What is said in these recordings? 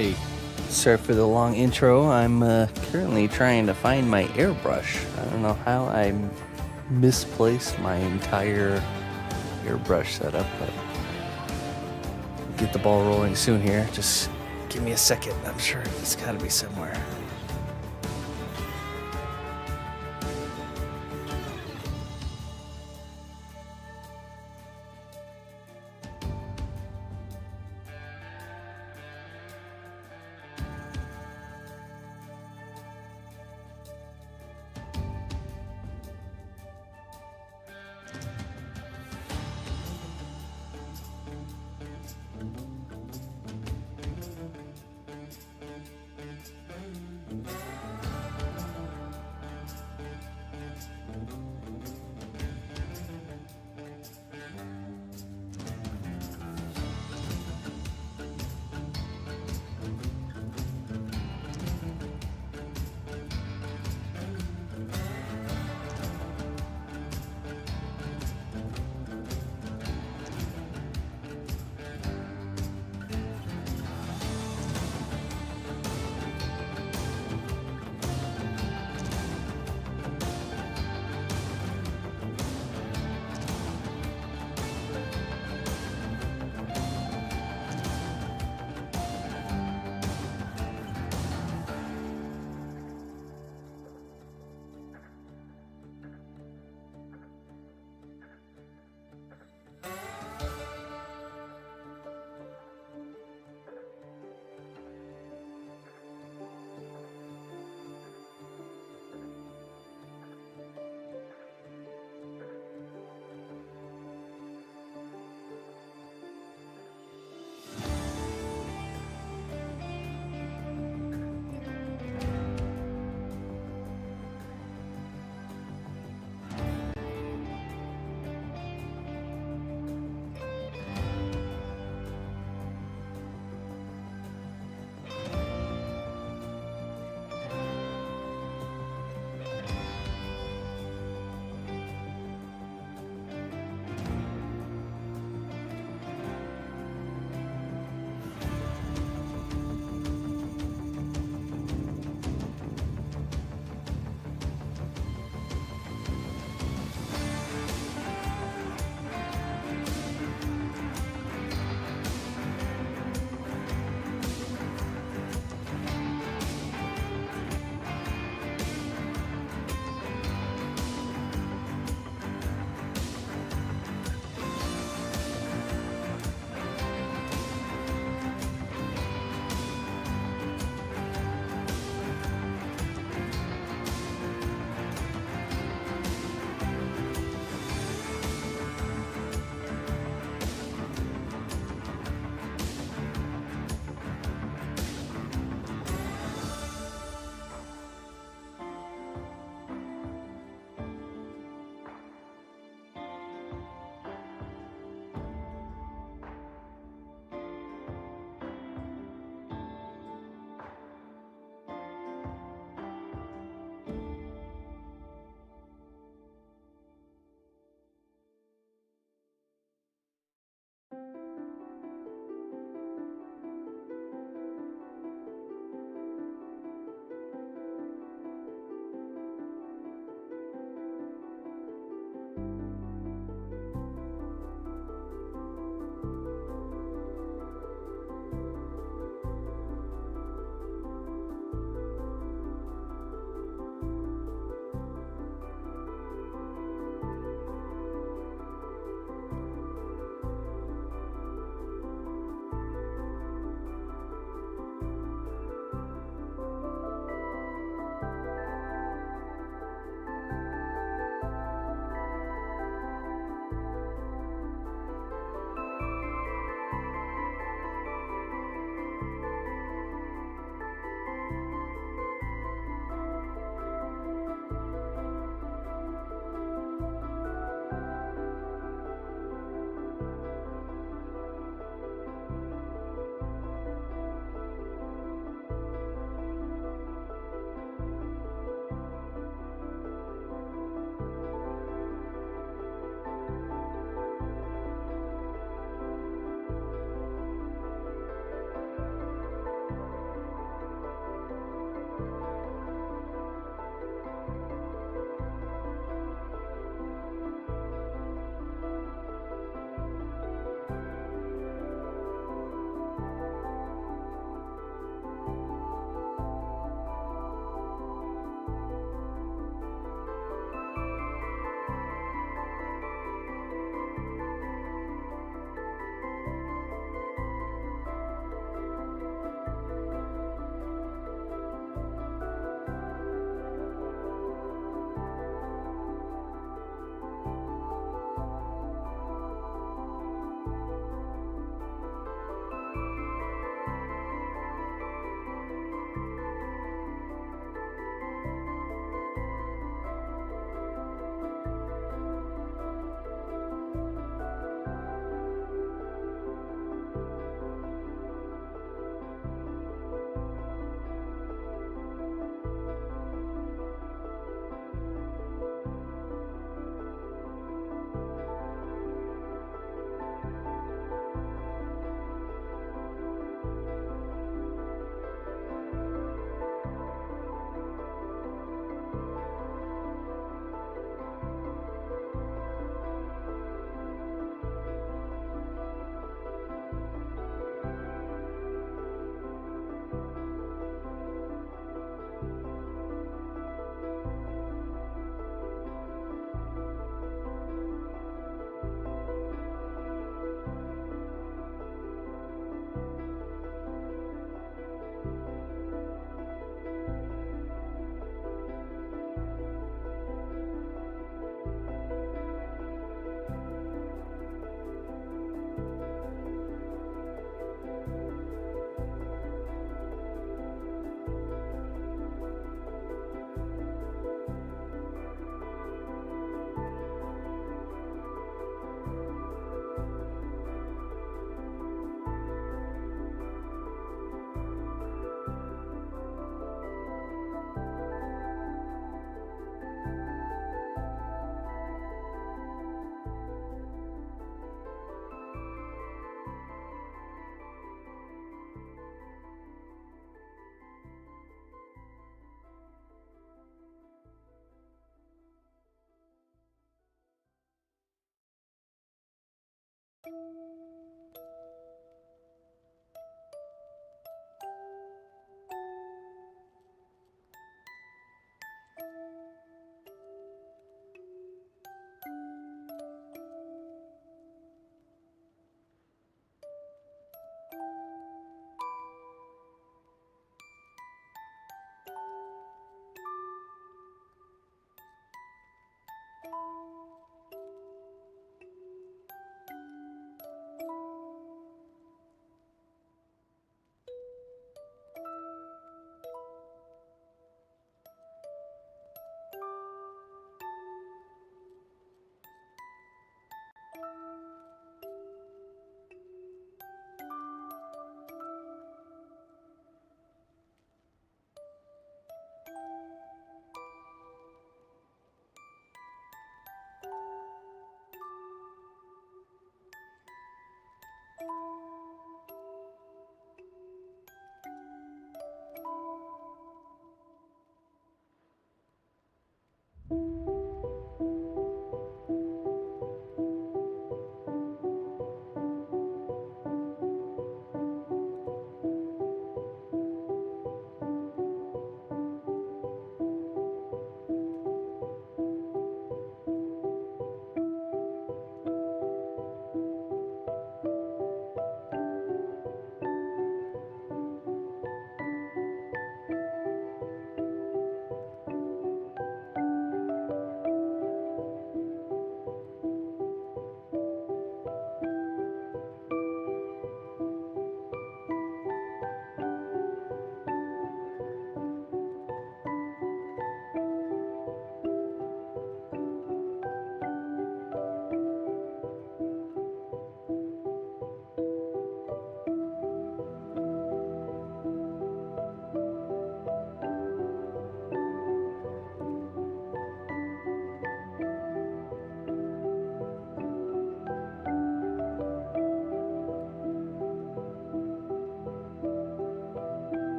Hey, sorry for the long intro. I'm currently trying to find my airbrush. I don't know how I misplaced my entire airbrush setup, but we'll get the ball rolling soon here. Just give me a second. I'm sure it's got to be somewhere.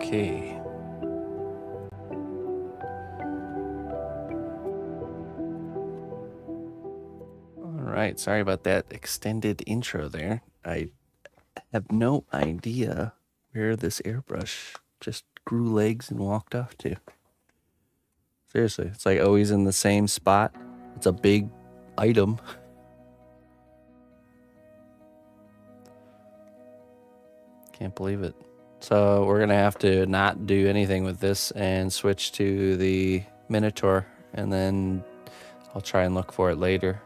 Okay. All right, sorry about that extended intro there. I have no idea where this airbrush just grew legs and walked off to. Seriously, it's like always in the same spot. It's a big item. Can't believe it. So we're gonna have to not do anything with this and switch to the Minotaur, and then I'll try and look for it later,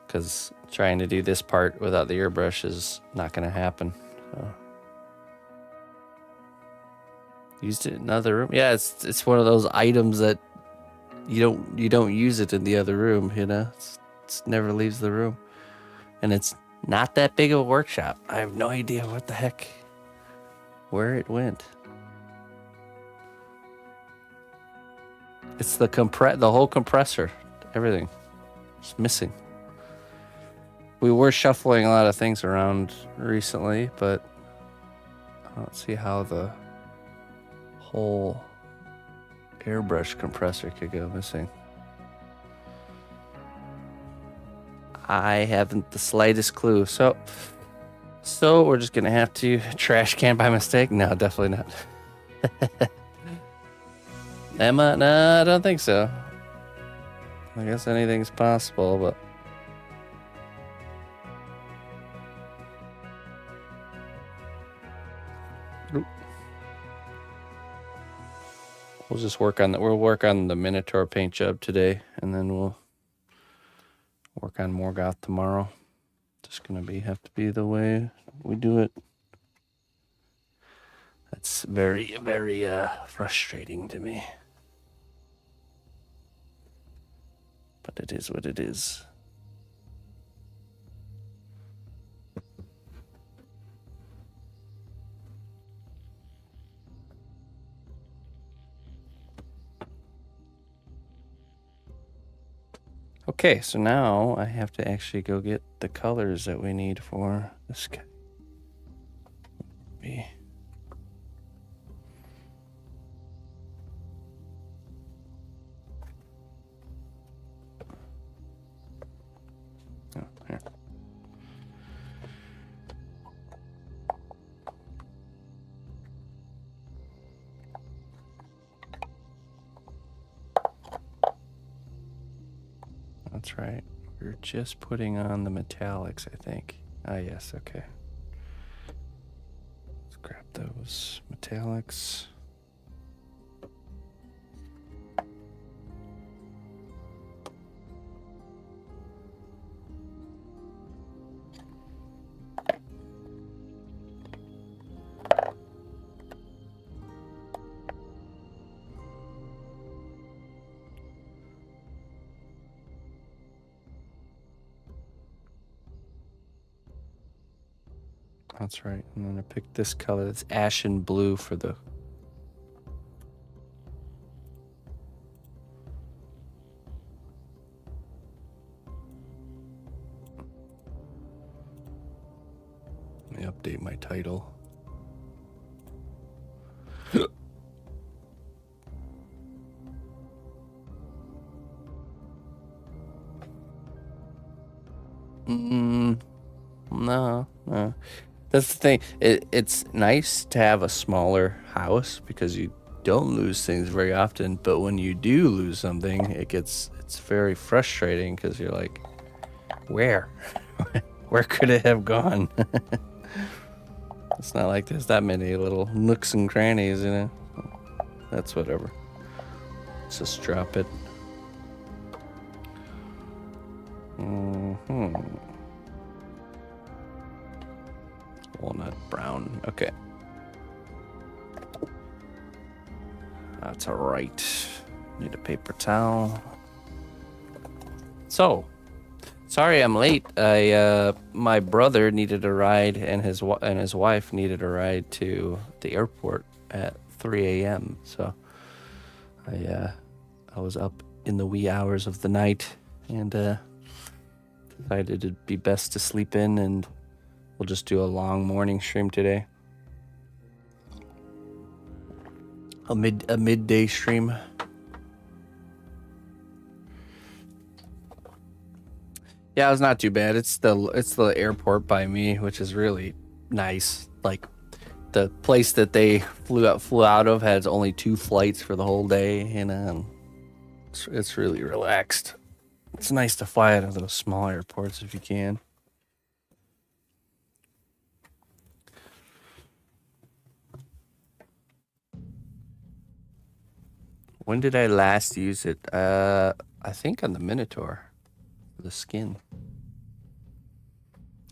because trying to do this part without the airbrush is not gonna happen. So. Used it in another room. Yeah, it's one of those items that you don't use it in the other room. You know, it never leaves the room, and it's not that big of a workshop. I have no idea what the heck, where it went. It's the whole compressor, everything. It's missing. We were shuffling a lot of things around recently, but I don't see how the whole airbrush compressor could go missing. I haven't the slightest clue. So we're just gonna have to trash can by mistake? No, definitely not. Emma? No, I don't think so. I guess anything's possible, but we'll just work on that. We'll work on the Minotaur paint job today, and then we'll work on Morgoth tomorrow. Just gonna have to be the way we do it. That's very, very frustrating to me. But it is what it is. Okay, so now I have to actually go get the colors that we need for this guy. Oh, here. That's right. We're just putting on the metallics, I think. Ah, yes, okay. Let's grab those metallics. That's right. I'm going to pick this color. It's ashen blue for the... Let me update my title. No. That's the thing. It's nice to have a smaller house because you don't lose things very often. But when you do lose something, it's very frustrating because you're like, where? Where could it have gone? It's not like there's that many little nooks and crannies, you know. That's whatever. Let's just drop it. Walnut brown. Okay. That's all right. Need a paper towel. So, sorry I'm late. My brother needed a ride, and his wife needed a ride to the airport at 3 a.m. So, I was up in the wee hours of the night and decided it'd be best to sleep in, and we'll just do a long morning stream today. a midday stream. Yeah, it's not too bad. It's the airport by me, which is really nice. Like the place that they flew out of has only 2 flights for the whole day, and it's really relaxed. It's nice to fly out of those small airports if you can. When did I last use it? I think on the Minotaur, the skin.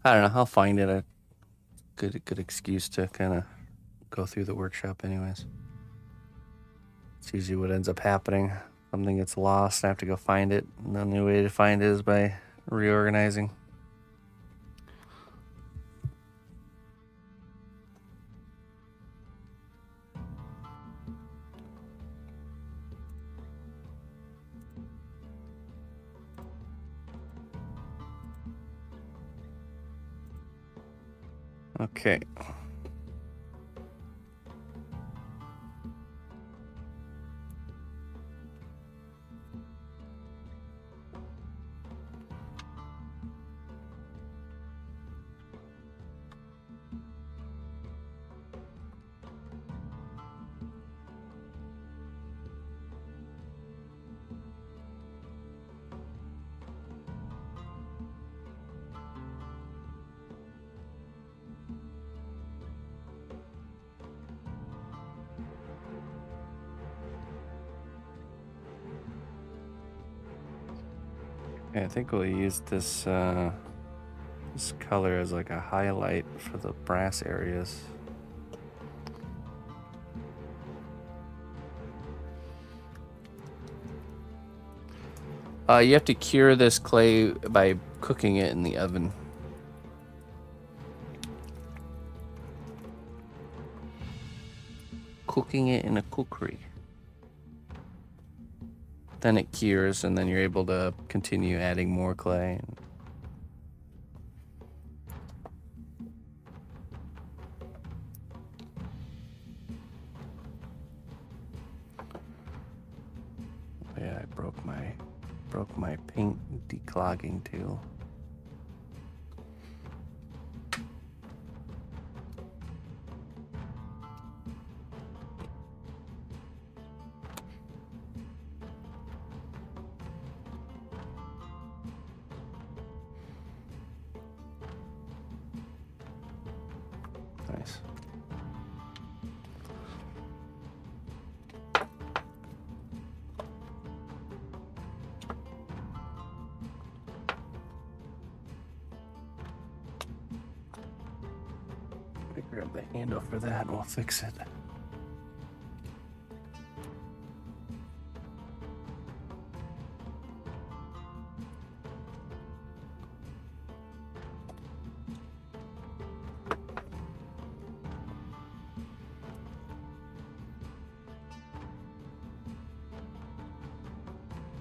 I don't know. I'll find it. A good excuse to kind of go through the workshop, anyways. It's usually what ends up happening. Something gets lost, I have to go find it. And the only way to find it is by reorganizing. Okay. Okay, I think we'll use this this color as like a highlight for the brass areas. You have to cure this clay by cooking it in the oven. Cooking it in a cookery. Then it cures, and then you're able to continue adding more clay. Yeah, I broke my paint declogging tool. Nice. Grab the handle for that and we'll fix it.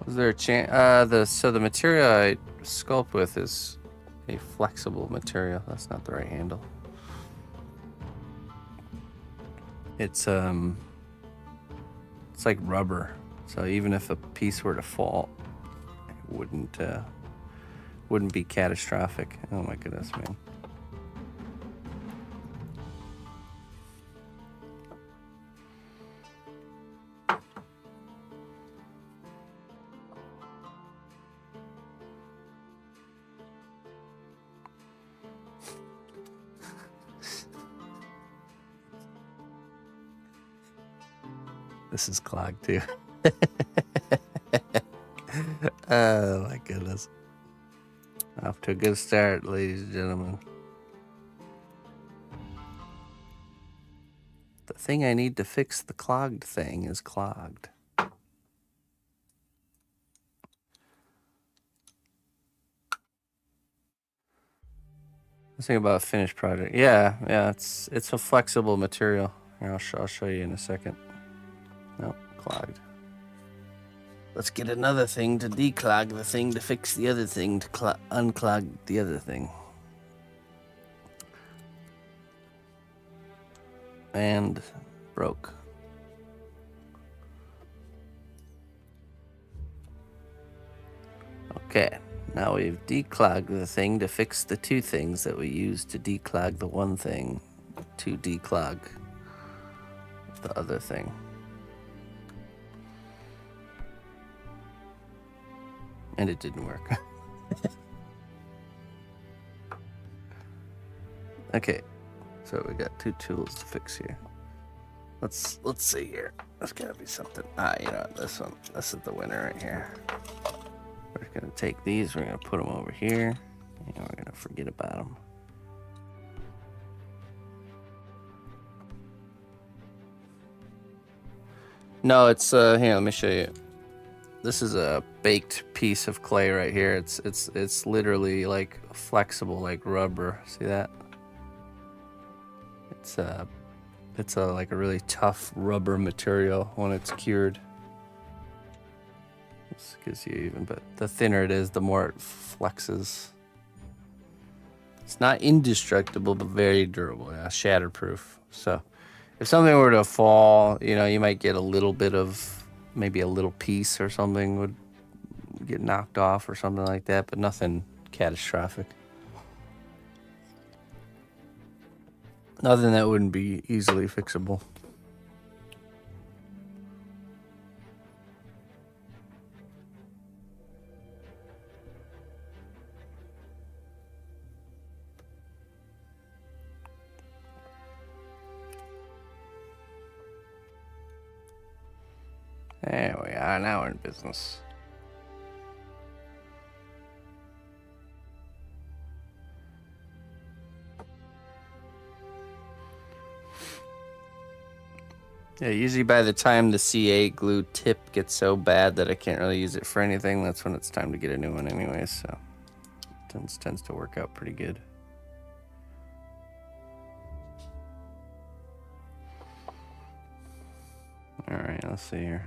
Was there a chance? So the material I sculpt with is a flexible material. That's not the right handle. It's like rubber, so even if a piece were to fall, it wouldn't be catastrophic. Oh my goodness, man. This is clogged too. Oh my goodness. Off to a good start, ladies and gentlemen. The thing I need to fix the clogged thing is clogged. Let's think about a finished project. Yeah, it's a flexible material. Here, I'll show you in a second. Nope, clogged. Let's get another thing to declog the thing to fix the other thing to unclog the other thing. And broke. Okay, now we've declogged the thing to fix the two things that we used to declog the one thing to declog the other thing. And it didn't work. Okay, so we got two tools to fix here. Let's see here. There's gotta be something. You know what, this one. This is the winner right here. We're gonna take these, we're gonna put them over here, and we're gonna forget about them. No, it's here, let me show you. This is a baked piece of clay right here. It's literally like flexible like rubber. See that? It's a like a really tough rubber material when it's cured. This gives you even, but the thinner it is, the more it flexes. It's not indestructible, but very durable, yeah, shatterproof. So if something were to fall, you know, you might get a little bit of, maybe a little piece or something would get knocked off or something like that, but nothing catastrophic. Nothing that wouldn't be easily fixable. There we are, now we're in business. Yeah, usually by the time the CA glue tip gets so bad that I can't really use it for anything, that's when it's time to get a new one anyways, so it tends to work out pretty good. Alright, let's see here.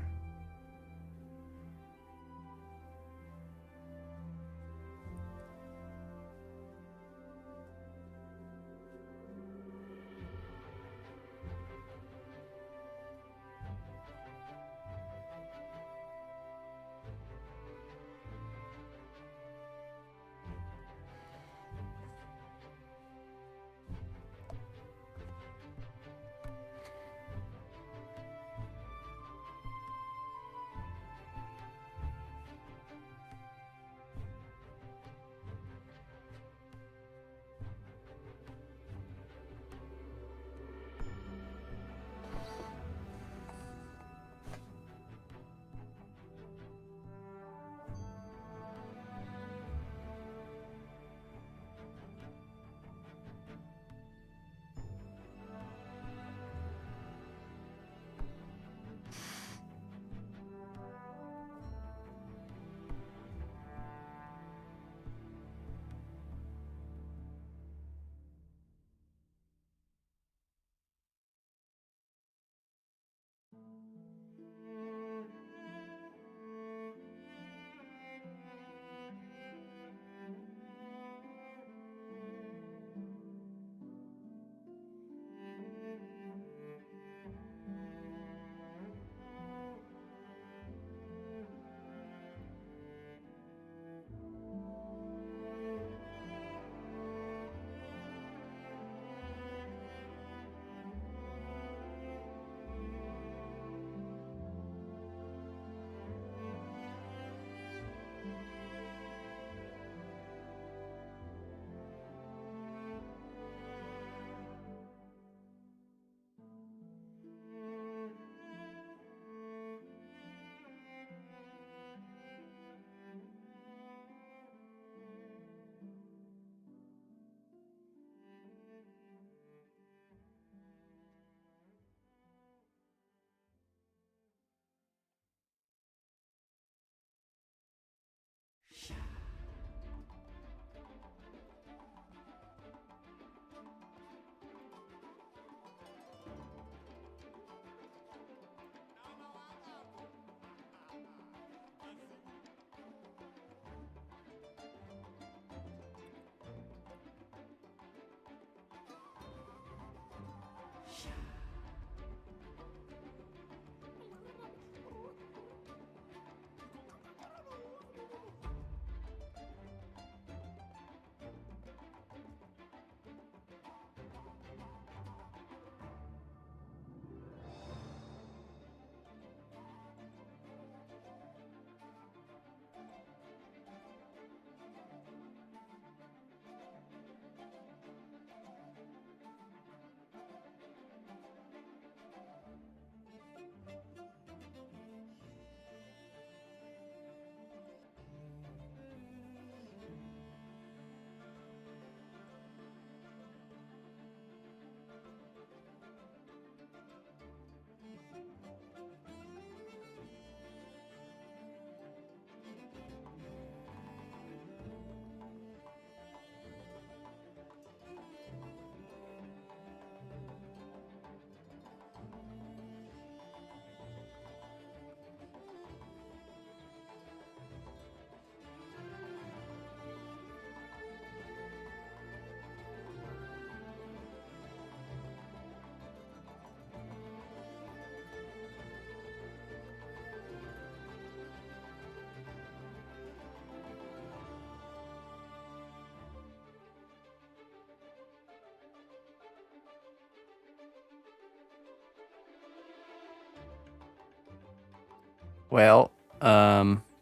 Well,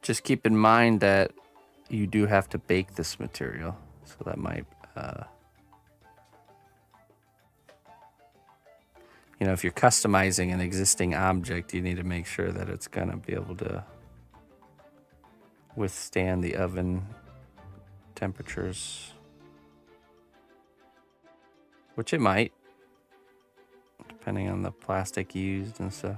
just keep in mind that you do have to bake this material, so that might, if you're customizing an existing object, you need to make sure that it's gonna be able to withstand the oven temperatures, which it might, depending on the plastic used and stuff.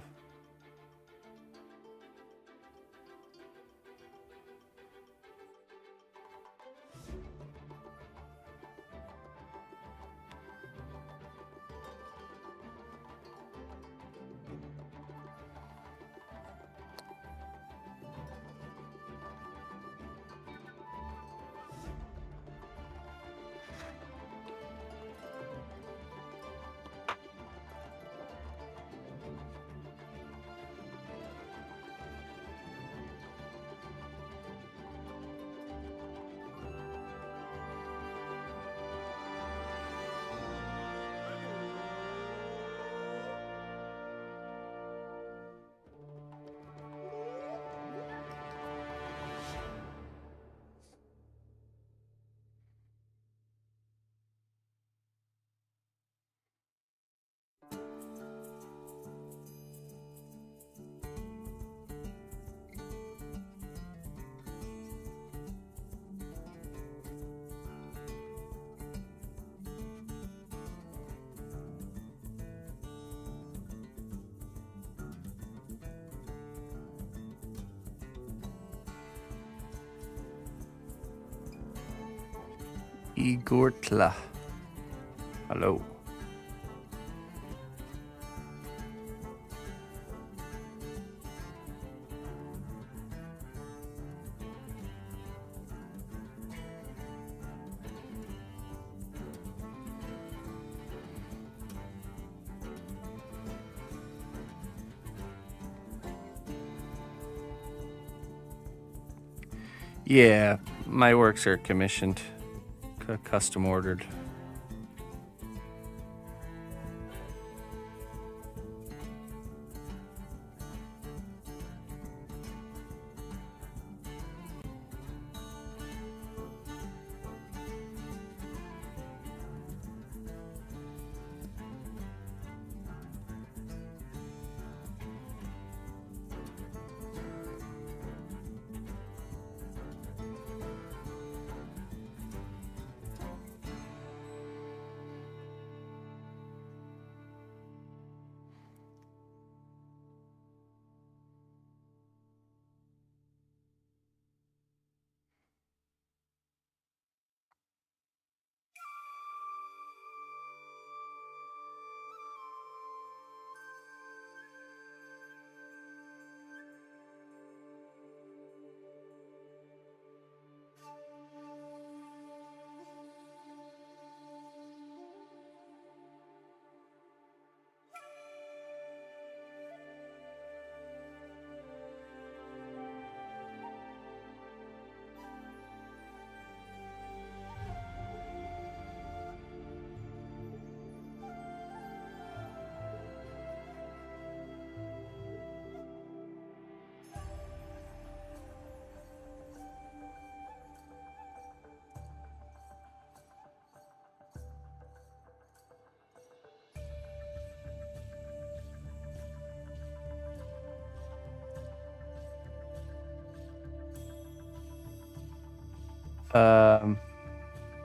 Igortla. Hello. Yeah, my works are commissioned, custom ordered. Um,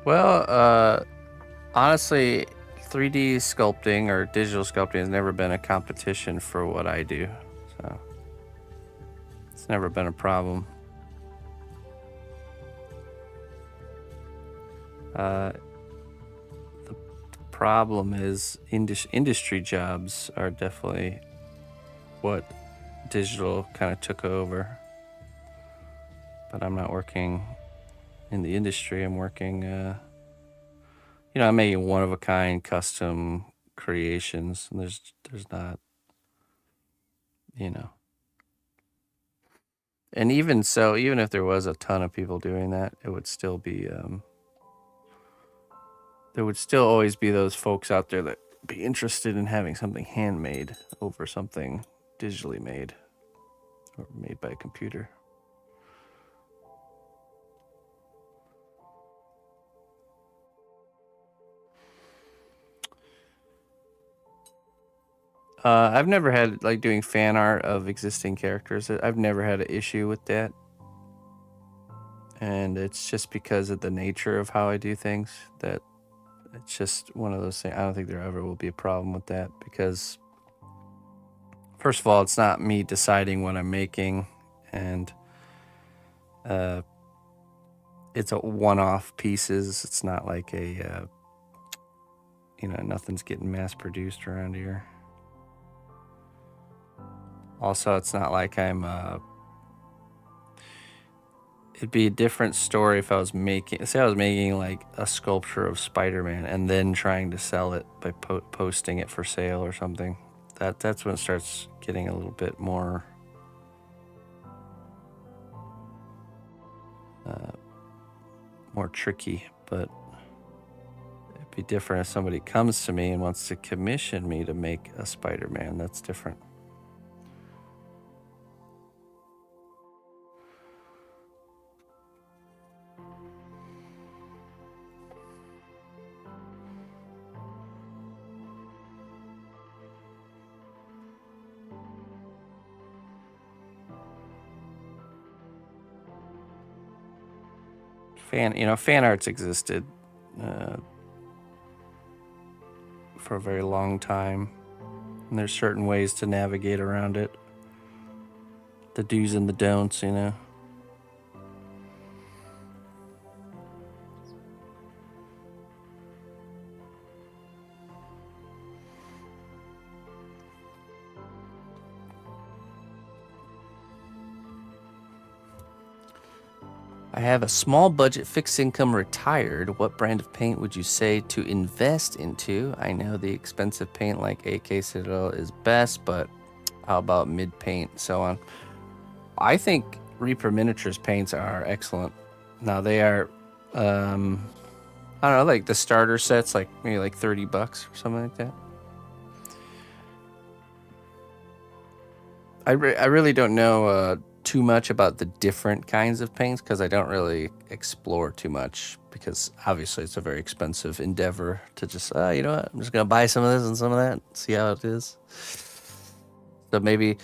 well, honestly, 3D sculpting or digital sculpting has never been a competition for what I do, so it's never been a problem. The problem is industry jobs are definitely what digital kind of took over. But I'm not working in the industry. I'm working, I'm making one of a kind custom creations. And there's not, you know. And even so, even if there was a ton of people doing that, it would still be, there would still always be those folks out there that be interested in having something handmade over something digitally made. or made by a computer. I've never had like doing fan art of existing characters. I've never had an issue with that, and it's just because of the nature of how I do things that it's just one of those things. I don't think there ever will be a problem with that because, first of all, it's not me deciding what I'm making, and uh, it's a one-off pieces. It's not like a nothing's getting mass produced around here. Also, it's not like I'm it'd be a different story if I was making like a sculpture of Spider-Man and then trying to sell it by posting it for sale or something. That's when it starts getting a little bit more more tricky, but it'd be different if somebody comes to me and wants to commission me to make a Spider-Man. That's different. Fan arts existed for a very long time, and there's certain ways to navigate around it. The do's and the don'ts. I have a small budget, fixed income, retired. What brand of paint would you say to invest into? I know the expensive paint like AK Citadel is best, but how about mid paint, so on? I think Reaper Miniatures paints are excellent. Now they are, I don't know, like the starter sets, like maybe like $30 or something like that. I really don't know too much about the different kinds of paints because I don't really explore too much because obviously it's a very expensive endeavor to just, you know what, I'm just going to buy some of this and some of that, see how it is. So maybe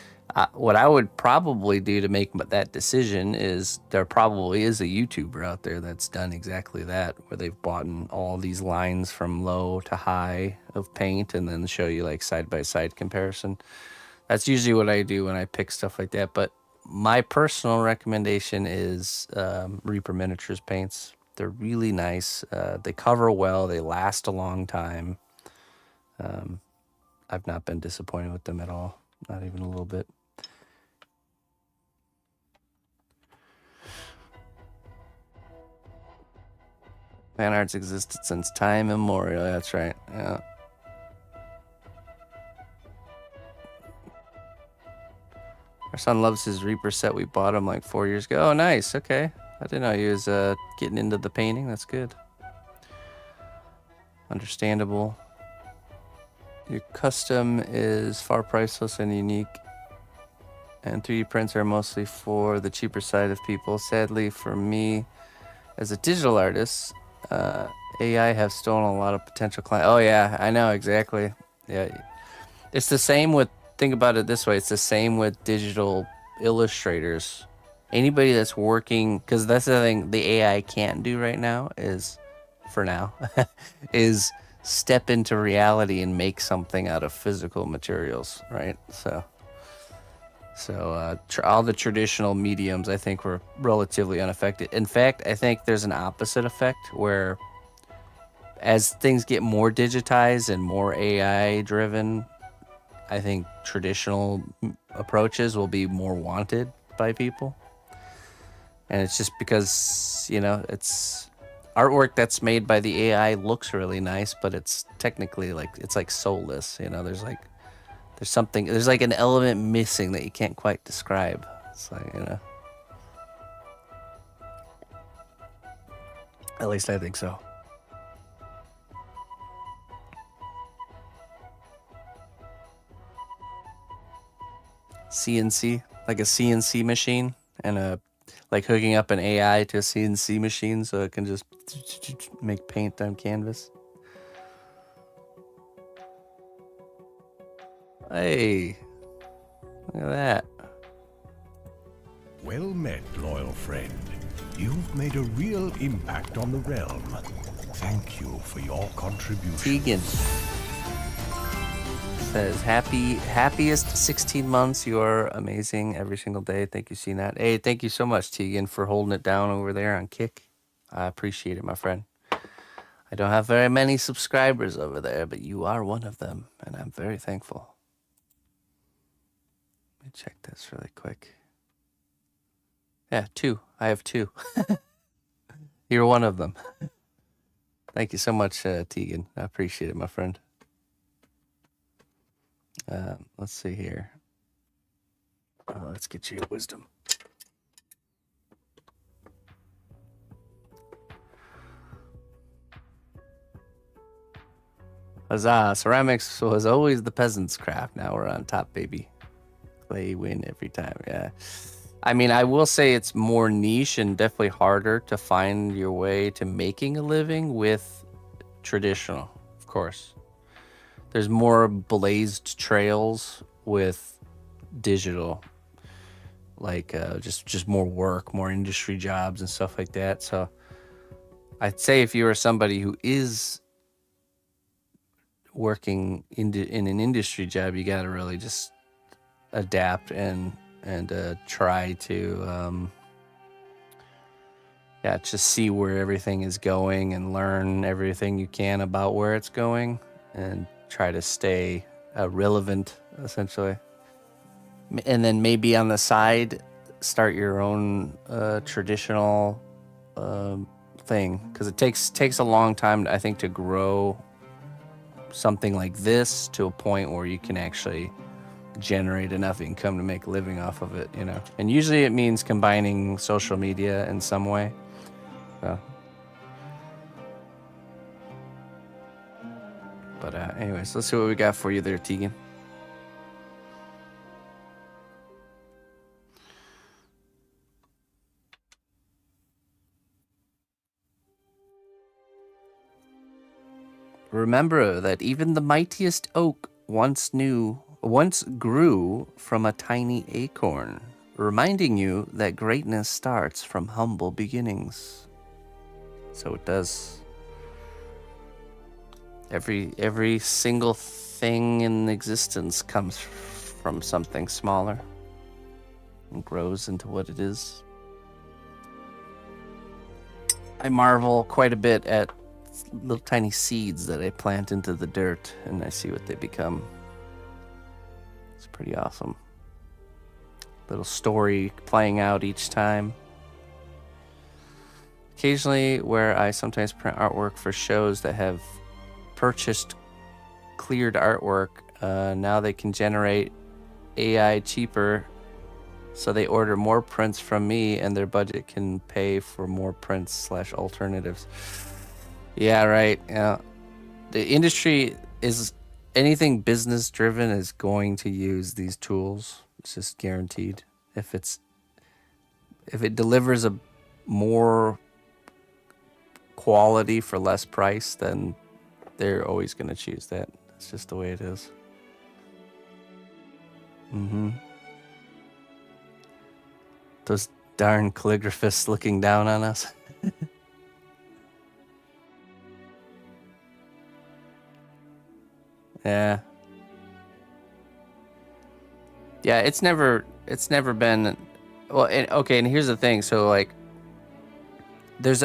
what I would probably do to make that decision is there probably is a YouTuber out there that's done exactly that, where they've bought in all these lines from low to high of paint and then show you like side-by-side comparison. That's usually what I do when I pick stuff like that. But my personal recommendation is Reaper Miniatures paints. They're really nice. They cover well. They last a long time. I've not been disappointed with them at all. Not even a little bit. Fan arts existed since time immemorial. That's right. Yeah. Our son loves his Reaper set. We bought him like 4 years ago. Oh, nice. Okay. I didn't know he was getting into the painting. That's good. Understandable. Your custom is far priceless and unique. And 3D prints are mostly for the cheaper side of people. Sadly, for me, as a digital artist, AI have stolen a lot of potential clients. Oh, yeah. I know. Exactly. Yeah. It's the same with, think about it this way, it's the same with digital illustrators. Anybody that's working, because that's the thing the AI can't do right now is, for now, is step into reality and make something out of physical materials, right? So all the traditional mediums, I think, were relatively unaffected. In fact, I think there's an opposite effect where as things get more digitized and more AI driven, I think traditional approaches will be more wanted by people. And it's just because, it's artwork that's made by the AI looks really nice, but it's technically it's like soulless. There's like an element missing that you can't quite describe. It's like, at least I think so. CNC. like a CNC machine and like hooking up an AI to a CNC machine so it can just make paint on canvas. Hey, look at that. Well met, loyal friend. You've made a real impact on the realm. Thank you for your contribution. Tegan says, happiest 16 months. You are amazing every single day. Thank you, CNOT. Hey, thank you so much, Tegan, for holding it down over there on Kick. I appreciate it, my friend. I don't have very many subscribers over there, but you are one of them, and I'm very thankful. Let me check this really quick. Yeah, 2. I have 2. You're one of them. Thank you so much, Tegan. I appreciate it, my friend. Let's see here. Let's get you a wisdom. Huzzah! Ceramics was always the peasant's craft. Now we're on top, baby. Clay win every time. Yeah. I mean, I will say it's more niche and definitely harder to find your way to making a living with traditional, of course. There's more blazed trails with digital, like just more work, more industry jobs and stuff like that. So I'd say if you are somebody who is working in an industry job, you got to really just adapt and try to just see where everything is going and learn everything you can about where it's going and try to stay relevant, essentially. And then maybe on the side start your own traditional thing, because it takes a long time, I think, to grow something like this to a point where you can actually generate enough income to make a living off of it, you know. And usually it means combining social media in some way. So. But anyways, let's see what we got for you there, Tegan. Remember that even the mightiest oak once grew from a tiny acorn, reminding you that greatness starts from humble beginnings. So it does. Every single thing in existence comes from something smaller and grows into what it is. I marvel quite a bit at little tiny seeds that I plant into the dirt, and I see what they become. It's pretty awesome. Little story playing out each time. Occasionally, where I sometimes print artwork for shows that have purchased cleared artwork, now they can generate AI cheaper, so they order more prints from me and their budget can pay for more prints / alternatives. Yeah, right. Yeah. The industry is, anything business driven is going to use these tools. It's just guaranteed. If it delivers a more quality for less price, then they're always going to choose that. It's just the way it is. Those darn calligraphists looking down on us. Yeah. Yeah, it's never been, well, okay, and here's the thing. So, like, there's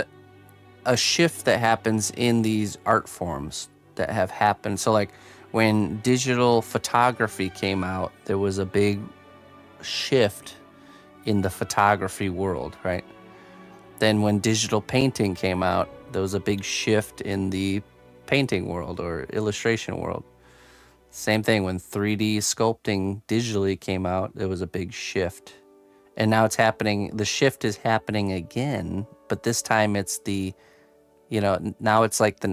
a shift that happens in these art forms that have happened. So, like, when digital photography came out, there was a big shift in the photography world, right? Then when digital painting came out, there was a big shift in the painting world or illustration world. Same thing when 3D sculpting digitally came out, there was a big shift. And now it's happening, the shift is happening again, but this time it's now it's like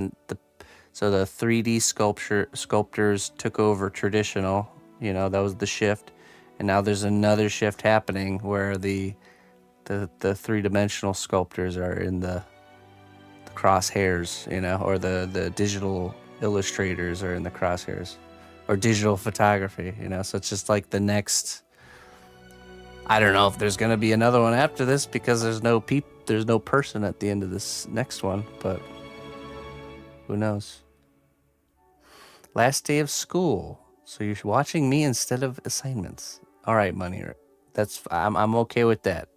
so the 3D sculptors took over traditional, that was the shift. And now there's another shift happening where the three-dimensional sculptors are in the crosshairs, you know, or the digital illustrators are in the crosshairs, or digital photography, you know. So it's just like the next. I don't know if there's gonna be another one after this because there's no person at the end of this next one, but who knows? Last day of school, so you're watching me instead of assignments. All right, Money. I'm okay with that.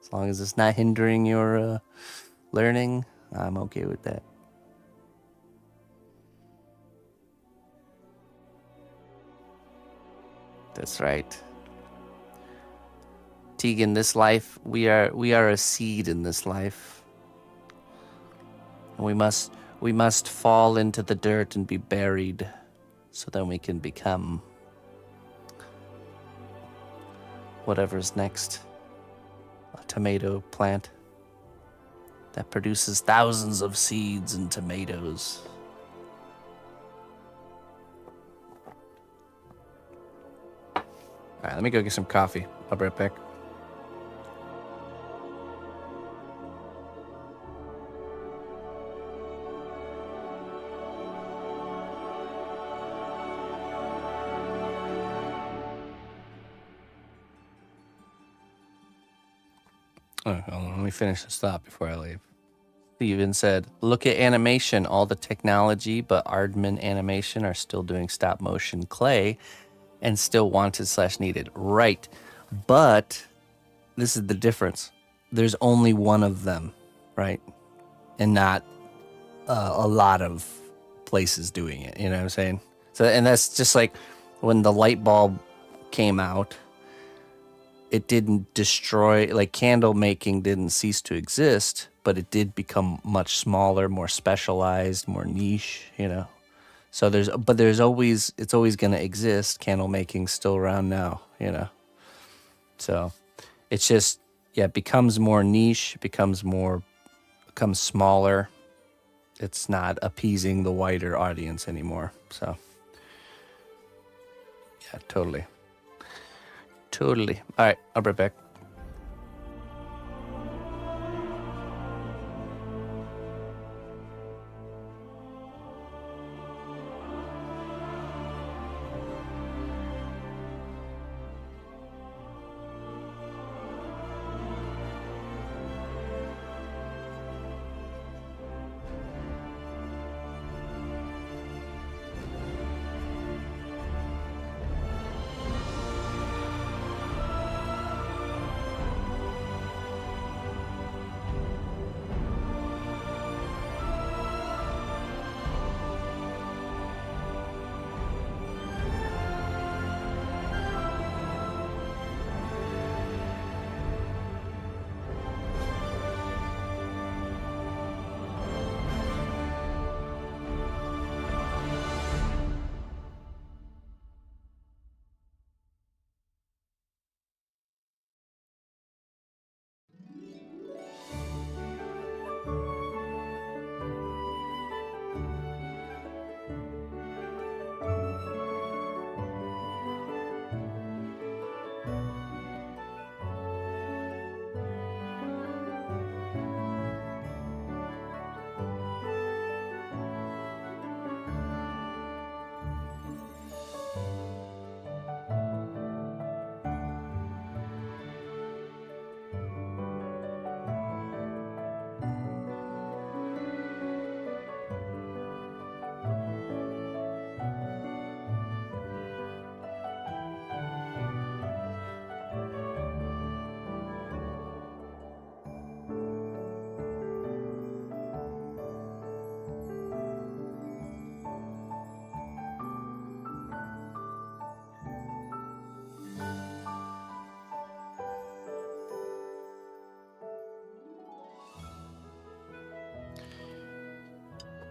As long as it's not hindering your learning, I'm okay with that. That's right. Tegan, this life, we are a seed in this life. And we must fall into the dirt and be buried so then we can become whatever's next. A tomato plant that produces thousands of seeds and tomatoes. All right, let me go get some coffee. I'll be right back. Oh, hold on, let me finish this thought before I leave. Steven said, look at animation. All the technology, but Aardman Animation are still doing stop motion clay and still wanted/needed. Right. But this is the difference. There's only one of them, right? And not a lot of places doing it. You know what I'm saying? So, and that's just like when the light bulb came out, it didn't destroy, like candle making didn't cease to exist, but it did become much smaller, more specialized, more niche, you know? So it's always going to exist. Candle making's still around now, you know? So it's just, yeah, it becomes more niche, becomes smaller. It's not appeasing the wider audience anymore. So yeah, totally. All right, I'll be right back.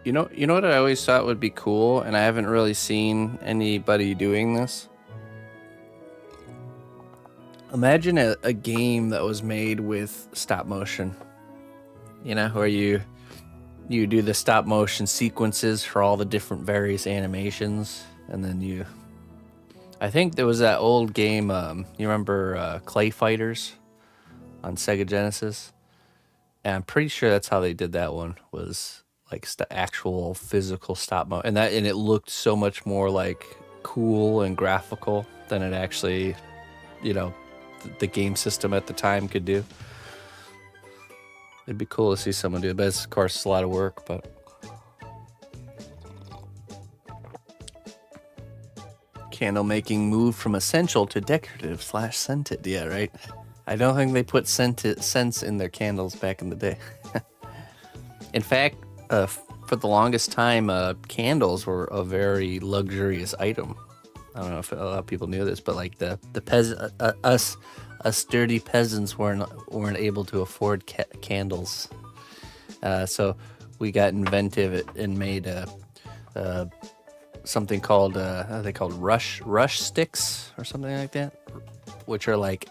You know what I always thought would be cool, and I haven't really seen anybody doing this? Imagine a game that was made with stop motion. You know, where you do the stop motion sequences for all the different various animations, and then I think there was that old game, you remember Clay Fighters on Sega Genesis? And I'm pretty sure that's how they did that one, was like actual physical stop motion. And it looked so much more like cool and graphical than it actually, you know, the game system at the time could do. It'd be cool to see someone do it, but it's, of course, a lot of work, but... Candle making moved from essential to decorative / scented. Yeah, right? I don't think they put scents in their candles back in the day. In fact, for the longest time, candles were a very luxurious item. I don't know if a lot of people knew this, but like the us dirty peasants weren't able to afford candles, so we got inventive and made something called they called rush sticks or something like that, which are like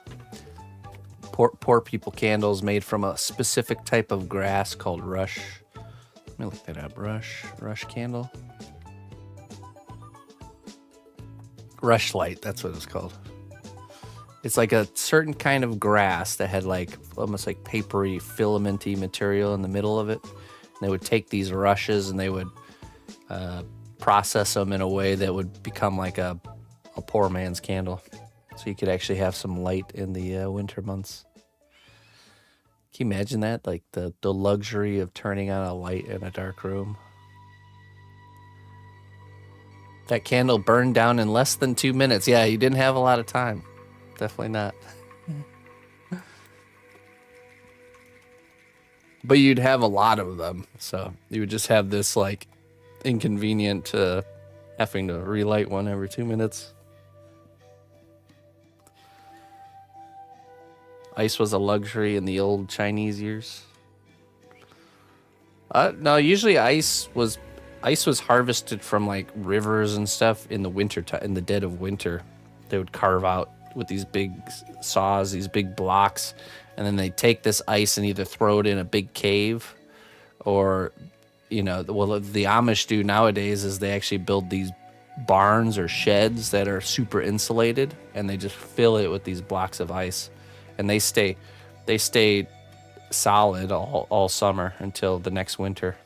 poor people candles made from a specific type of grass called rush. Let me look that up. Rush candle. Rushlight, that's what it's called. It's like a certain kind of grass that had like almost like papery, filamenty material in the middle of it. And they would take these rushes and they would process them in a way that would become like a poor man's candle. So you could actually have some light in the winter months. Can you imagine that? Like the luxury of turning on a light in a dark room. That candle burned down in less than 2 minutes. Yeah, you didn't have a lot of time. Definitely not. But you'd have a lot of them. So you would just have this like inconvenient having to relight one every 2 minutes. Ice was a luxury in the old Chinese years. No, usually ice was harvested from like rivers and stuff in the winter in the dead of winter. They would carve out with these big saws, these big blocks, and then they take this ice and either throw it in a big cave, or, you know, what the Amish do nowadays is they actually build these barns or sheds that are super insulated, and they just fill it with these blocks of ice, and they stay solid all summer until the next winter.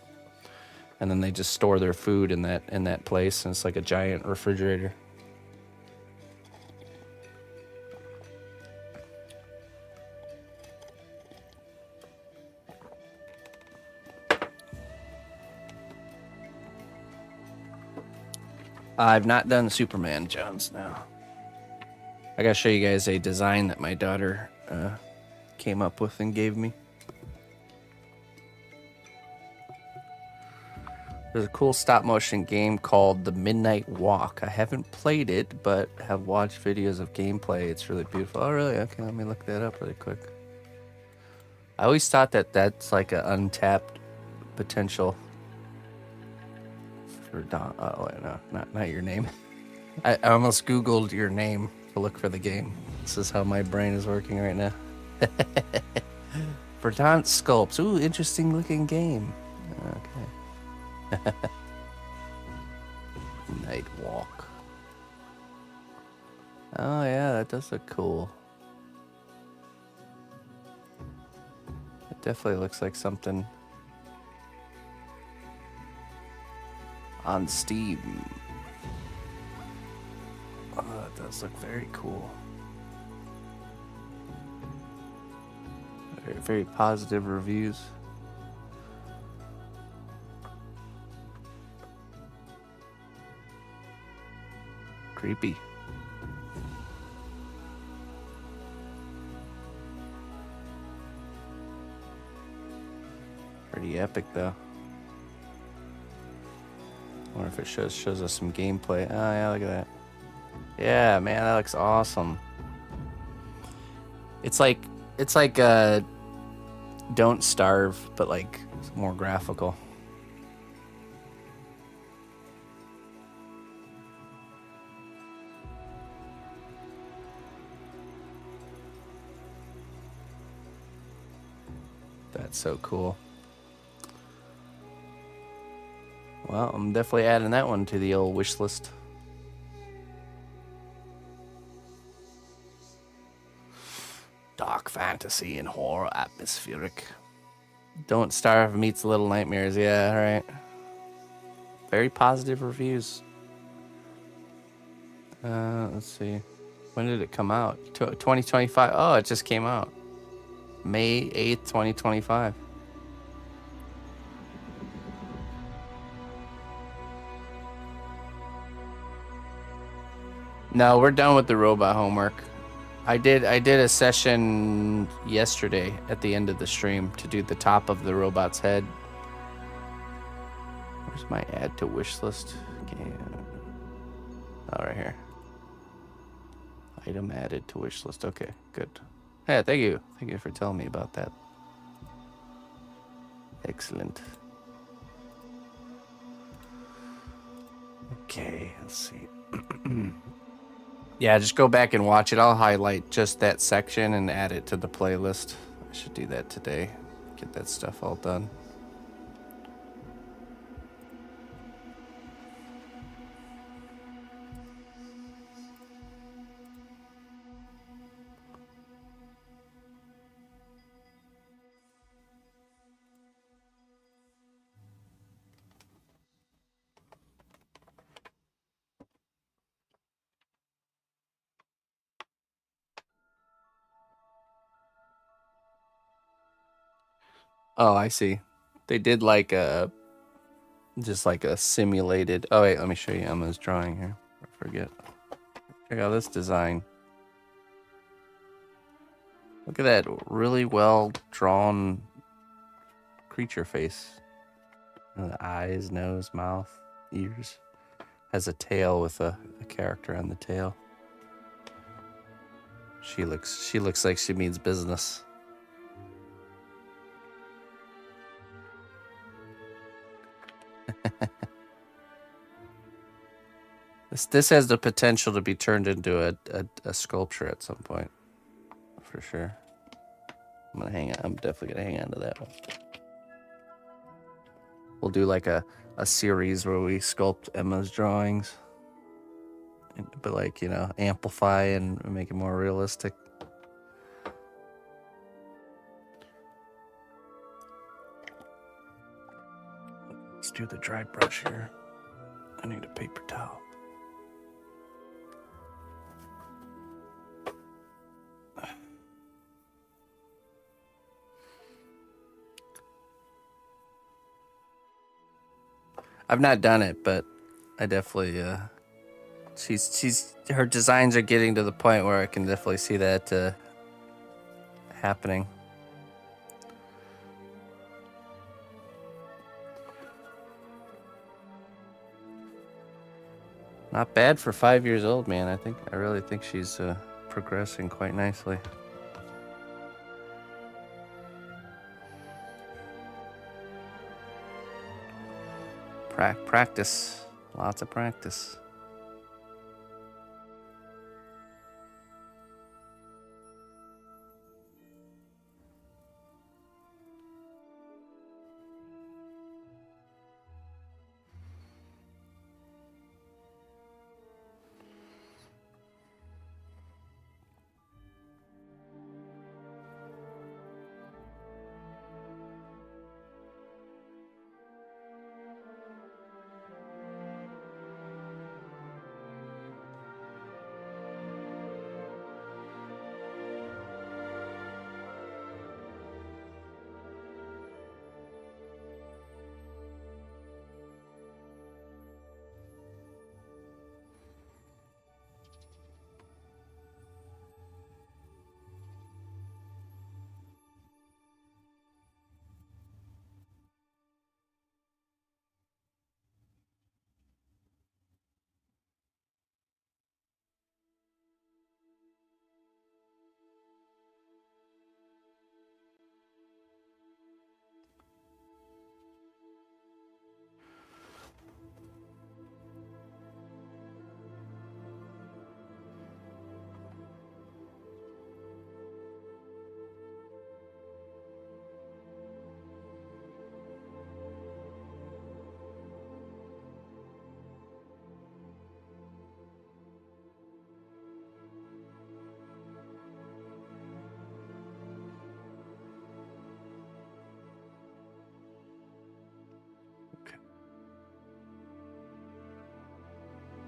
And then they just store their food in that place, and it's like a giant refrigerator. I've not done Superman Jones now. I gotta show you guys a design that my daughter came up with and gave me. There's a cool stop motion game called The Midnight Walk. I haven't played it, but have watched videos of gameplay. It's really beautiful. Oh, really? Okay, let me look that up really quick. I always thought that that's like an untapped potential for Don. Oh, wait, no, not your name. I almost Googled your name to look for the game. This is how my brain is working right now. Verdant Sculpts. Ooh, interesting looking game. Okay. Night Walk. Oh yeah, that does look cool. It definitely looks like something on Steam. Oh, that does look very cool. Very, very positive reviews. Creepy. Pretty epic though. I wonder if it shows us some gameplay. Oh yeah, look at that. Yeah, man, that looks awesome. It's like Don't Starve, but like more graphical. That's so cool. Well, I'm definitely adding that one to the old wish list. Dark fantasy and horror atmospheric. Don't Starve meets Little Nightmares. Yeah, right. Very positive reviews. Let's see. When did it come out? 2025. Oh, it just came out. May 8th, 2025. No, we're done with the robot homework. I did a session yesterday at the end of the stream to do the top of the robot's head. Where's my add to wish list? Okay. Oh, right here. Item added to wish list. Okay, good. Yeah, thank you. Thank you for telling me about that. Excellent. Okay, let's see. Yeah, just go back and watch it. I'll highlight just that section and add it to the playlist. I should do that today. Get that stuff all done. Oh, I see. They did like a just like a simulated. Oh wait, let me show you Emma's drawing here. I forget. Check out this design. Look at that really well drawn creature face. The eyes, nose, mouth, ears. Has a tail with a character on the tail. She looks like she means business. This has the potential to be turned into a sculpture at some point, for sure. I'm definitely gonna hang on to that one. We'll do like a series where we sculpt Emma's drawings, but like, you know, amplify and make it more realistic. Let's do the dry brush here. I need a paper towel. I've not done it, but I definitely her designs are getting to the point where I can definitely see that happening. Not bad for 5 years old, man. I really think she's progressing quite nicely. Practice. Lots of practice.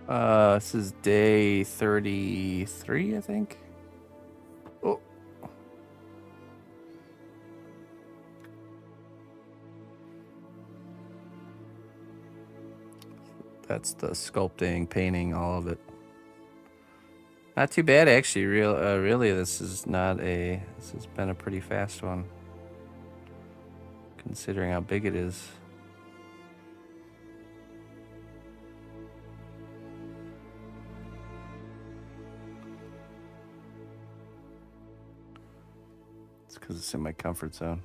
This is day 33, I think. Oh. That's the sculpting, painting, all of it. Not too bad, actually. Really, this has been a pretty fast one, considering how big it is. It's because it's in my comfort zone.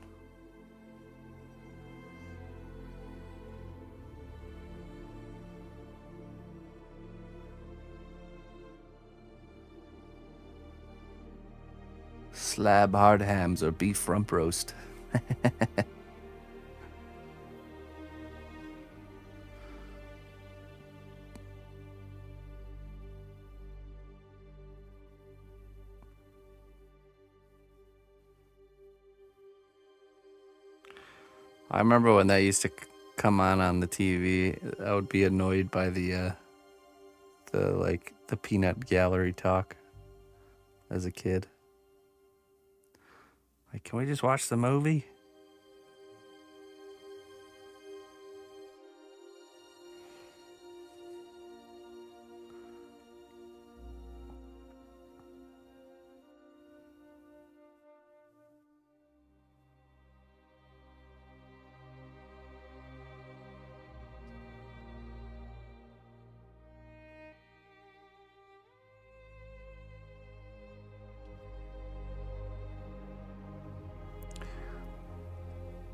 Slab hard hams or beef rump roast. I remember when that used to come on the TV. I would be annoyed by the peanut gallery talk as a kid. Like, can we just watch the movie?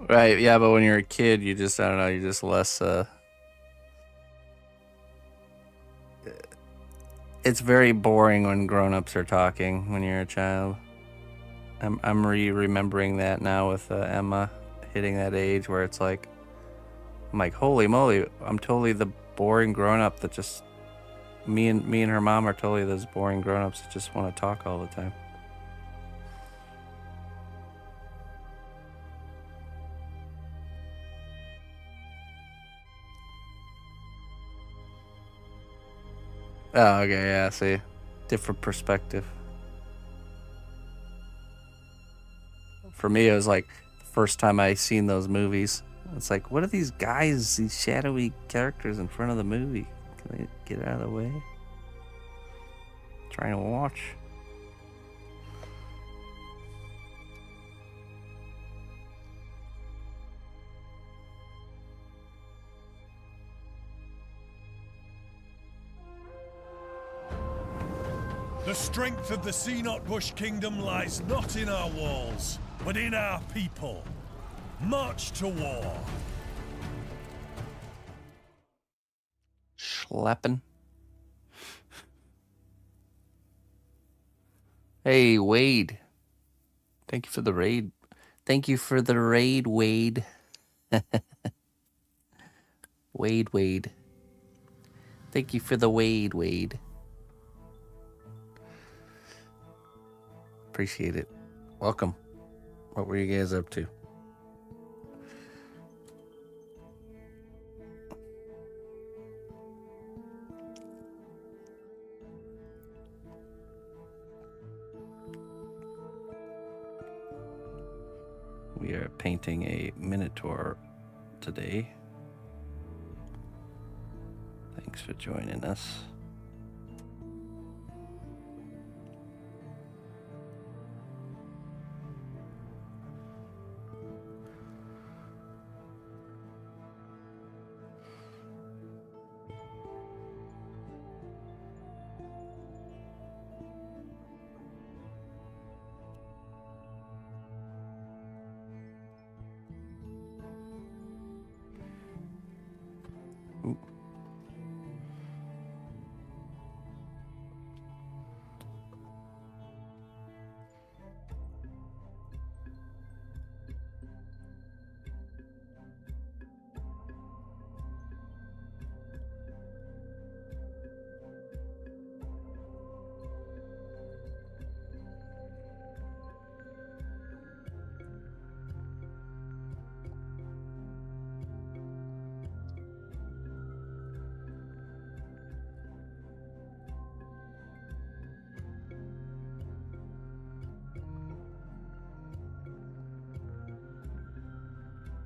Right, yeah, but when you're a kid, you just, I don't know, you're just less, it's very boring when grown-ups are talking when you're a child. I'm remembering that now with Emma hitting that age where it's like, I'm like, holy moly, I'm totally the boring grown-up that just, me and her mom are totally those boring grown-ups that just want to talk all the time. Oh, okay, yeah, see. Different perspective. For me, it was like the first time I seen those movies. It's like, what are these guys, these shadowy characters in front of the movie? Can they get out of the way? Trying to watch. The strength of the cnotbusch kingdom lies not in our walls, but in our people. March to war. Schleppin'. Hey, Wade. Thank you for the raid. Thank you for the raid, Wade. Wade. Thank you for the Wade. Appreciate it. Welcome. What were you guys up to? We are painting a Minotaur today. Thanks for joining us.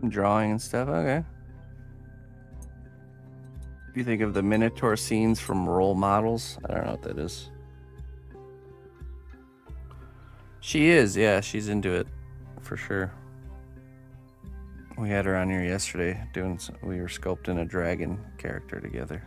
Drawing and stuff. Okay. You think of the Minotaur scenes from Role Models? I don't know what that is. She is, yeah, she's into it for sure. We had her on here yesterday doing we were sculpting a dragon character together.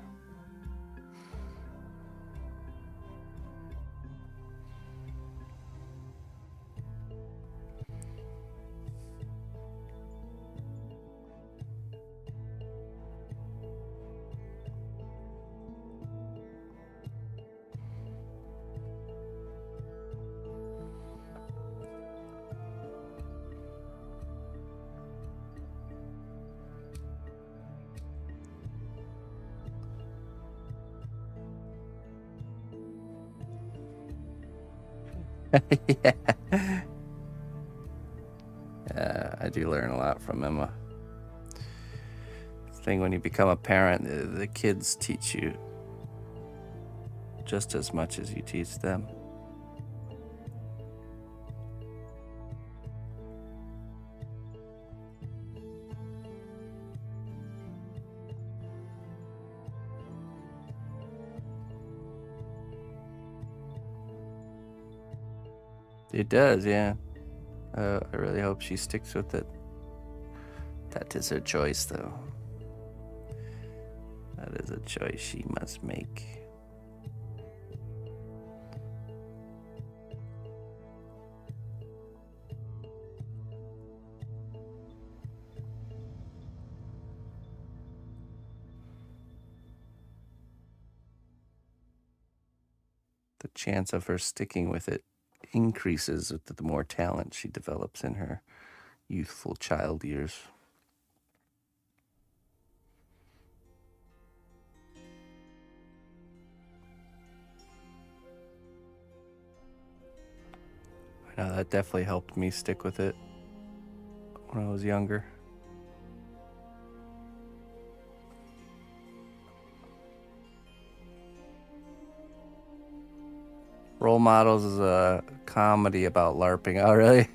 Yeah. I do learn a lot from Emma. The thing when you become a parent, the kids teach you just as much as you teach them. It does, yeah. I really hope she sticks with it. That is her choice, though. That is a choice she must make. The chance of her sticking with it increases with the more talent she develops in her youthful child years. I know that definitely helped me stick with it when I was younger. Role Models is a comedy about LARPing. Oh, really?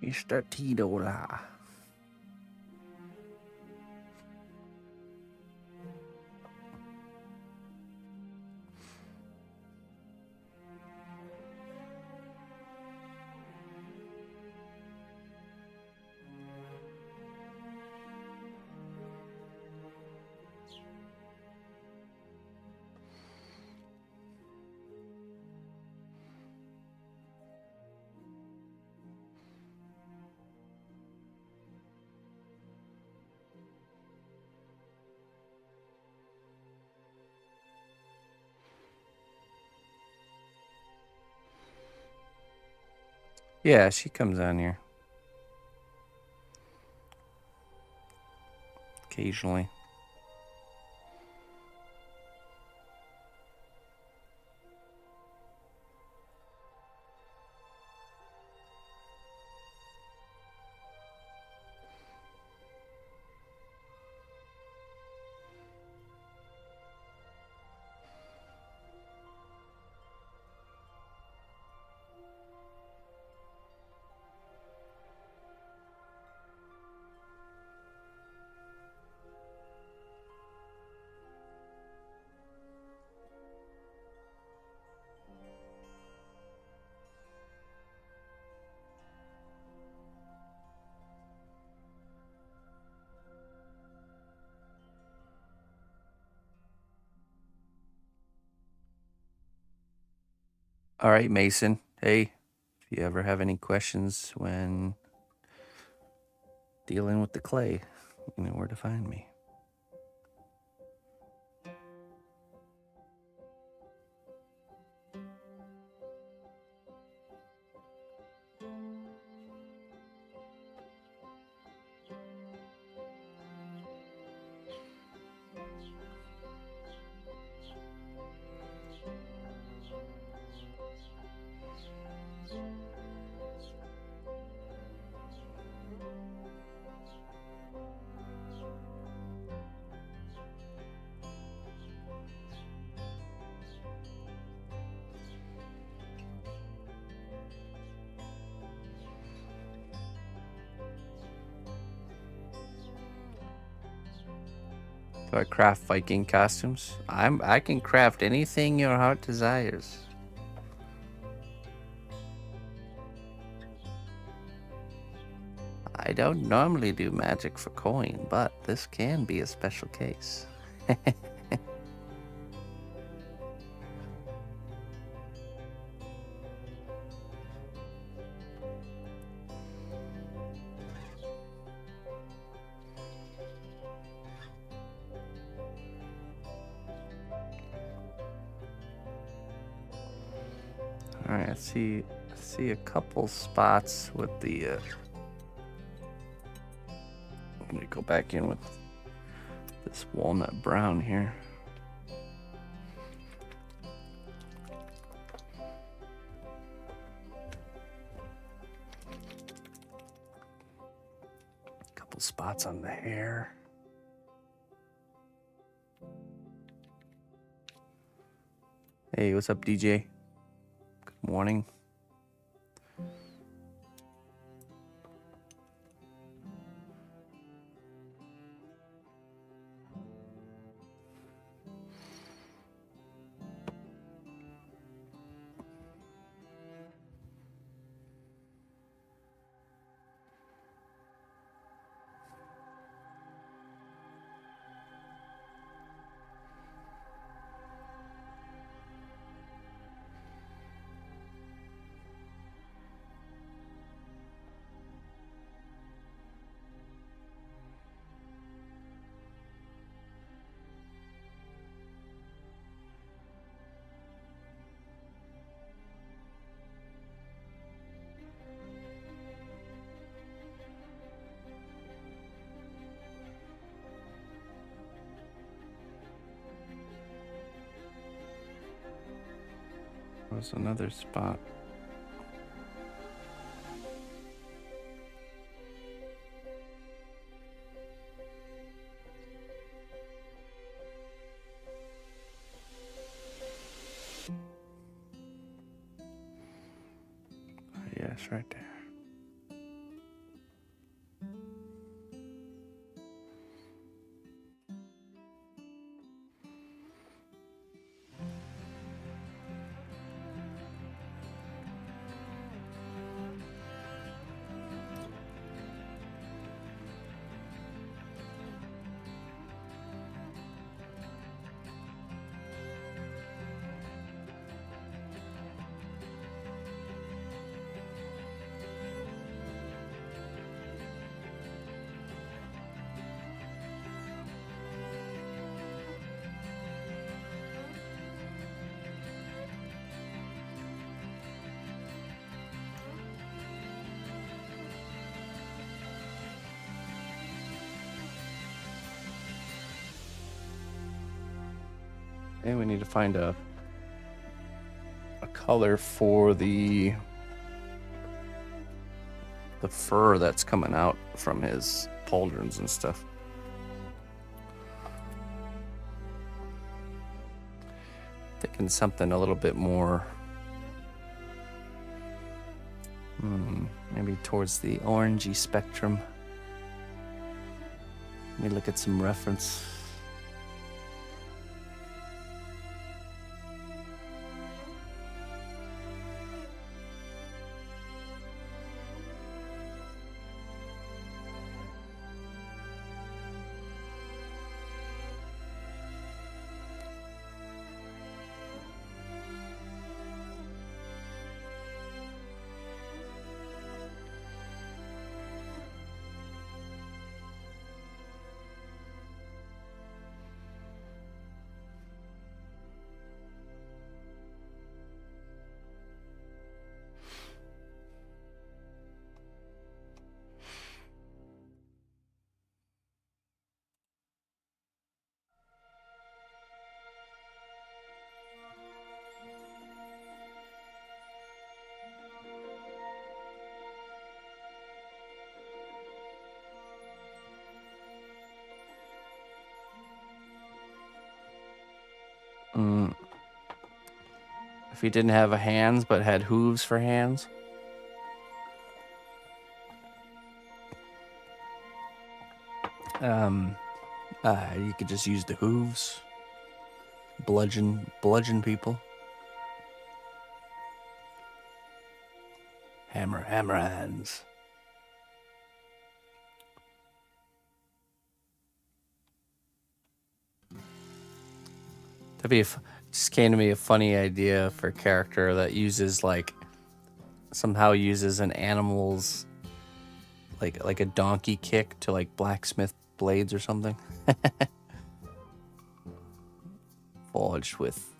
Mr. Tidola. Yeah, she comes on here occasionally. All right, Mason. Hey, if you ever have any questions when dealing with the clay, you know where to find me. Do I craft Viking costumes? I can craft anything your heart desires. I don't normally do magic for coin, but this can be a special case. All right, I see a couple spots with the. Let me go back in with this walnut brown here. Couple spots on the hair. Hey, what's up, DJ? Good morning. There's another spot. Yes, right there. And we need to find a color for the fur that's coming out from his pauldrons and stuff. Thinking something a little bit more maybe towards the orangey spectrum. Let me look at some reference. If he didn't have hands but had hooves for hands. You could just use the hooves. Bludgeon people. Hammer hands. Just came to me a funny idea for a character that uses somehow uses an animal's like a donkey kick to blacksmith blades or something. Forged with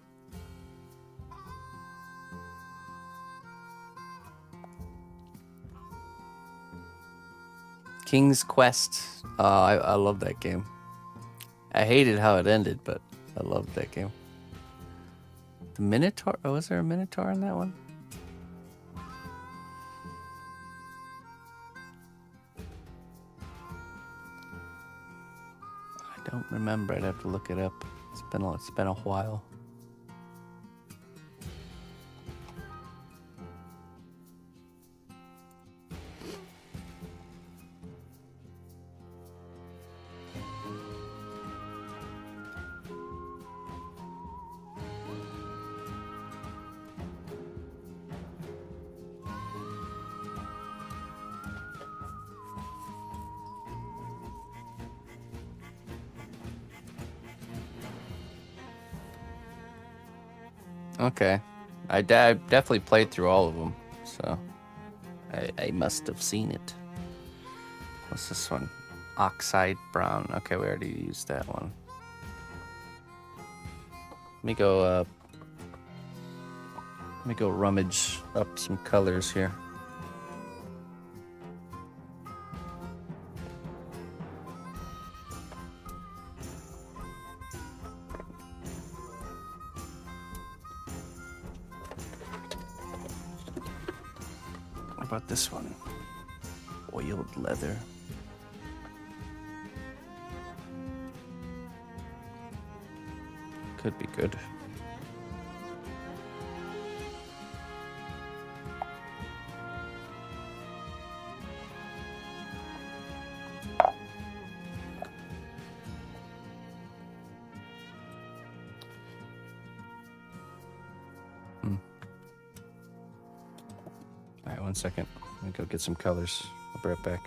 King's Quest. I love that game. I hated how it ended, but I loved that game. The Minotaur? Oh, was there a Minotaur in that one? I don't remember. I'd have to look it up. It's been a while. Okay. I definitely played through all of them, so I must have seen it. What's this one? Oxide brown. Okay, we already used that one. Let me go rummage up some colors here. What about this one? Oiled leather. Could be good. All right, 1 second. Let me go get some colors. I'll be right back.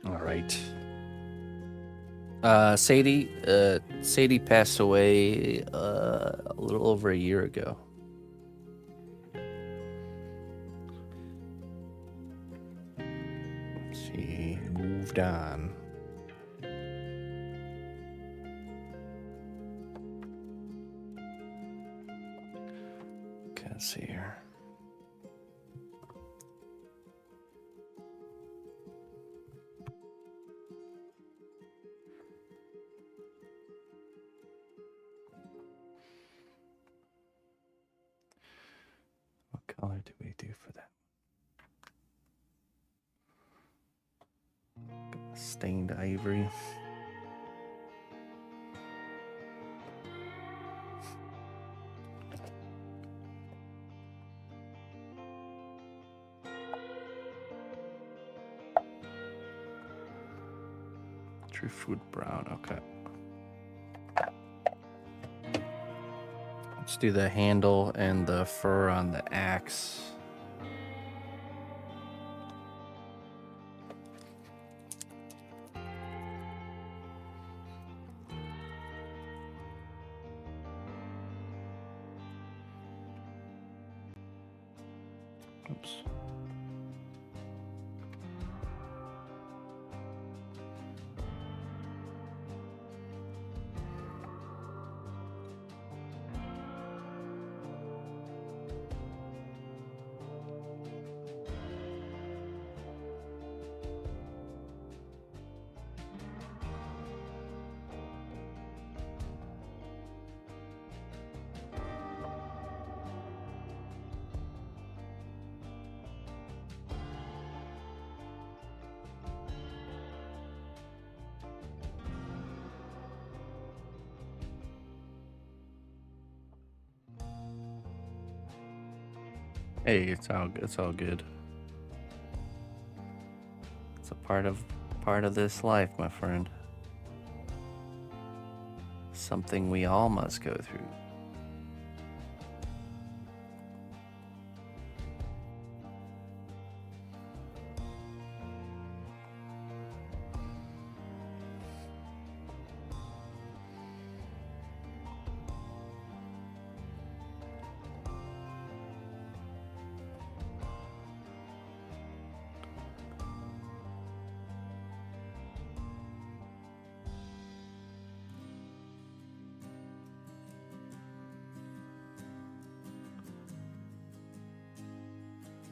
All right. Sadie passed away a little over a year ago. She moved on. Can't see her. What color do we do for that? Stained ivory. Driftwood brown, okay. Let's do the handle and the fur on the axe. Oops. Hey, it's all good. It's a part of this life, my friend. Something we all must go through.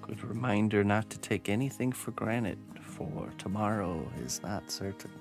Good reminder not to take anything for granted, for tomorrow is not certain.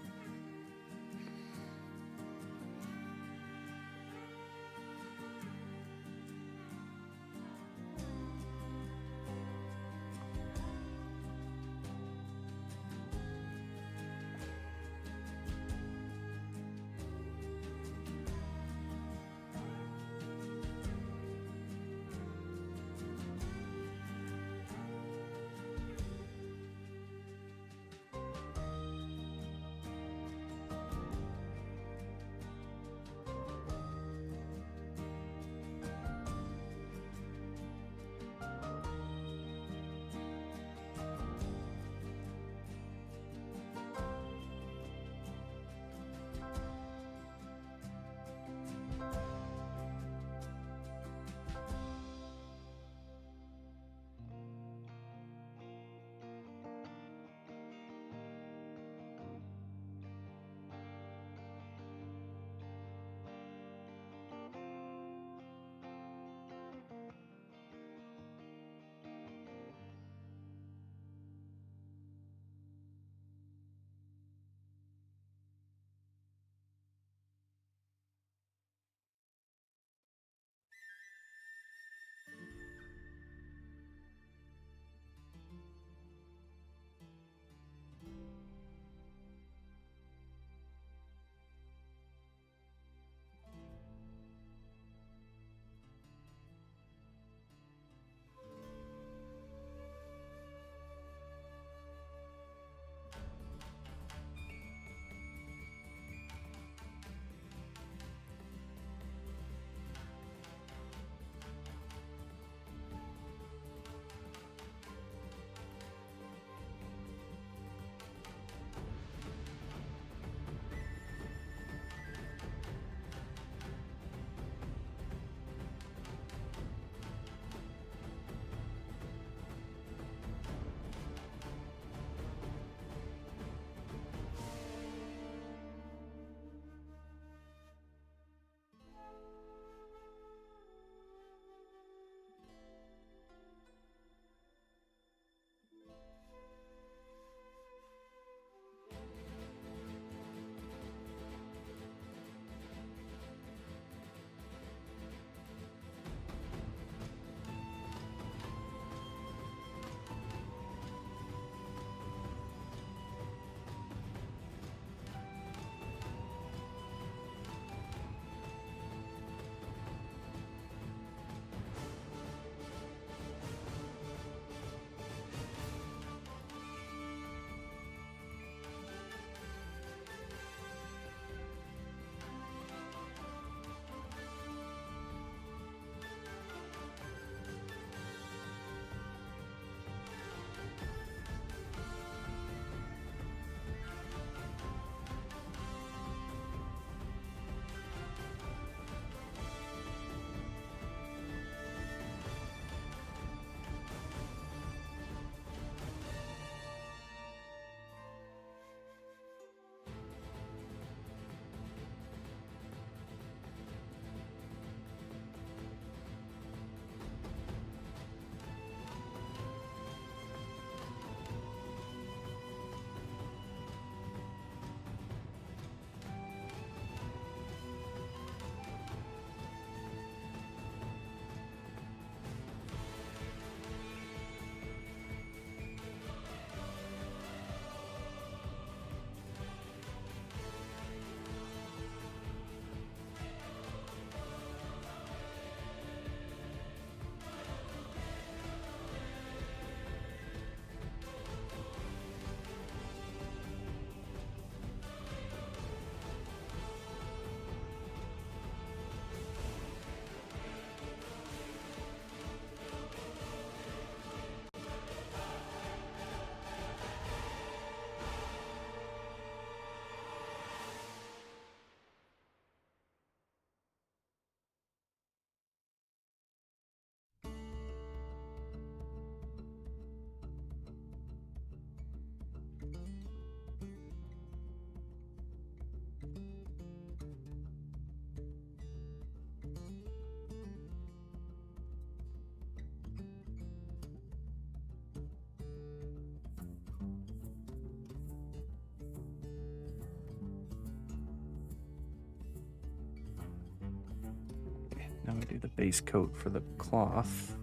we do the base coat for the cloth.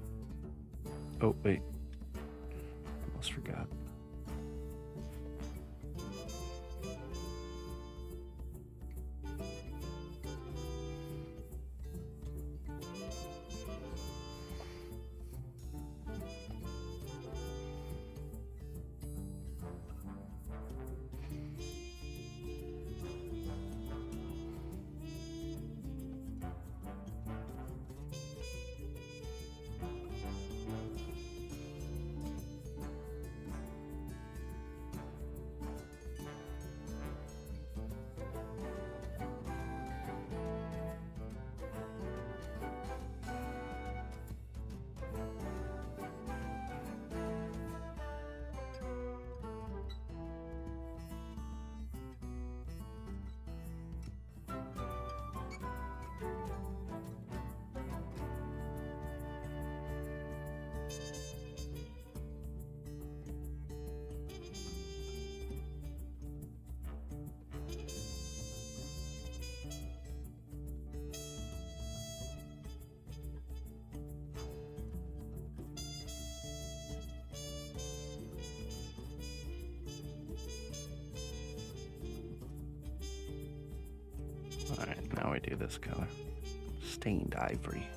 Oh, wait. Almost forgot. Alright, now we do this color. Stained ivory.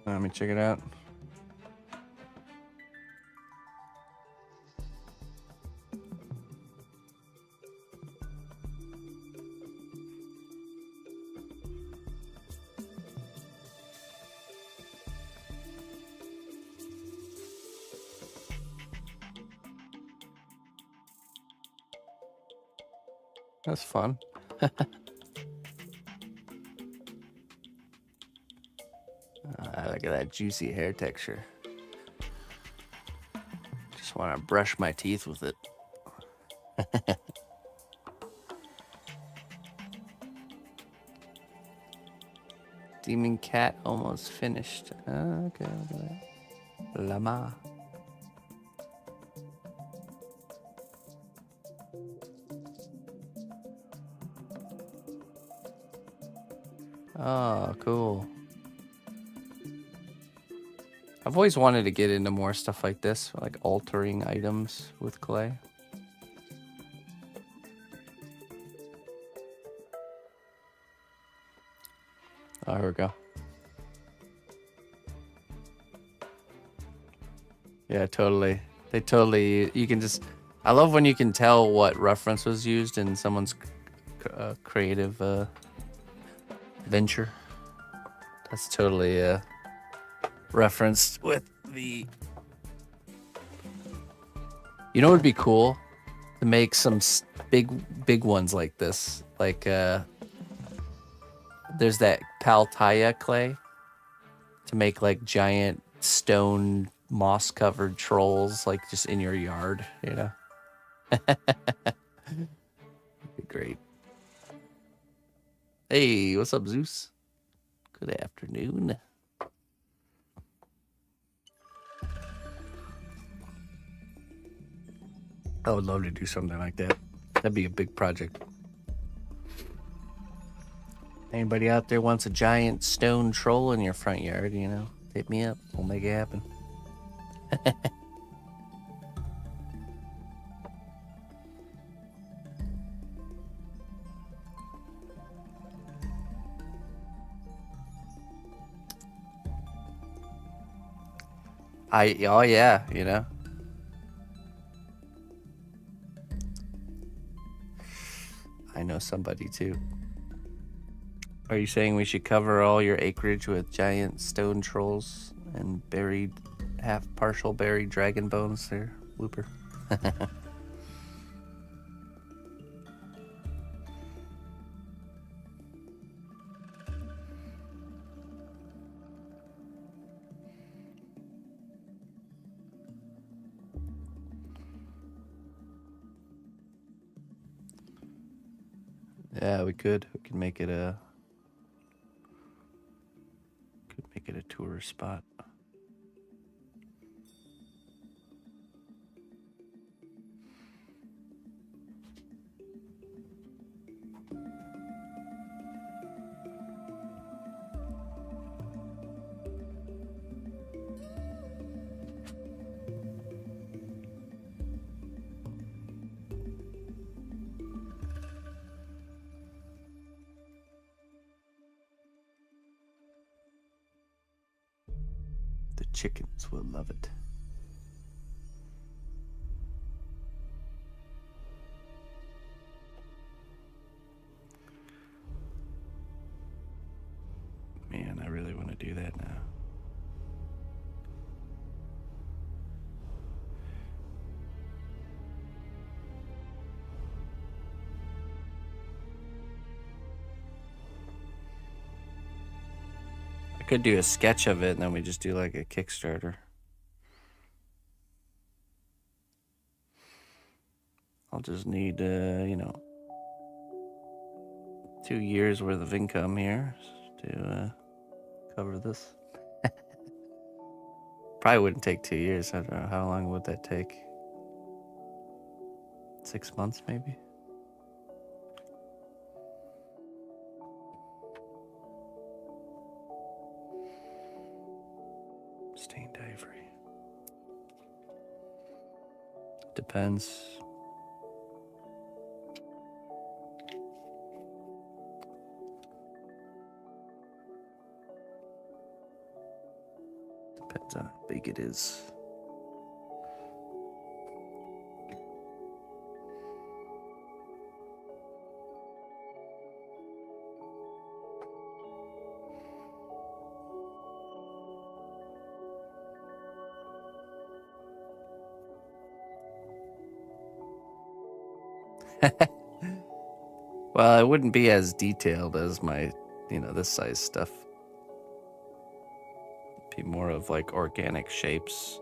Let me check it out. That's fun. Look at that juicy hair texture. Just want to brush my teeth with it. Demon cat almost finished. Okay, look at that. Llama. Oh, cool. I've always wanted to get into more stuff like this, like altering items with clay. Oh, here we go. Yeah, totally. They totally, you can just, I love when you can tell what reference was used in someone's creative venture. That's totally referenced with the, you know what would be cool? To make some big ones like this. Like, there's that Paltaya clay to make like giant stone moss covered trolls, like just in your yard, you know? Be great. Hey, what's up, Zeus? Good afternoon. I would love to do something like that. That'd be a big project. Anybody out there wants a giant stone troll in your front yard, you know, hit me up. We'll make it happen. Oh yeah, you know. I know somebody too. Are you saying we should cover all your acreage with giant stone trolls and buried, partial buried dragon bones there, Whooper? Yeah, we could. We could make it a tourist spot. chickens will love it. Man, I really want to do that now. I could do a sketch of it and then we just do like a Kickstarter. I'll just need, 2 years worth of income here to cover this. Probably wouldn't take 2 years. I don't know. How long would that take? 6 months, maybe? Stained ivory. Depends. Depends on how big it is. Well, it wouldn't be as detailed as my, this size stuff. It'd be more of like organic shapes.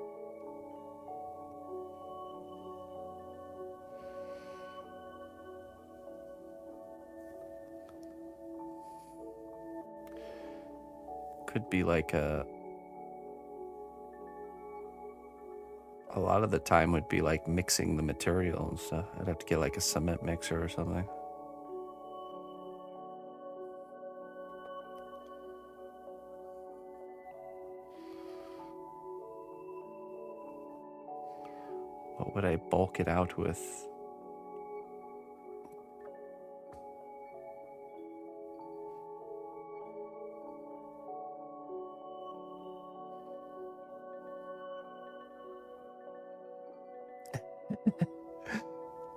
Could be like a lot of the time would be like mixing the material and stuff. I'd have to get like a cement mixer or something. What would I bulk it out with?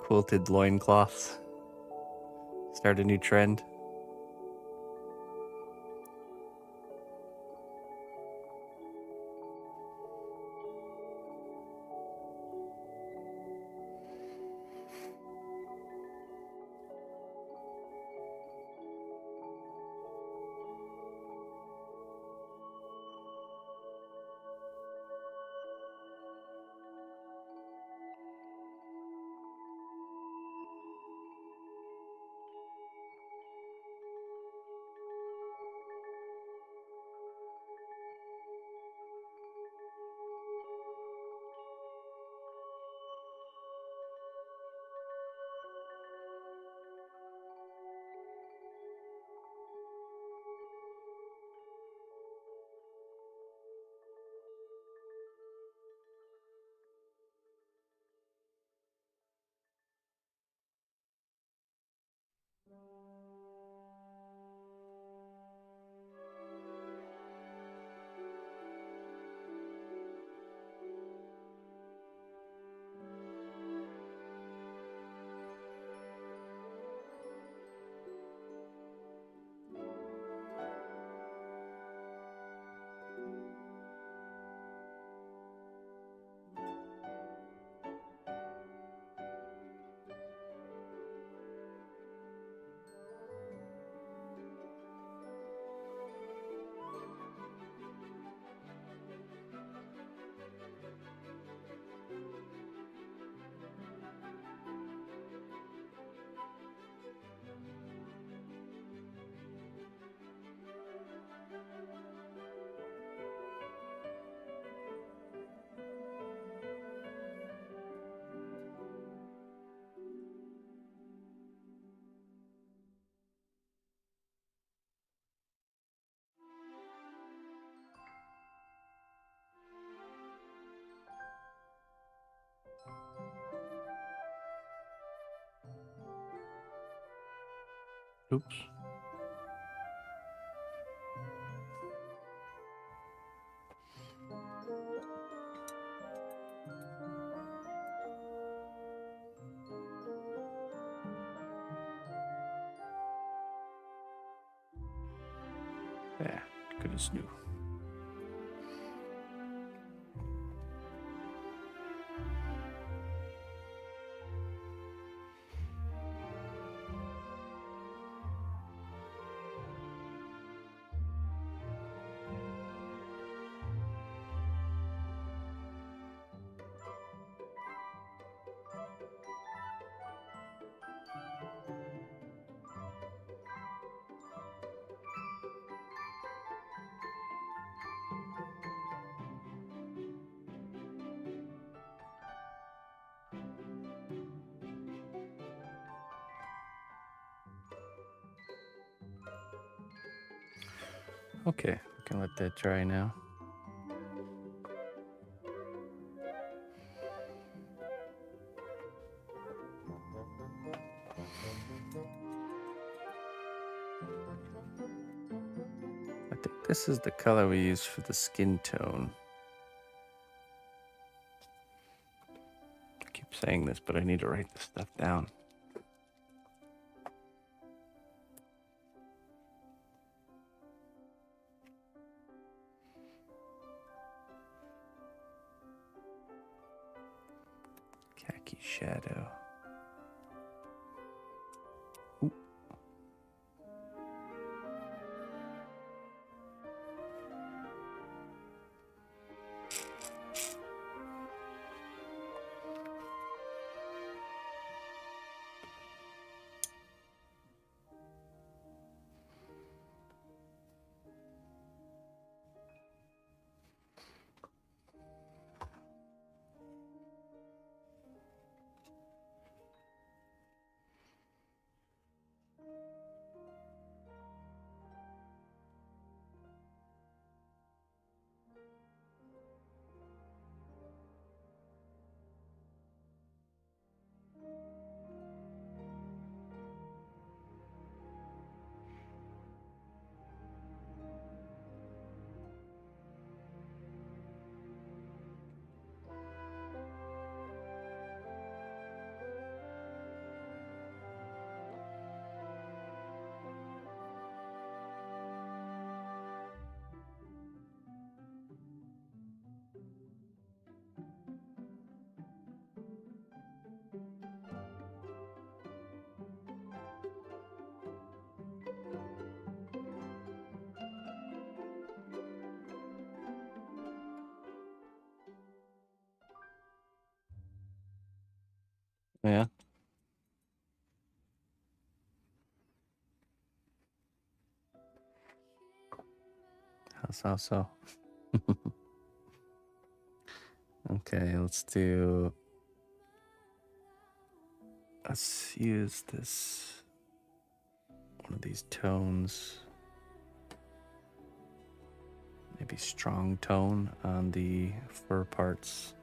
Quilted loincloths. Start a new trend. Oops. Yeah, good as new. Okay, we can let that dry now. I think this is the color we use for the skin tone. I keep saying this, but I need to write this stuff down. Khaki shadow. Ooh. Yeah. How so? Okay, let's use this, one of these tones, maybe strong tone on the fur parts.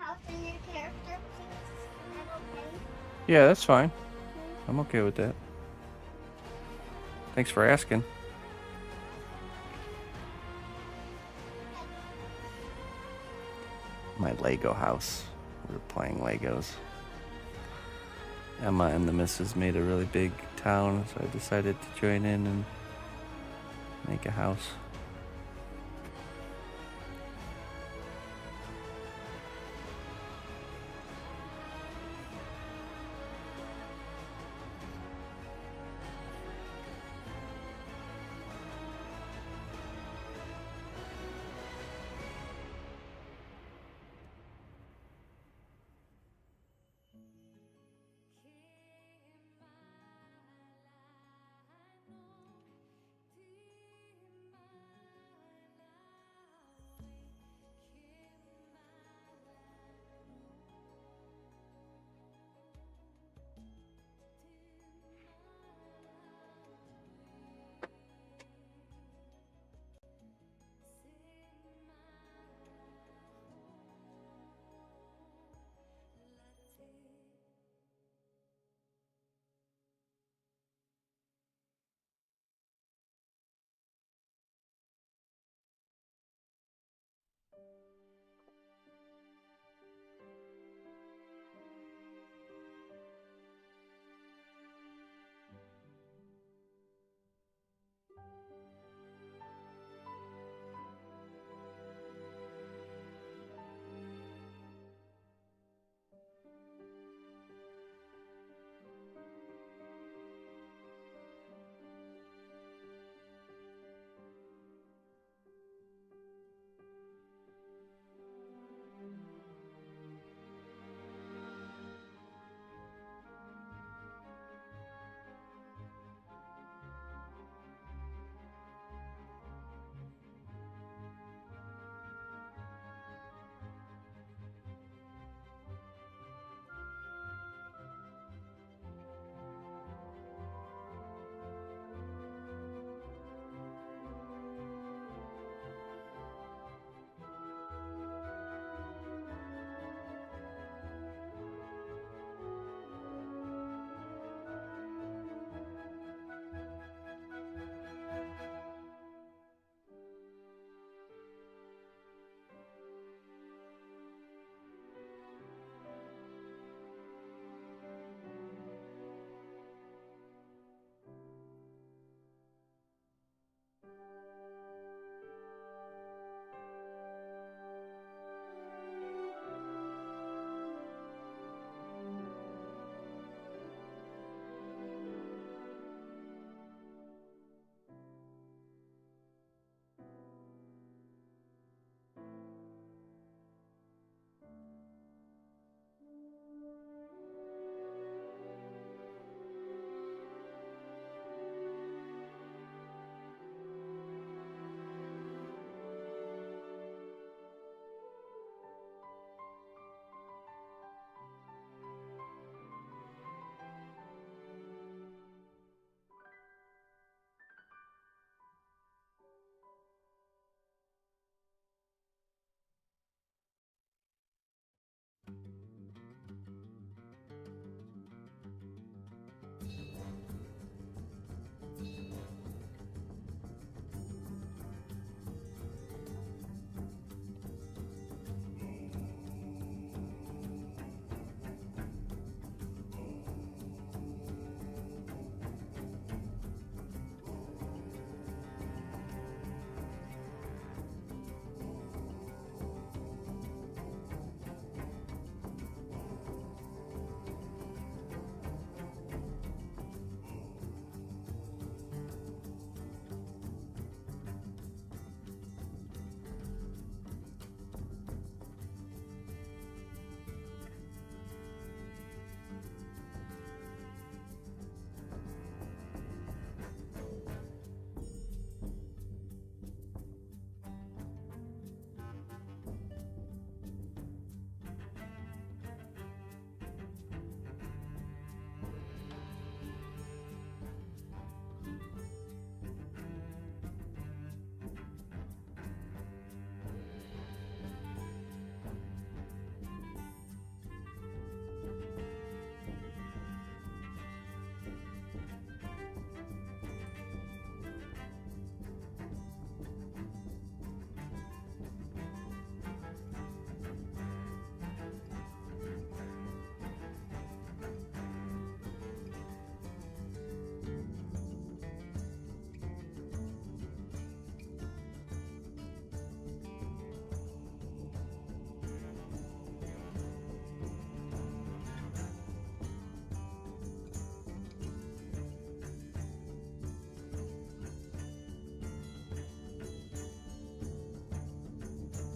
house and your character, please? Is that okay? Yeah, that's fine. I'm okay with that. Thanks for asking. My Lego house. We were playing Legos. Emma and the missus made a really big town, so I decided to join in and make a house.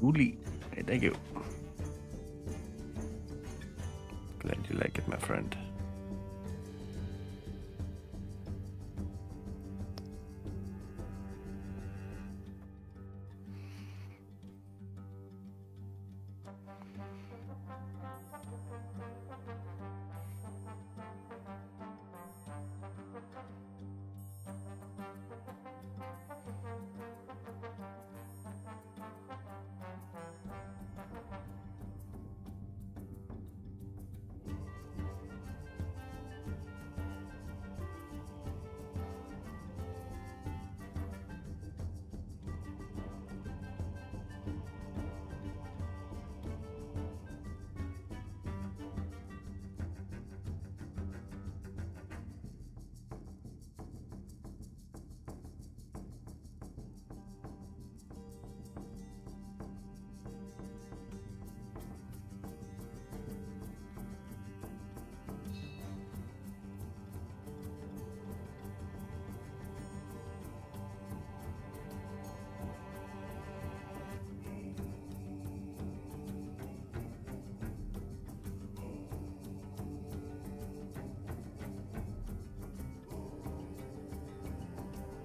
Uli. Hey, thank you. Glad you like it, my friend.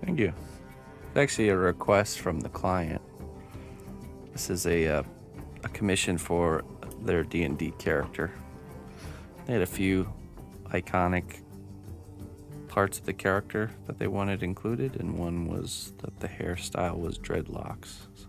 Thank you. It's actually a request from the client. This is a commission for their D&D character. They had a few iconic parts of the character that they wanted included, and one was that the hairstyle was dreadlocks. So.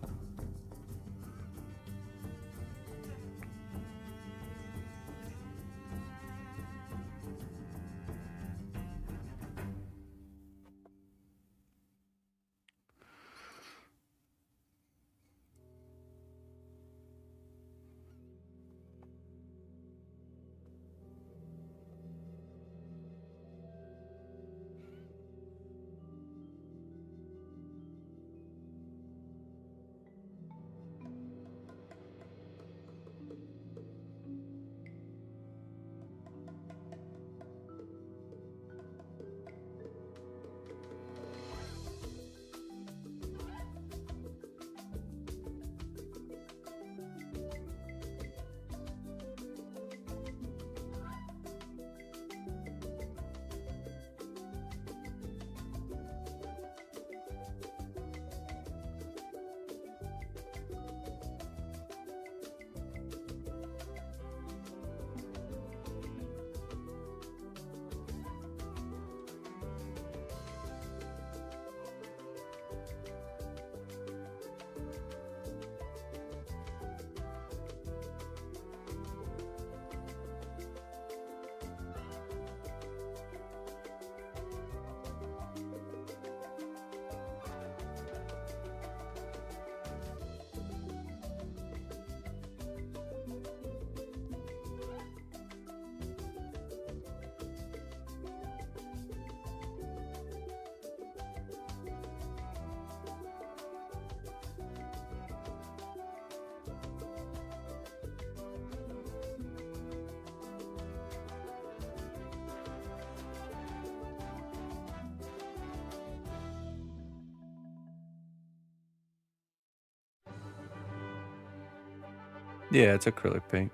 Yeah, it's acrylic paint.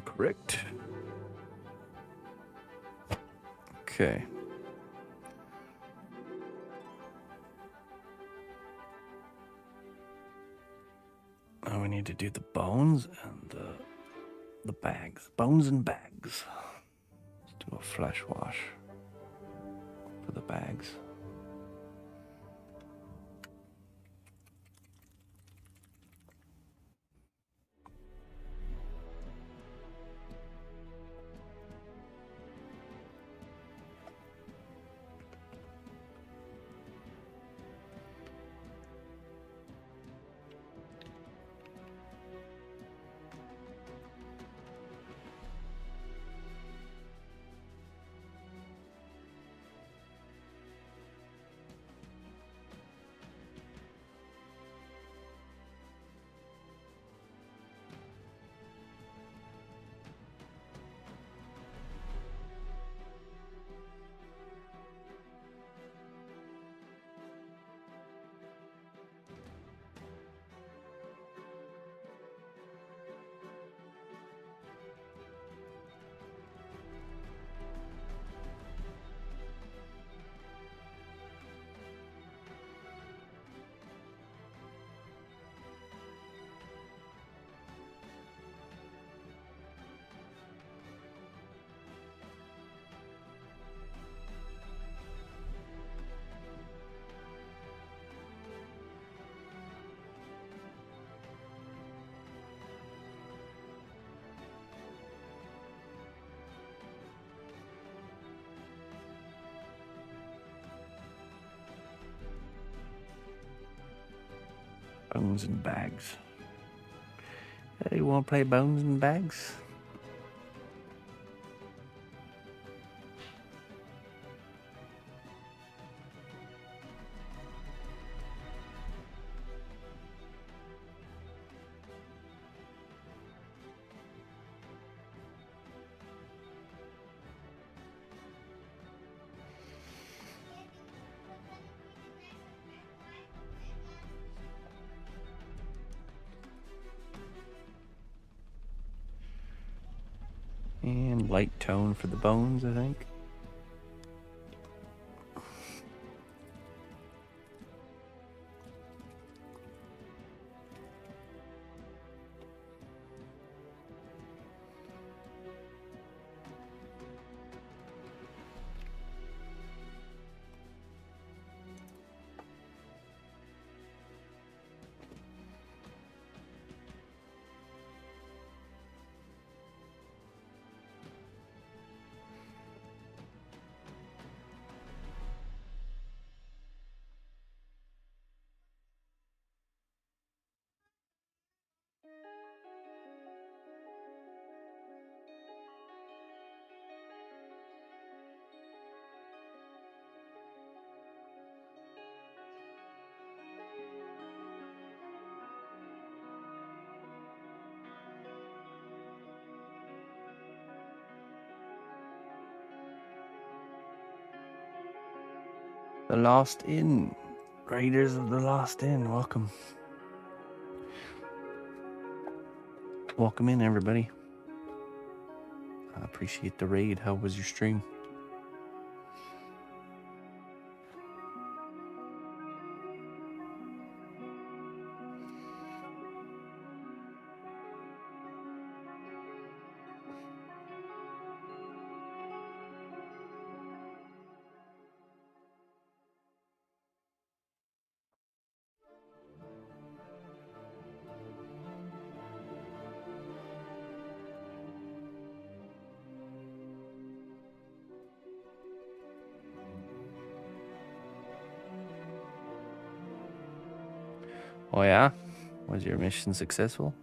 Correct. Okay. Now we need to do the bones and the bags. Bones and bags. Let's do a flesh wash for the bags. Bones and bags. Hey, you want to play bones and bags? And light tone for the bones, I think. The Lost Inn. Raiders of the Lost Inn, welcome. Welcome in, everybody. I appreciate the raid. How was your stream? Oh yeah? Was your mission successful?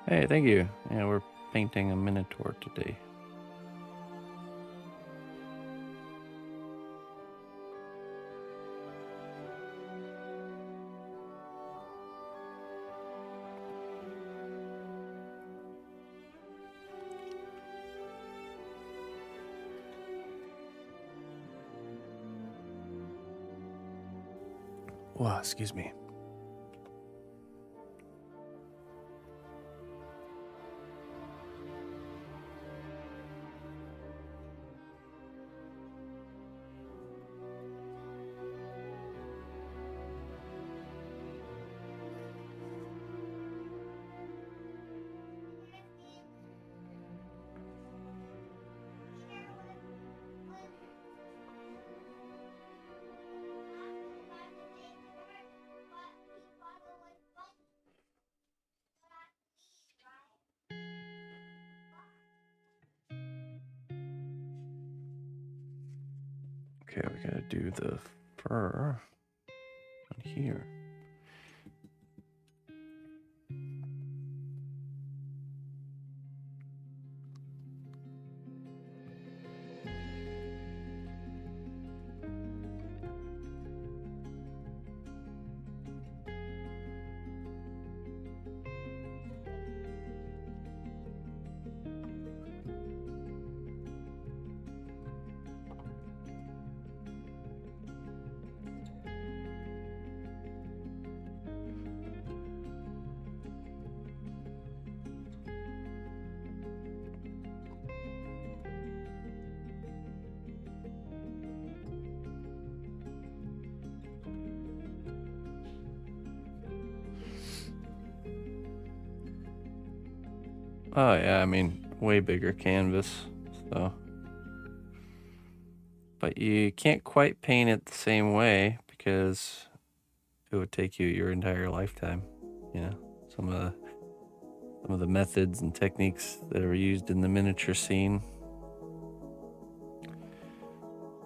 Hey, thank you. Yeah, we're painting a Minotaur today. Wow, excuse me. Okay, we gotta do the fur on here. Oh yeah, I mean, way bigger canvas, so. But you can't quite paint it the same way because it would take you your entire lifetime. You know, some of the methods and techniques that are used in the miniature scene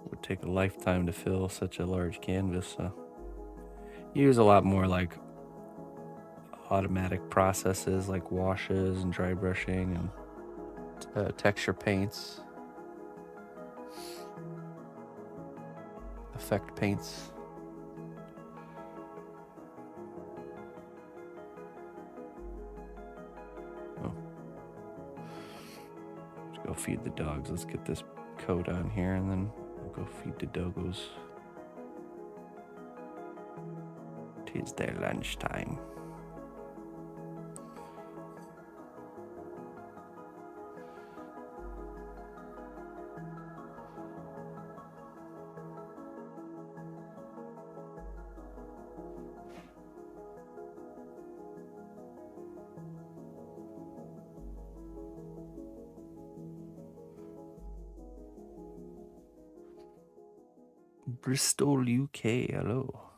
would take a lifetime to fill such a large canvas. So you use a lot more like automatic processes like washes and dry brushing and texture paints, effect paints. Oh. Let's go feed the dogs. Let's get this coat on here and then we'll go feed the doggos. Tis their lunchtime. Bristol, UK. Hello.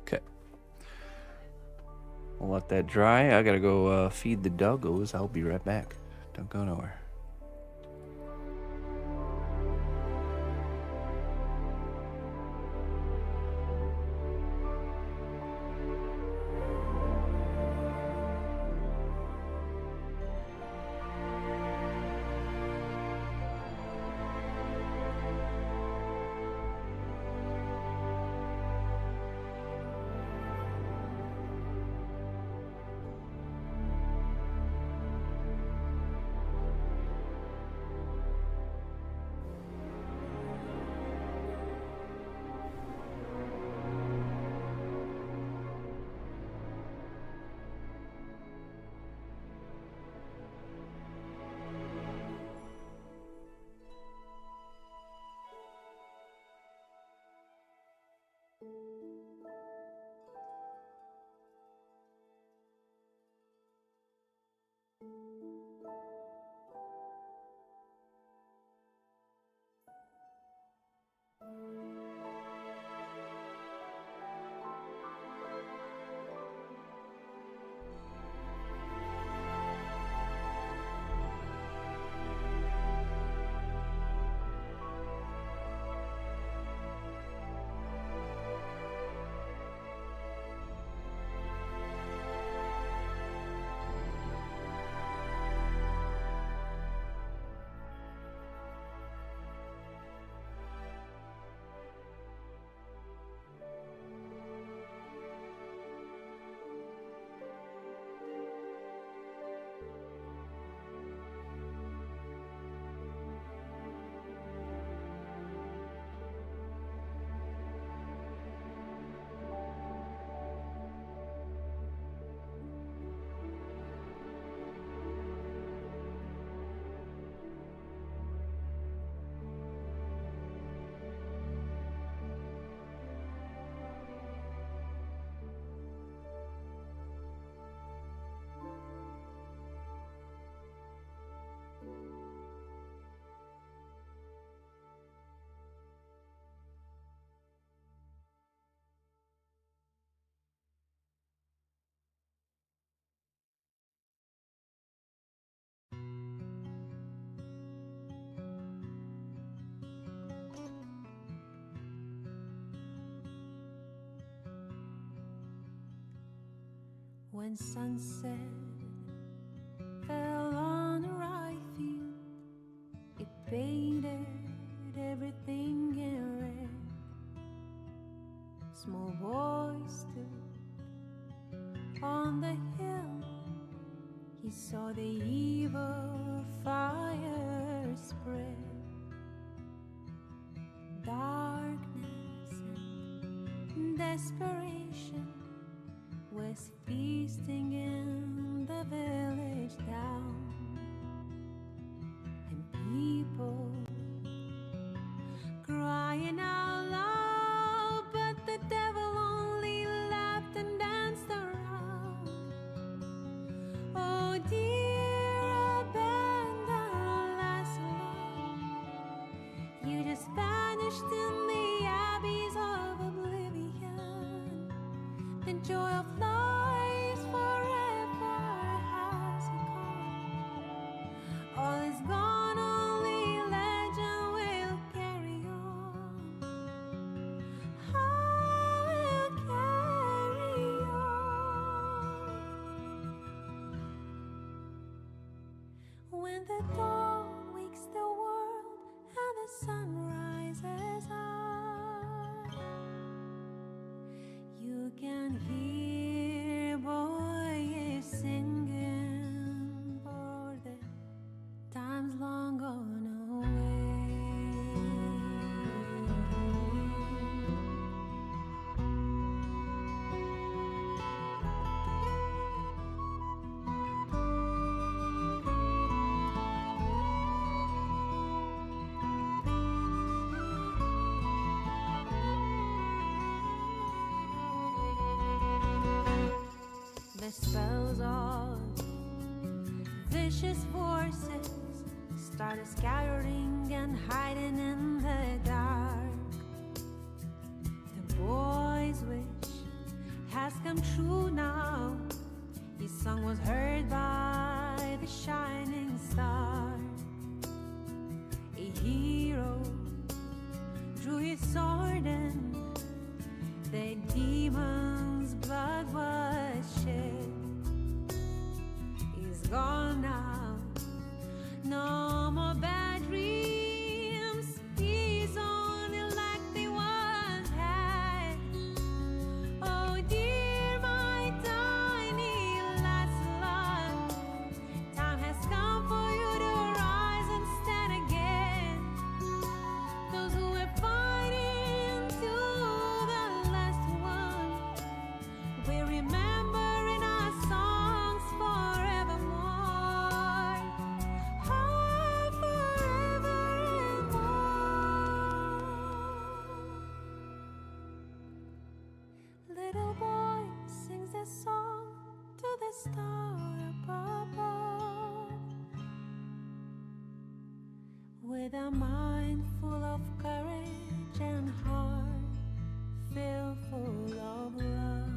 Okay. We'll let that dry. I gotta go feed the doggos. I'll be right back. Don't go nowhere. When sunset fell on a rye field, it painted everything in red. Small boy stood on the hill, saw the evil fire spread. Darkness and desperation was feasting in the village down, and people crying out loud, but the devil only laughed and danced around. Oh dear, abandoned last long, you just vanished in the abbeys of oblivion. The joy of life forever has gone. All is gone, only legend will carry on. I will carry on. When the dawn wakes the world and the sun rises up, you can hear boys singing for the times long gone away. The spells of vicious forces started scattering and hiding in the dark. The boy's wish has come true now. His song was heard by the shining star. A hero drew his sword and the demon's blood was shed. He's gone now, no more bad dreams. He's only like they once had. Oh dear, my tiny last love, time has come for you to rise and stand again. Those who were fighting to the last one, we remember in our songs forevermore. Ah, forevermore. Little boy sings a song to the star above, with a mind full of courage and heart filled full of love.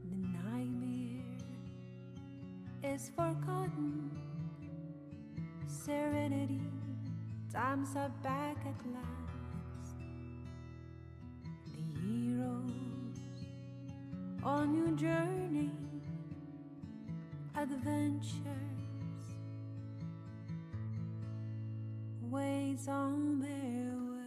The nightmare is forgotten. Serenity, times are back at last. The heroes on new journey, adventures waits on their way.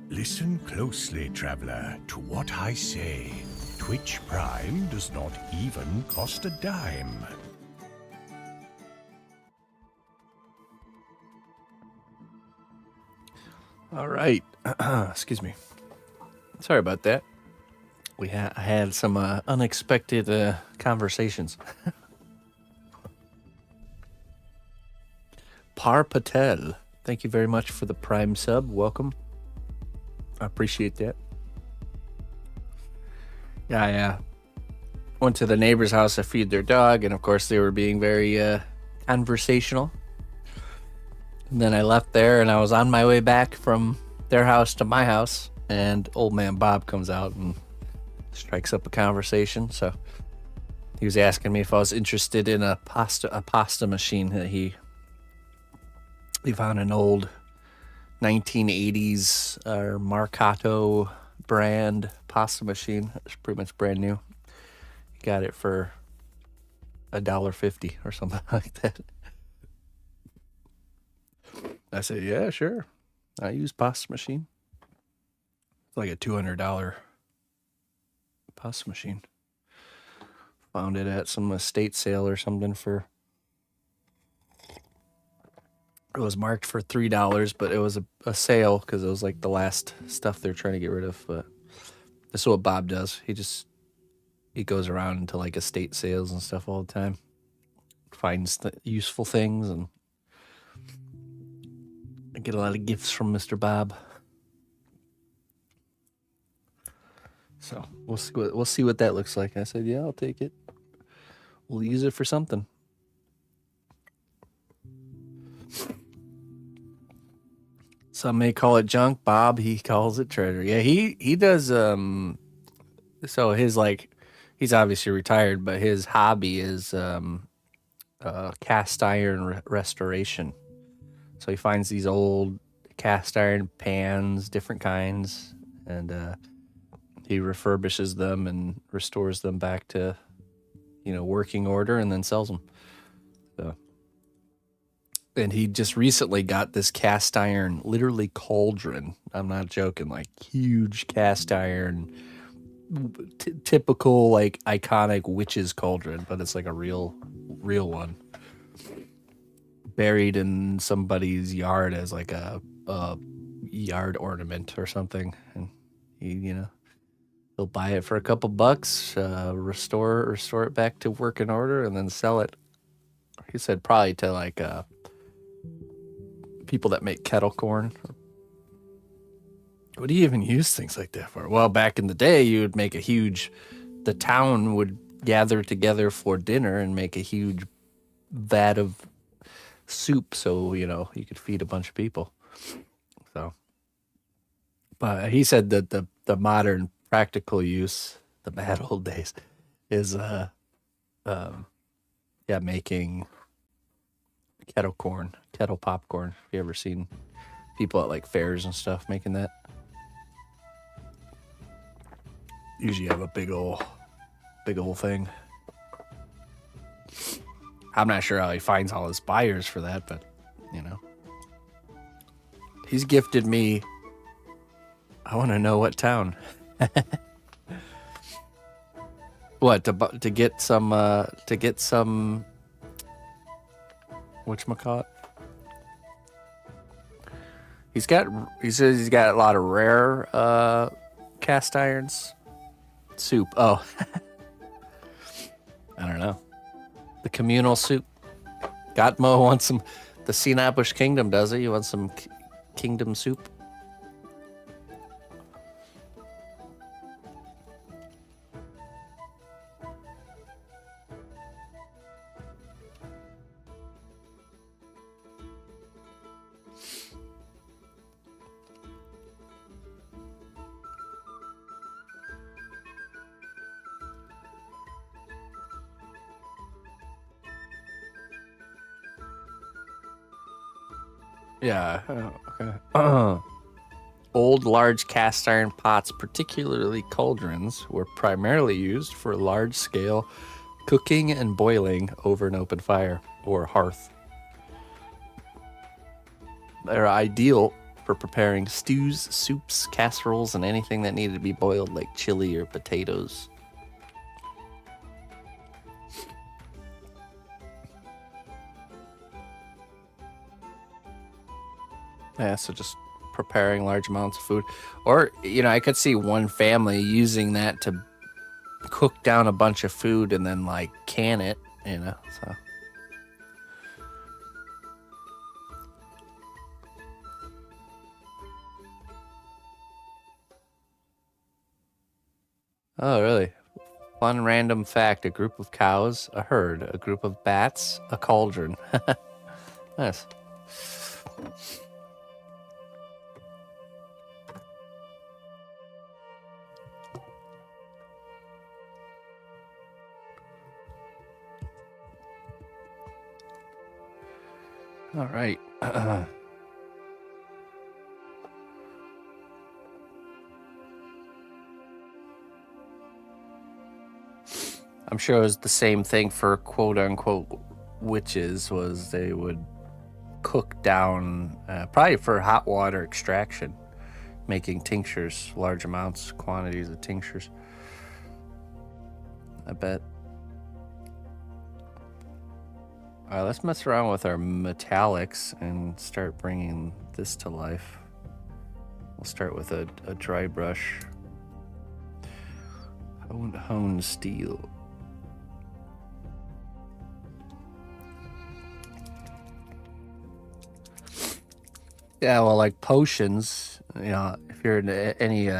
Listen closely, traveler, to what I say. Twitch Prime does not even cost a dime. All right. Excuse me. Sorry about that. I had some unexpected conversations. Par Patel, thank you very much for the Prime sub. Welcome. I appreciate that. Yeah, I went to the neighbor's house to feed their dog, and of course they were being very conversational. And then I left there, and I was on my way back from their house to my house, and old man Bob comes out and strikes up a conversation. So he was asking me if I was interested in a pasta machine that he found, an old 1980s Marcato brand pasta machine. It's pretty much brand new. He got it for $1.50 or something like that. I said, yeah, sure. I use pasta machine. It's like a $200 pasta machine. Found it at some estate sale or something for... It was marked for $3, but it was a sale because it was like the last stuff they're trying to get rid of. But this is what Bob does. He goes around into like estate sales and stuff all the time. Finds the useful things, and I get a lot of gifts from Mr. Bob. So we'll see what that looks like. I said, yeah, I'll take it. We'll use it for something. Some may call it junk. Bob, he calls it treasure. Yeah, he does. So his, like, he's obviously retired, but his hobby is cast iron restoration. So he finds these old cast iron pans, different kinds, and he refurbishes them and restores them back to, working order, and then sells them. So. And he just recently got this cast iron, literally cauldron. I'm not joking, like huge cast iron, typical, like iconic witch's cauldron, but it's like a real one. Buried in somebody's yard as like a yard ornament or something. And he'll buy it for a couple bucks, restore it back to working order, and then sell it. He said probably to like people that make kettle corn. What do you even use things like that for? Well, back in the day, you would make the town would gather together for dinner and make a huge vat of soup, so, you could feed a bunch of people. So, but he said that the modern practical use, the bad old days, is, making kettle popcorn. Have you ever seen people at like fairs and stuff making that? Usually have a big old thing. I'm not sure how he finds all his buyers for that, but he's gifted me. I want to know what town. What to get some whatchamacallit? He says he's got a lot of rare cast irons. Soup. Oh. I don't know. The communal soup. Gotmo wants some. The cnotbusch Kingdom does it. You want some kingdom soup? Yeah. Okay. Old large cast iron pots, particularly cauldrons, were primarily used for large-scale cooking and boiling over an open fire or hearth. They're ideal for preparing stews, soups, casseroles, and anything that needed to be boiled, like chili or potatoes. Yeah, so just preparing large amounts of food. Or, you know, I could see one family using that to cook down a bunch of food and then, like, can it, you know, so. Oh, really? Fun random fact, a group of cows, a herd, a group of bats, a cauldron. Nice. All right. I'm sure it was the same thing for quote unquote witches, was they would cook down, probably for hot water extraction, making tinctures, large amounts, quantities of tinctures. I bet. All right, let's mess around with our metallics and start bringing this to life. We'll start with a dry brush. Honed steel. Yeah, well, like potions, you know, if you're into any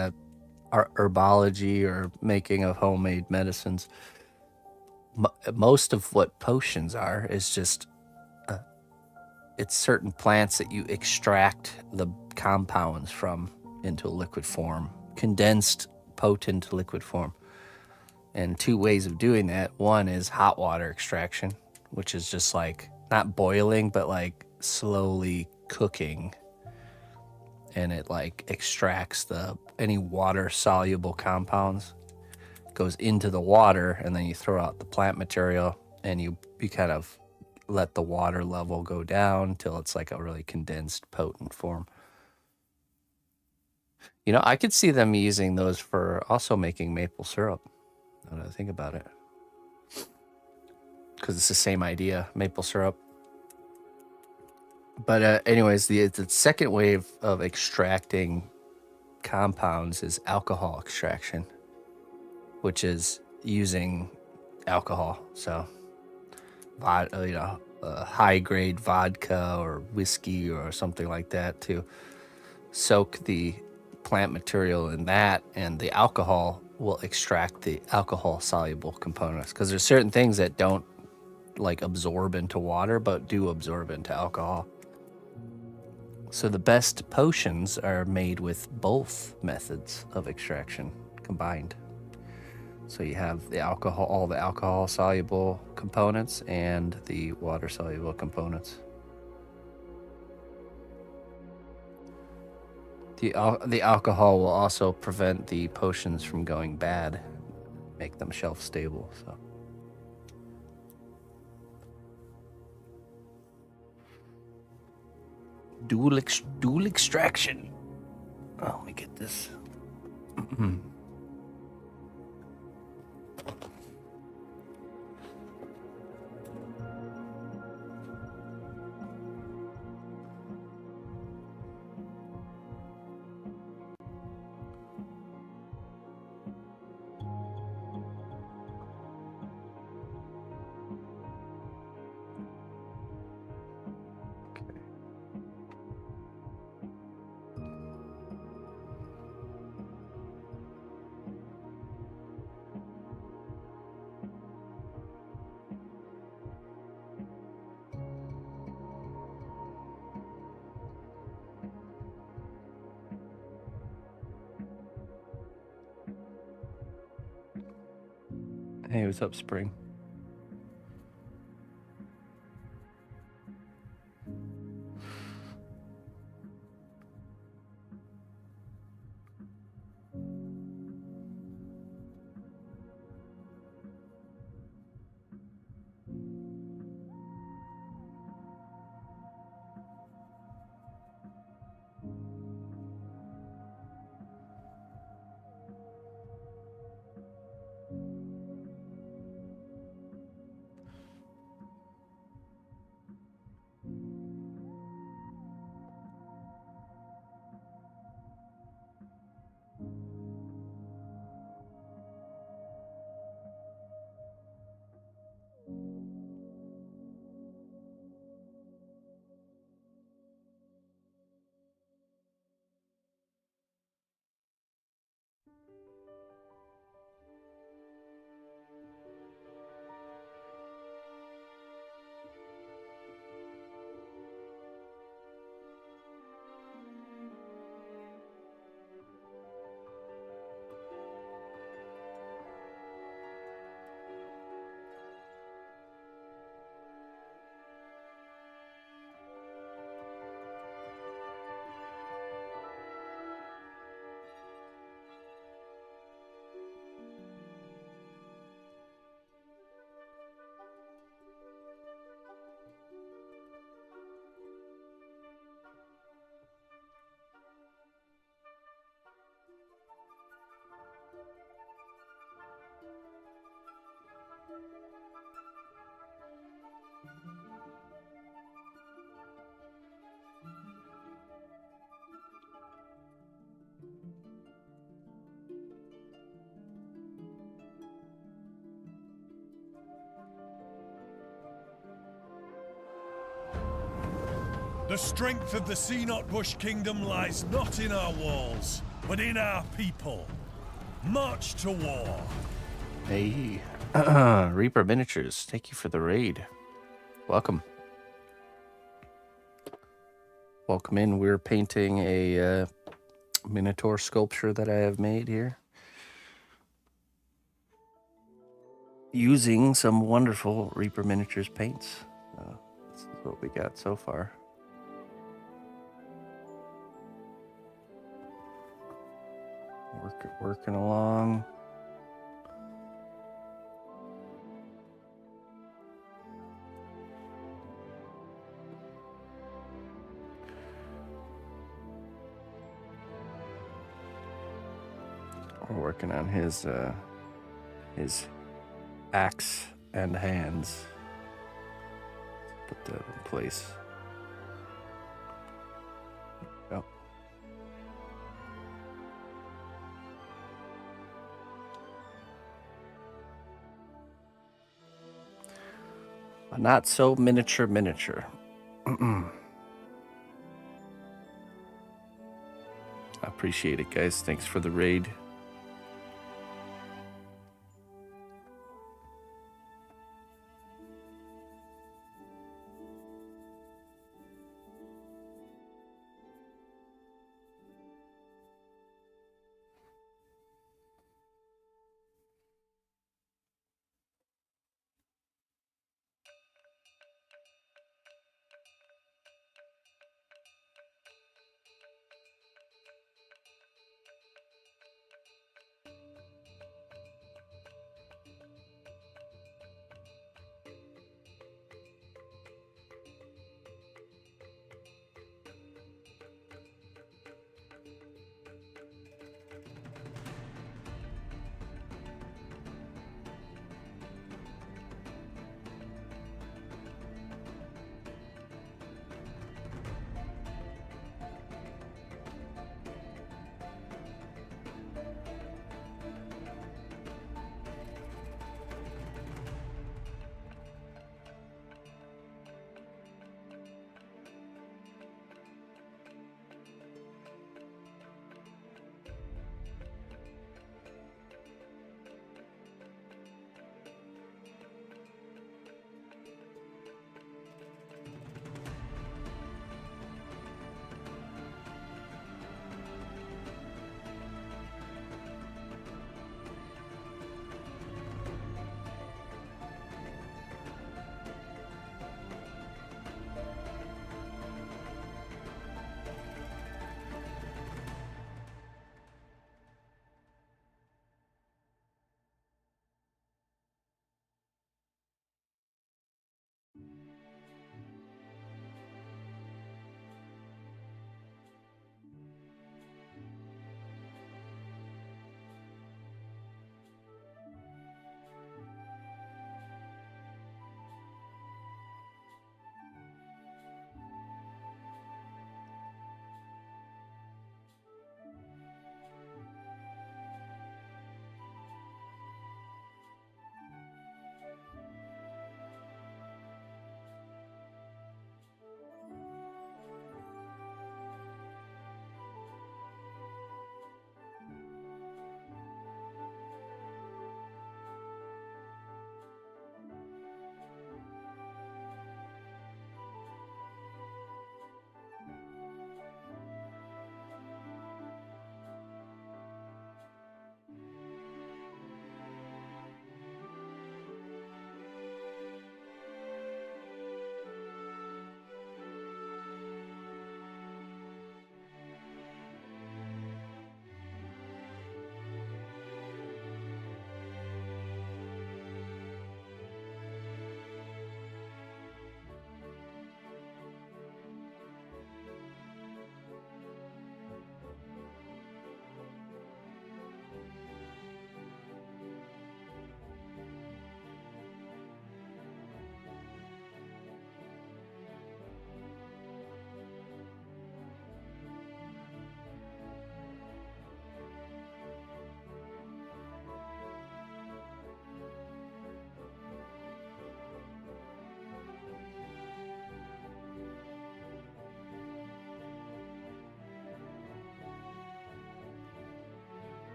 herbology or making of homemade medicines, most of what potions are is just it's certain plants that you extract the compounds from into a liquid form, condensed, potent liquid form. And two ways of doing that. One is hot water extraction, which is just like not boiling, but like slowly cooking. And it like extracts any water soluble compounds, goes into the water, and then you throw out the plant material, and you kind of let the water level go down till it's like a really condensed, potent form. You know, I could see them using those for also making maple syrup. Now that I think about it, because it's the same idea, maple syrup. But anyways, the second wave of extracting compounds is alcohol extraction, which is using alcohol. So, high grade vodka or whiskey or something like that to soak the plant material in that, and the alcohol will extract the alcohol soluble components, because there's certain things that don't like absorb into water but do absorb into alcohol. So the best potions are made with both methods of extraction combined. So you have the alcohol, all the alcohol soluble components and the water soluble components. The alcohol will also prevent the potions from going bad, make them shelf stable. So. Dual extraction. Oh, let me get this. Hey, what's up, Spring? The strength of the cnotbusch kingdom lies not in our walls, but in our people. March to war. Hey, Reaper Miniatures, thank you for the raid. Welcome. Welcome in. We're painting a Minotaur sculpture that I have made here, using some wonderful Reaper Miniatures paints. This is what we got so far. Working along. We're working on his axe and hands. Put that in place. There we go. A not so miniature. I appreciate it, guys. Thanks for the raid.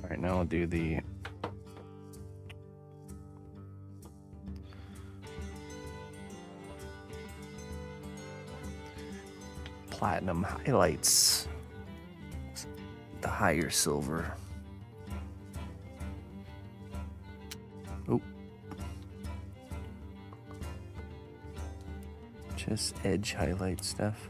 All right, now I'll do the platinum highlights, the higher silver. Oh, just edge highlight stuff.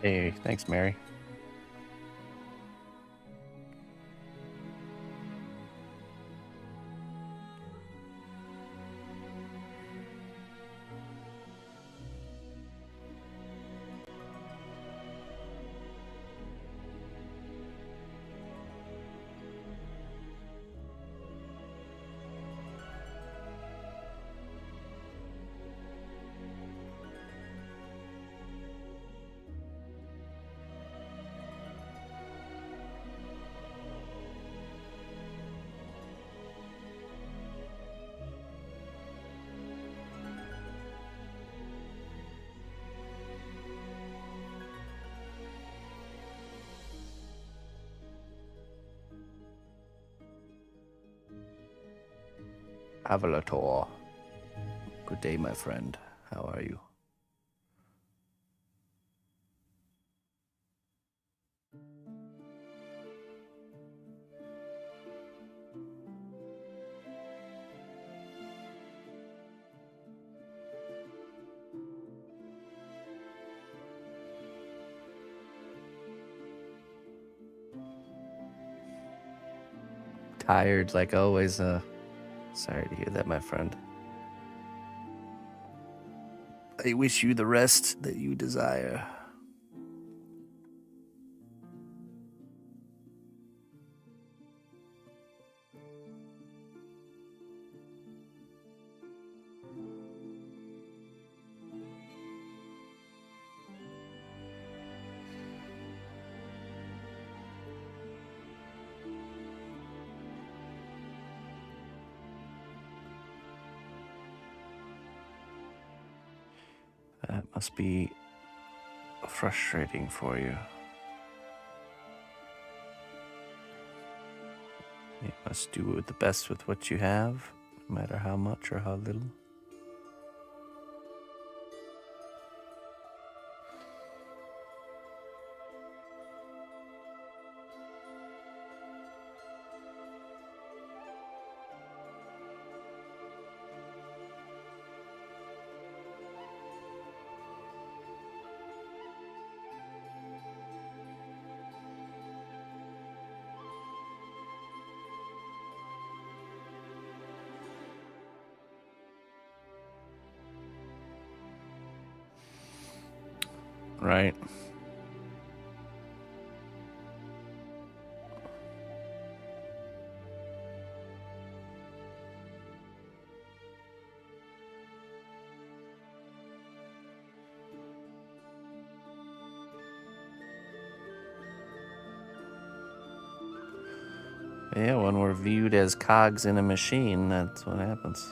Hey, thanks, Mary. Avalator. Good day, my friend. How are you? tired like always. Sorry to hear that, my friend. I wish you the rest that you desire. That must be frustrating for you. You must do the best with what you have, no matter how much or how little. Right. Yeah, when we're viewed as cogs in a machine, that's what happens.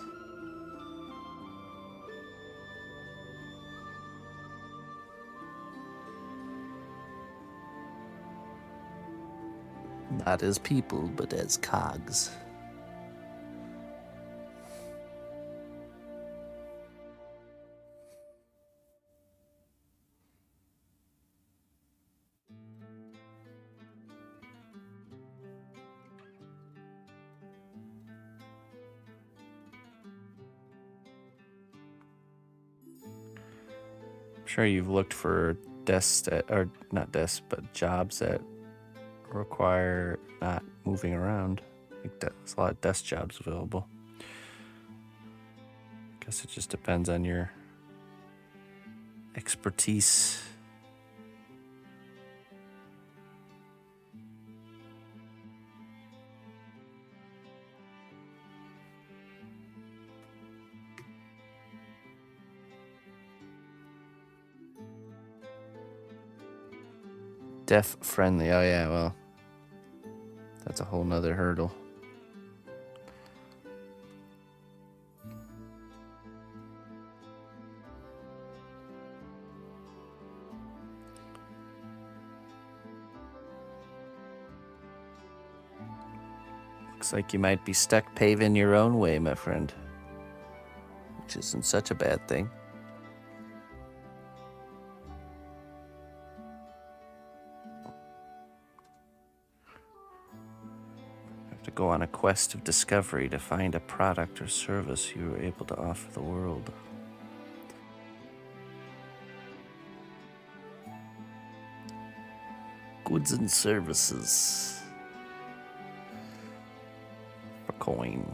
Not as people, but as cogs. I'm sure you've looked for desks that, or not desks, but jobs that require not moving around. Like there's a lot of desk jobs available. Guess it just depends on your expertise. Deaf friendly. Oh yeah, well, that's a whole nother hurdle. Looks like you might be stuck paving your own way, my friend, which isn't such a bad thing. Have to go on a quest of discovery to find a product or service you are able to offer the world. Goods and services for coin.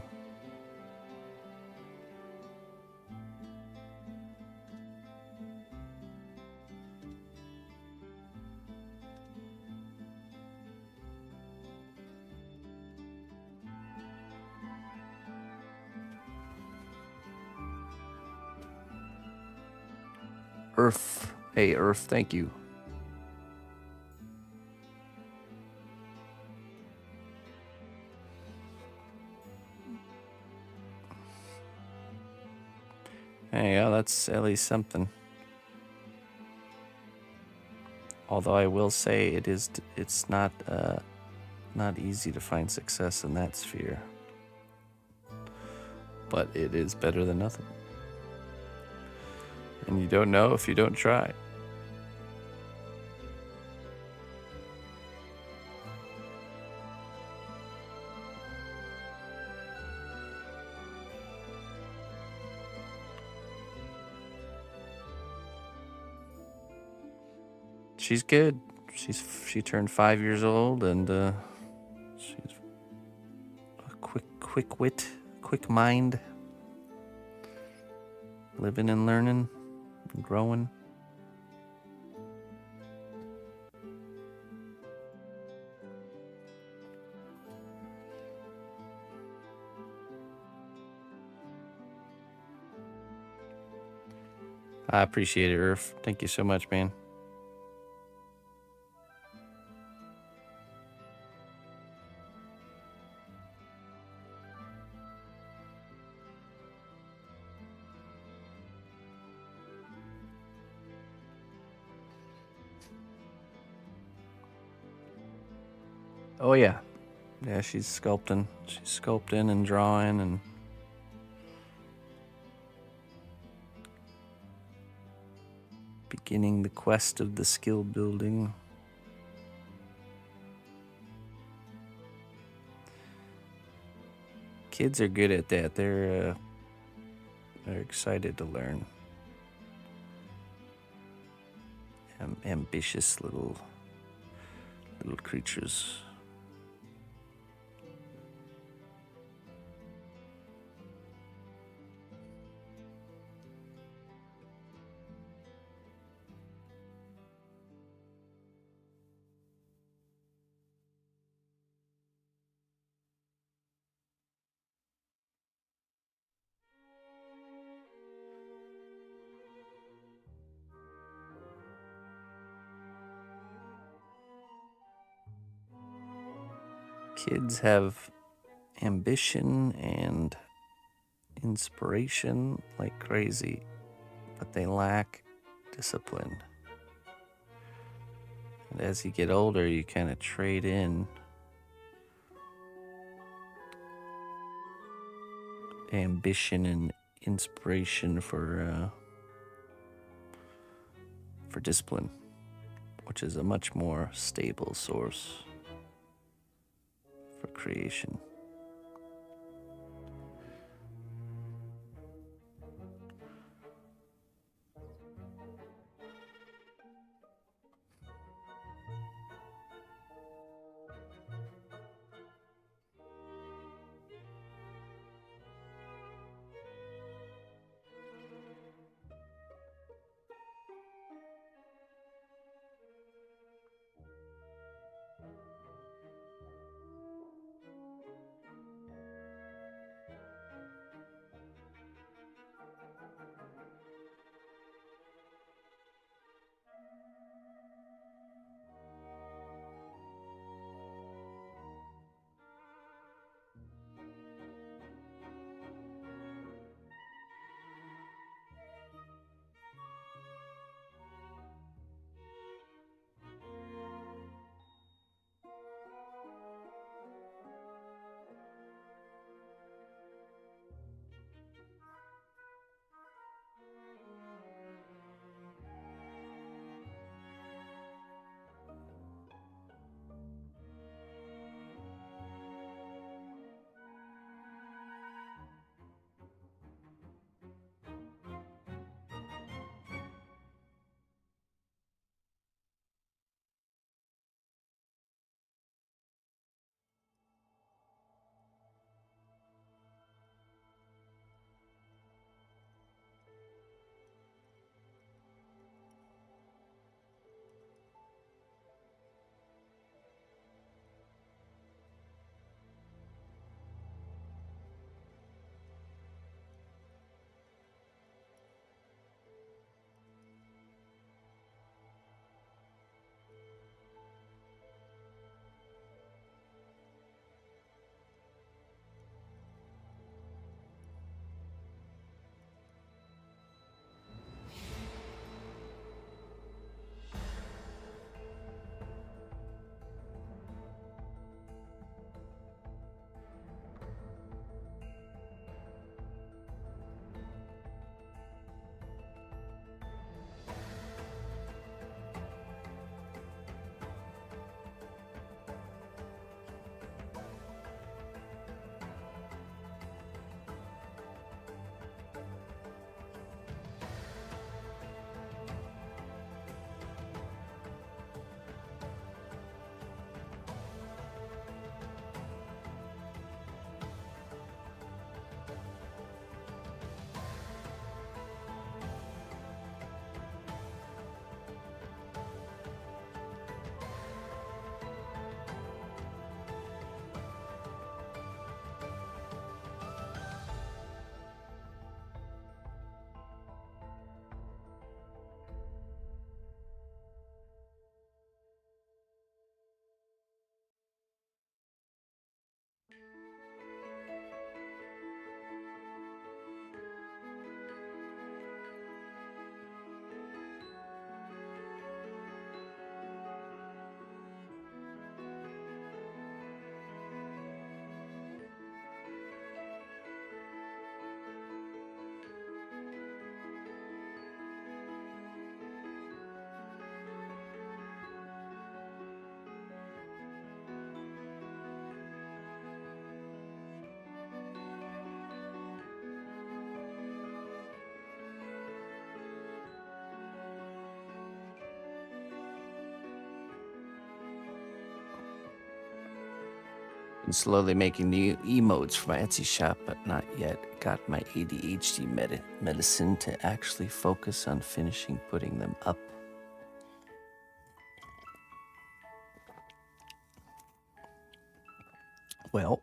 Earth. Hey, Earth, thank you. Hey, yeah, that's at least something. Although I will say it's not easy to find success in that sphere. But it is better than nothing. And you don't know if you don't try. She's good. She turned 5 years old, and she's quick wit, quick mind, living and learning and growing. I appreciate it, Irf. Thank you so much, man. Oh yeah. Yeah, she's sculpting. She's sculpting and drawing and beginning the quest of the skill building. Kids are good at that. They're excited to learn. Ambitious little creatures. Kids have ambition and inspiration like crazy, but they lack discipline. And as you get older, you kind of trade in ambition and inspiration for discipline, which is a much more stable source for creation. I'm slowly making new emotes for my Etsy shop, but not yet got my ADHD medicine to actually focus on finishing putting them up. Well,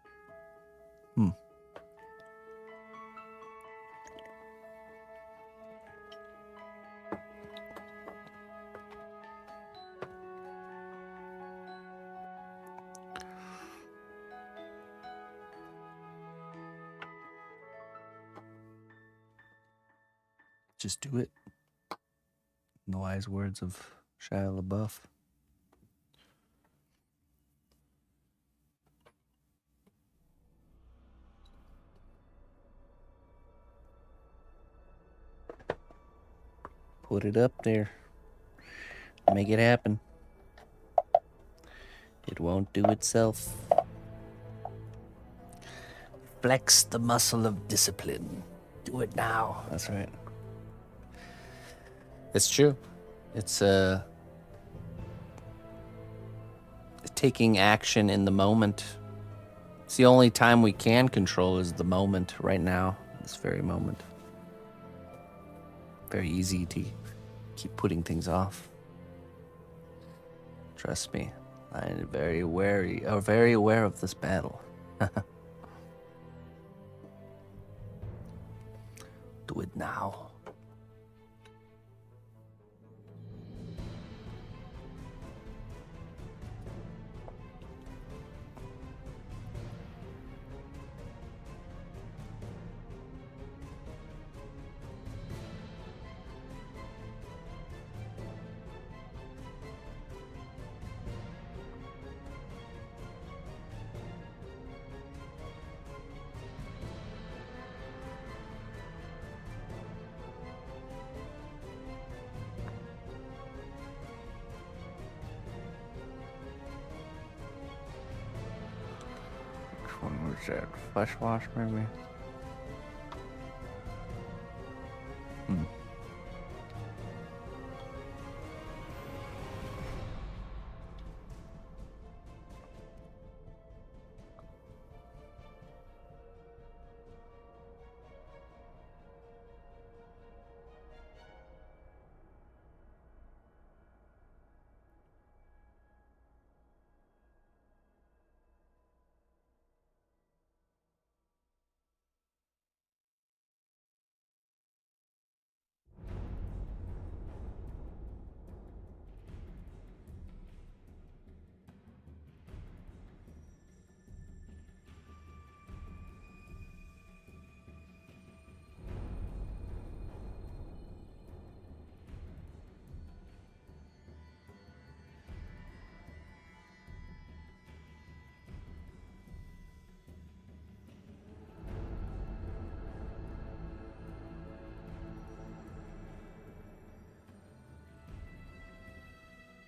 just do it. In the wise words of Shia LaBeouf. Put it up there. Make it happen. It won't do itself. Flex the muscle of discipline. Do it now. That's right. It's true. It's taking action in the moment. It's the only time we can control is the moment right now, this very moment. Very easy to keep putting things off. Trust me, I'm very aware of this battle. Do it now. Which one was that? Flesh wash, maybe?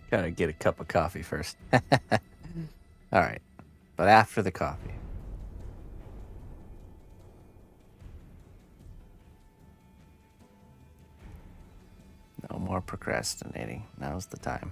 Gotta get a cup of coffee first. All right, but after the coffee. No more procrastinating. Now's the time.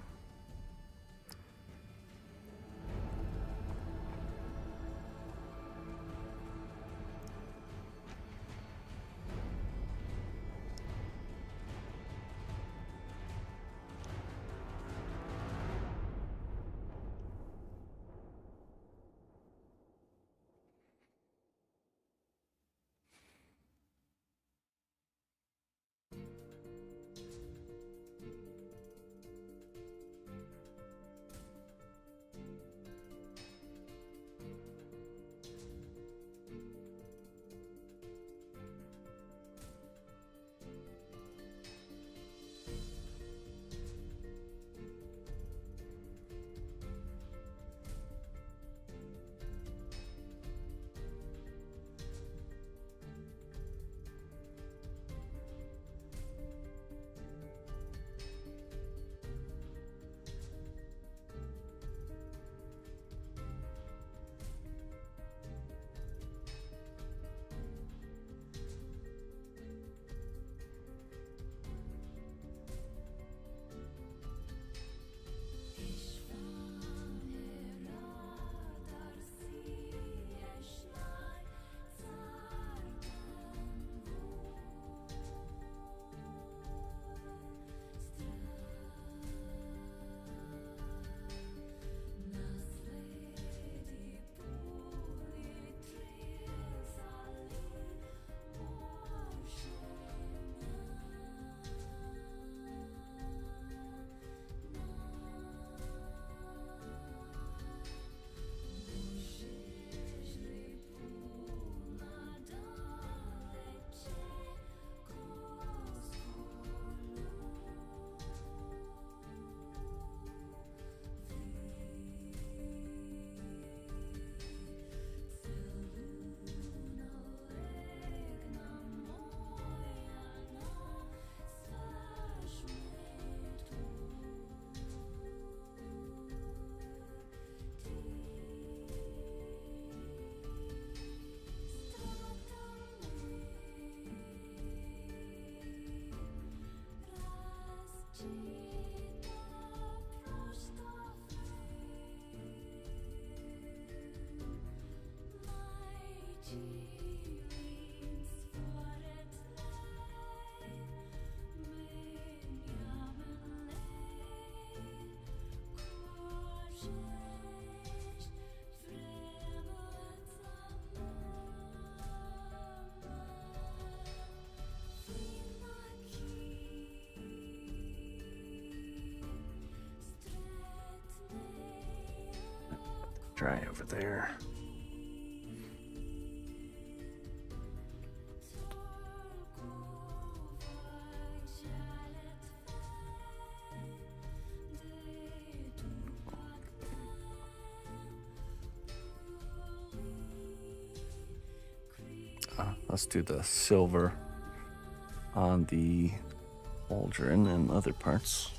Dry over there. Let's do the silver on the cauldron and other parts.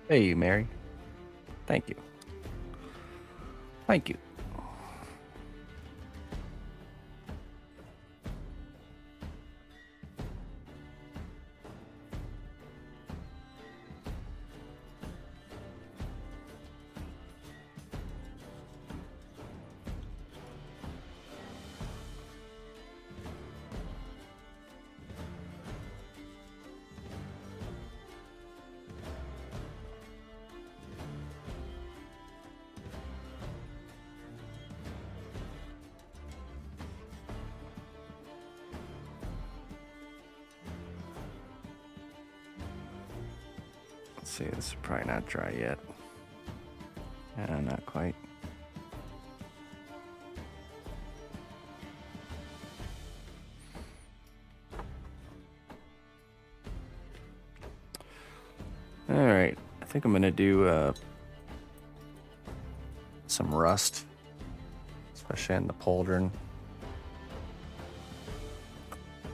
Hey, Mary. Thank you. Thank you. Let's see, this is probably not dry yet. Not quite. All right, I think I'm gonna do some rust, especially on the pauldron.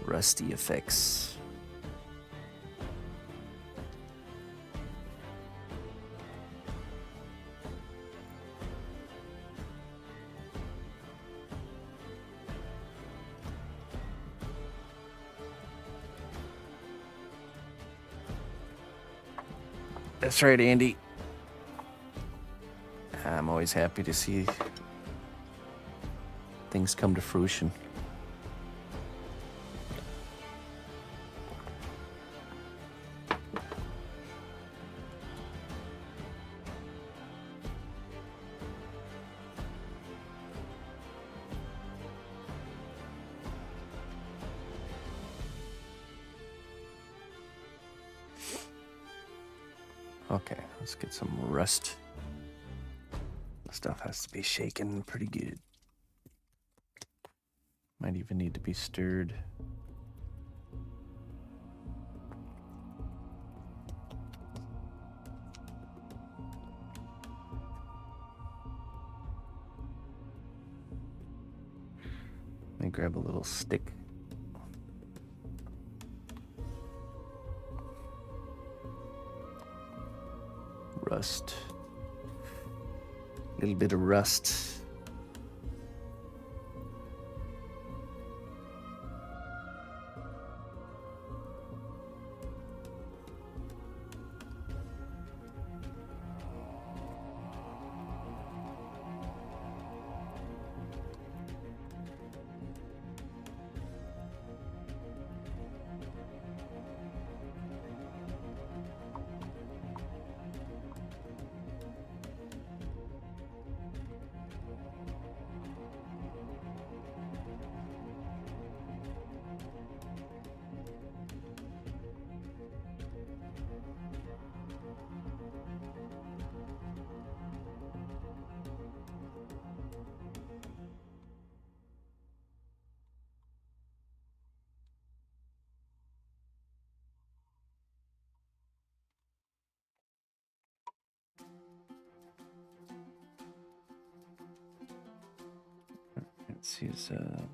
Rusty effects. That's right, Andy. I'm always happy to see things come to fruition. Okay, let's get some rust. The stuff has to be shaken pretty good. Might even need to be stirred. Let me grab a little stick. Rust. A little bit of rust.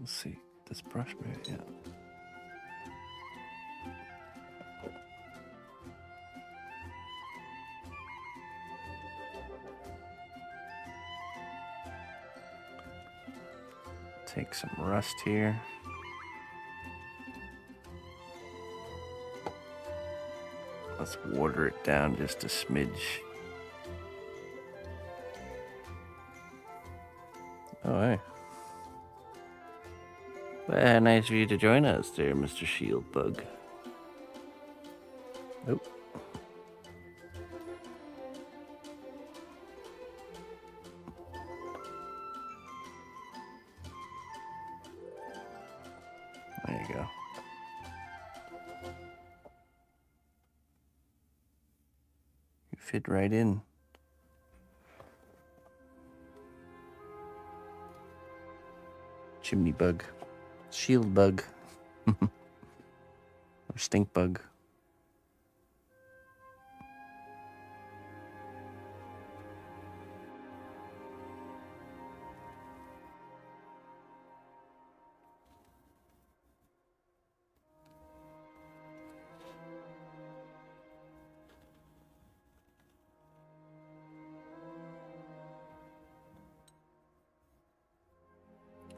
Let's see, this brush, maybe, yeah. Take some rust here. Let's water it down just a smidge. Oh, hey. Well, nice of you to join us there, Mr. Shieldbug. Oh. There you go. You fit right in. Chimney bug. Shield bug. Or stink bug.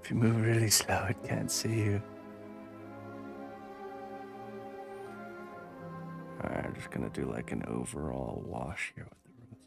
If you move really slow, it can't see you. Alright, I'm just gonna do like an overall wash here with the rose.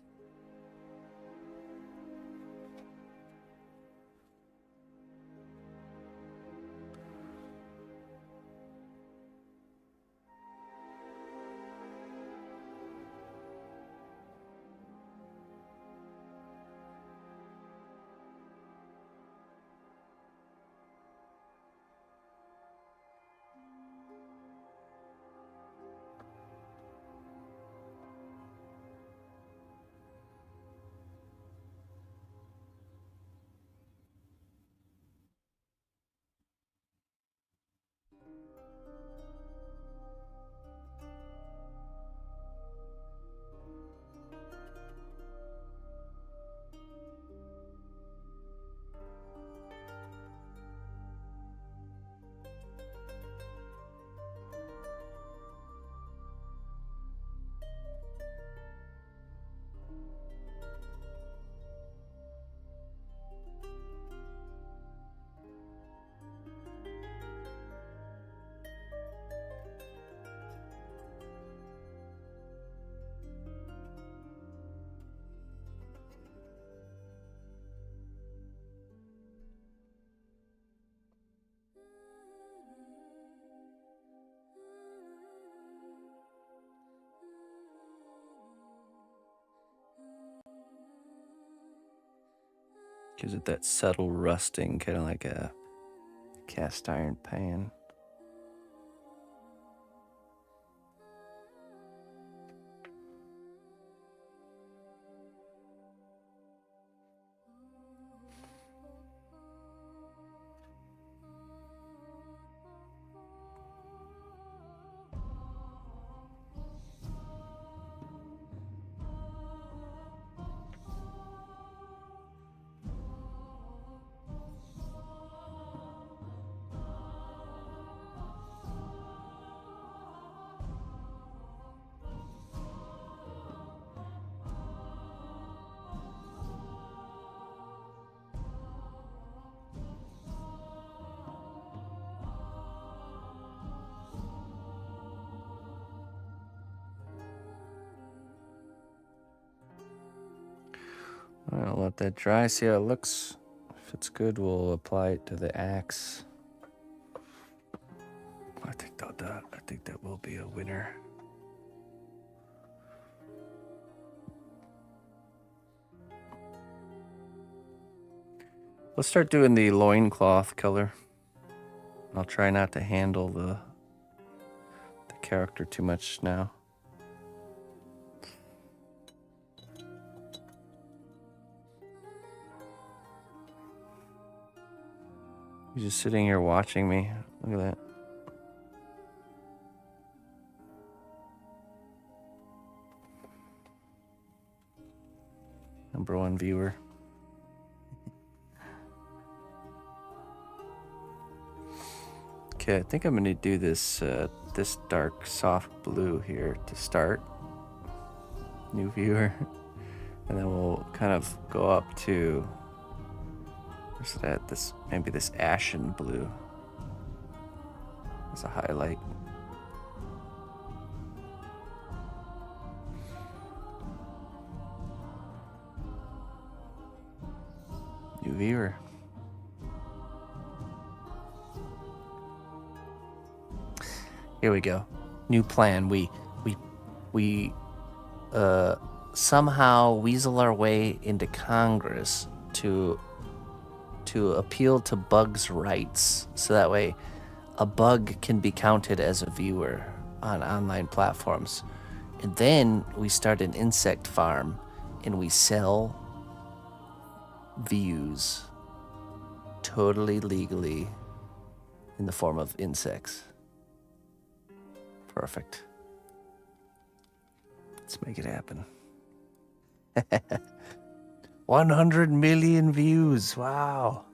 Gives it that subtle rusting, kind of like a cast iron pan. I'll let that dry, see how it looks. If it's good, we'll apply it to the axe. I think that will be a winner. Let's start doing the loincloth color. I'll try not to handle the character too much now. He's just sitting here watching me. Look at that. #1 viewer. Okay, I think I'm gonna do this this dark soft blue here to start. New viewer. And then we'll kind of go up to, where's it at? Maybe this ashen blue as a highlight. New viewer. Here we go. New plan. We somehow weasel our way into Congress to appeal to bugs' rights, so that way a bug can be counted as a viewer on online platforms. And then we start an insect farm and we sell views totally legally in the form of insects. Perfect. Let's make it happen. 100 million views. Wow.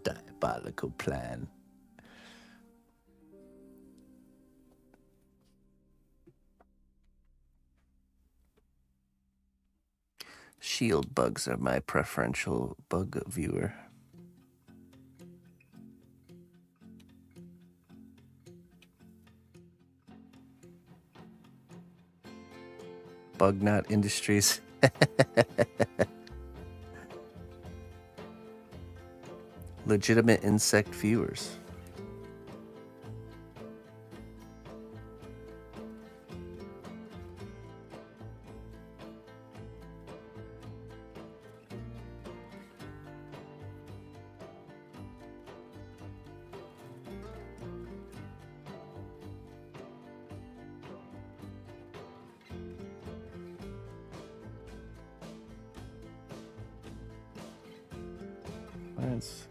Diabolical plan. Shield bugs are my preferential bug viewer. Bug Knot Industries. Legitimate insect viewers.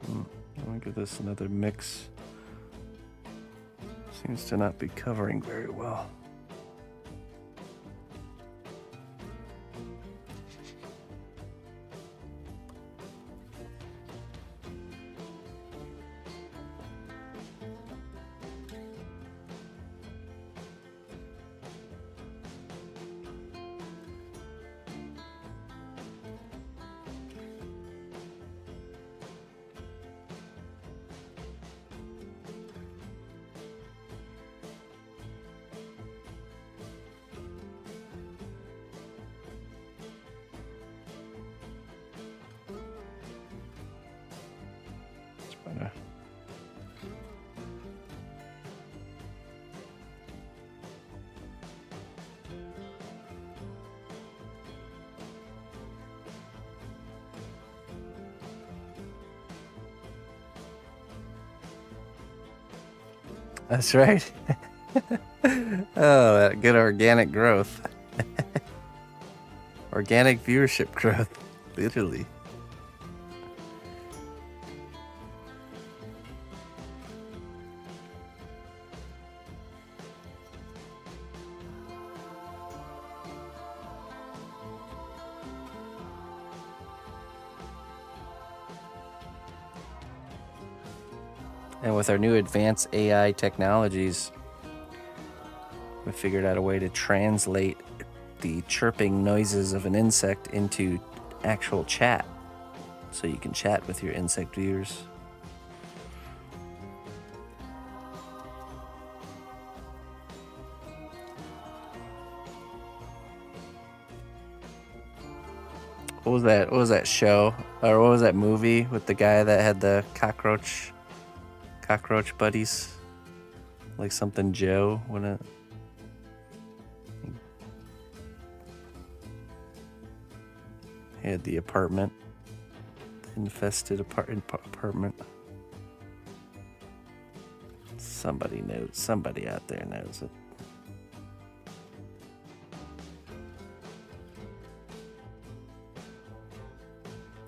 I'm gonna give this another mix. Seems to not be covering very well. That's right. Oh, that good organic growth. Organic viewership growth, literally. And with our new advanced AI technologies, we figured out a way to translate the chirping noises of an insect into actual chat. So you can chat with your insect viewers. What was that show? Or what was that movie with the guy that had the cockroach buddies? Like something Joe, wouldn't it? He had the apartment. The infested apartment. Somebody knows. Somebody out there knows it.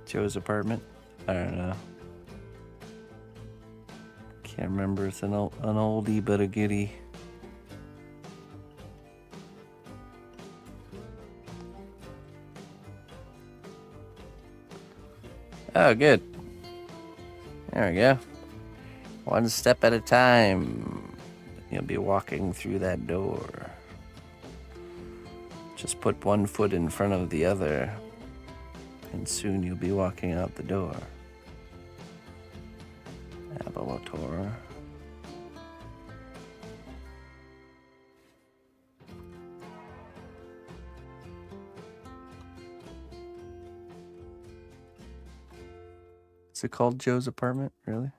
Joe's apartment? I don't know. Can't remember. It's an oldie but a goodie. Oh, good. There we go. One step at a time. You'll be walking through that door. Just put one foot in front of the other, and soon you'll be walking out the door. Minotaur. Is it called Joe's apartment? Really?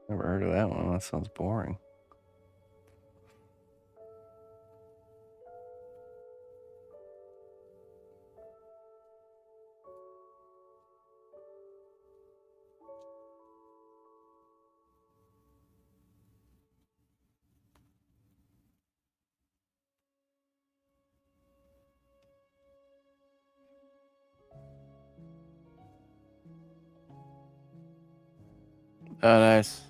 Never heard of that one. That sounds boring. Oh, nice.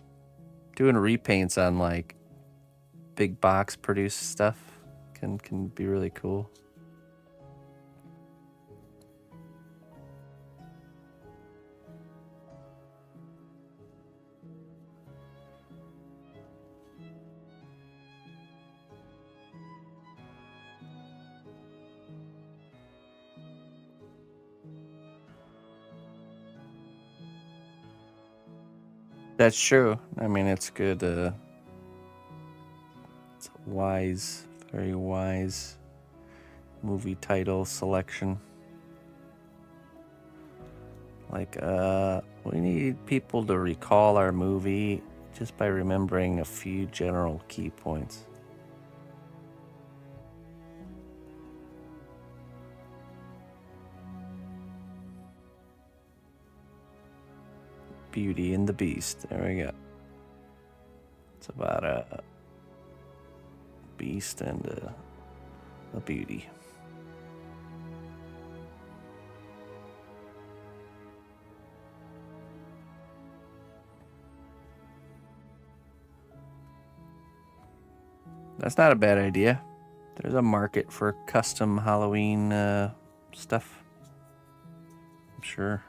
Doing repaints on like big box produced stuff can be really cool. That's true. I mean, it's good. It's a wise, very wise movie title selection. Like, we need people to recall our movie just by remembering a few general key points. Beauty and the Beast. There we go. It's about a beast and a beauty. That's not a bad idea. There's a market for custom Halloween stuff. I'm sure.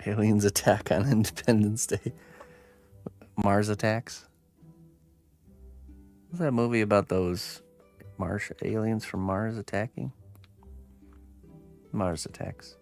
Aliens attack on Independence Day. Mars attacks. What's that movie about those aliens from Mars attacking? Mars attacks.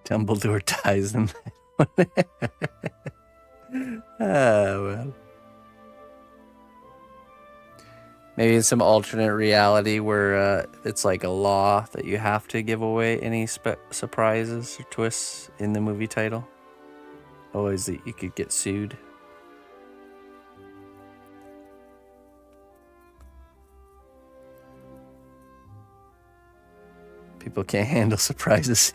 Dumbledore dies in that one. Well. Maybe in some alternate reality where it's like a law that you have to give away any surprises or twists in the movie title. Always that you could get sued. People can't handle surprises.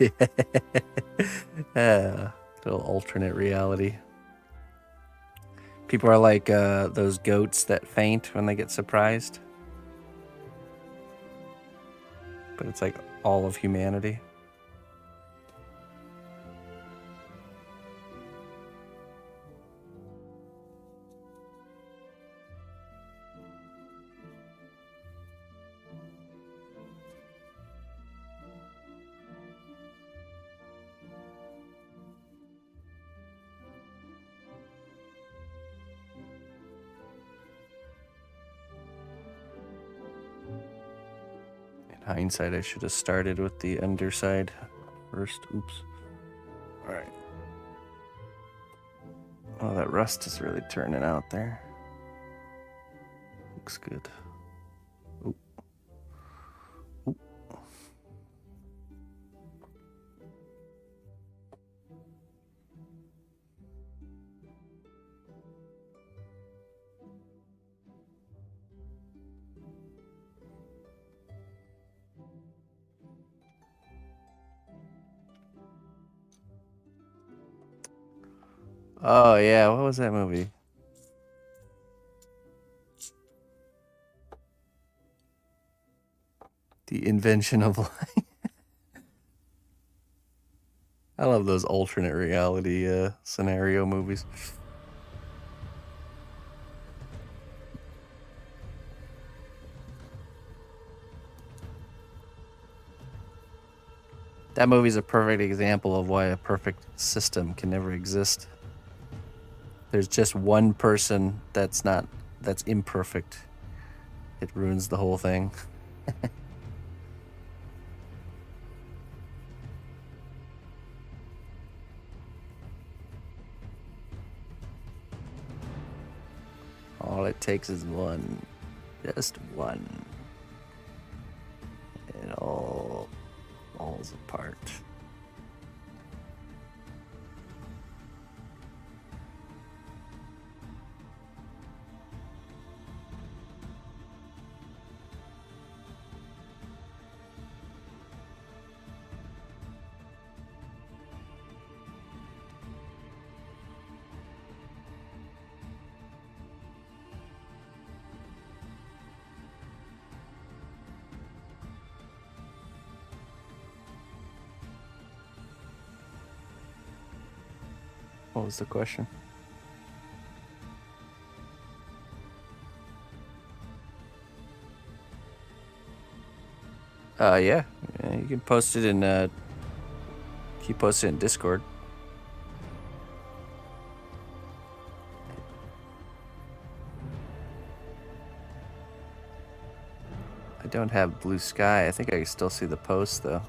Little alternate reality. People are like those goats that faint when they get surprised. But it's like all of humanity. Hindsight, I should have started with the underside first. Oops. All right. Oh, that rust is really turning out there. Looks good. Oop. Oop. Oh yeah, what was that movie? The Invention of Life. I love those alternate reality scenario movies. That movie's a perfect example of why a perfect system can never exist. There's just one person that's imperfect. It ruins the whole thing. All it takes is one. Just one. It all falls apart. What was the question? Yeah, you can post it in you post it in Discord. I don't have blue sky. I think I can still see the post though.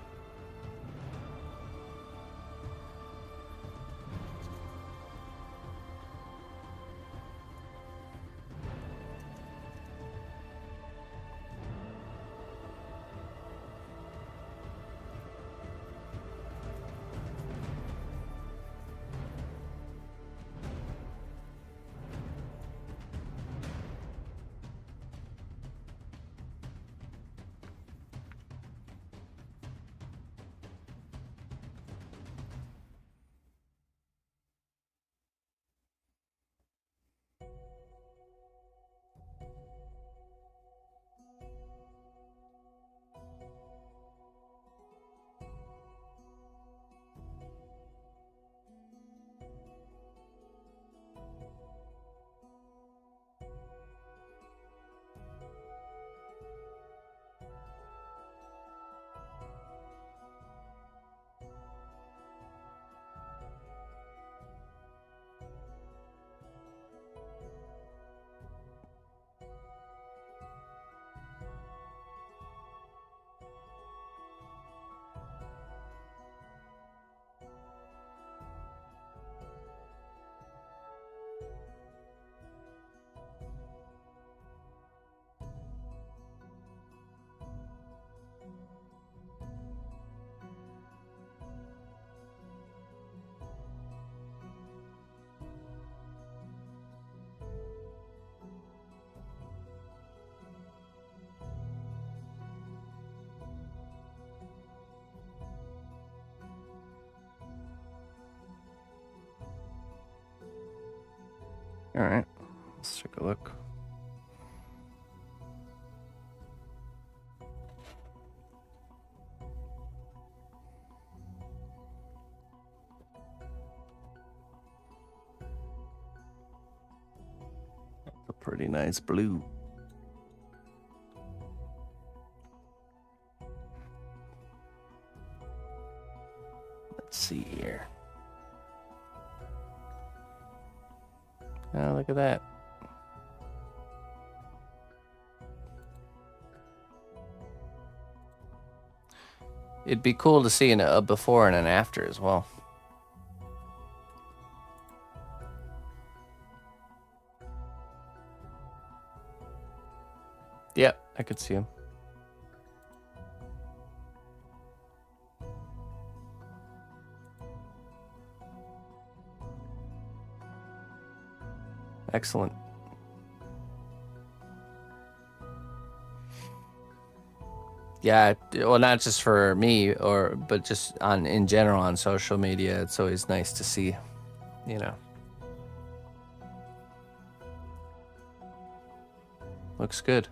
All right, let's take a look. A pretty nice blue. Let's see here. Oh, look at that. It'd be cool to see a before and an after as well. Yep, I could see him. Excellent. Yeah, well, not just for me, but just in general on social media. It's always nice to see, you know. Looks good.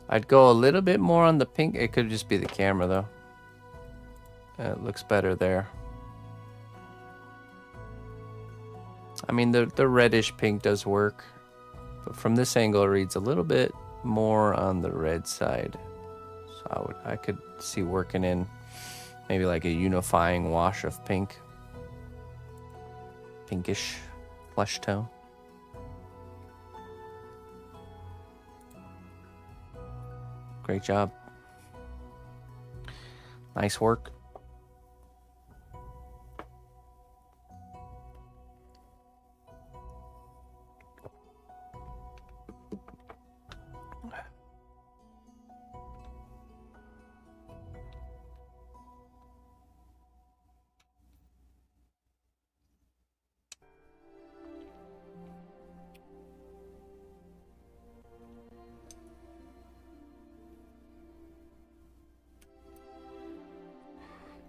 I'd go a little bit more on the pink. It could just be the camera, though. It looks better there. I mean, the reddish pink does work, but from this angle, it reads a little bit more on the red side. So I could see working in maybe like a unifying wash of pink, pinkish flesh tone. Great job. Nice work.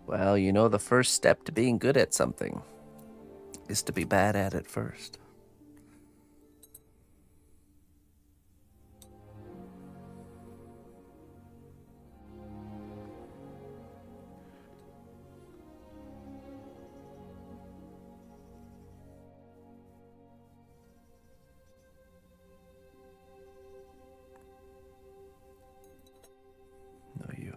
Well, you know, the first step to being good at something is to be bad at it first. No, you.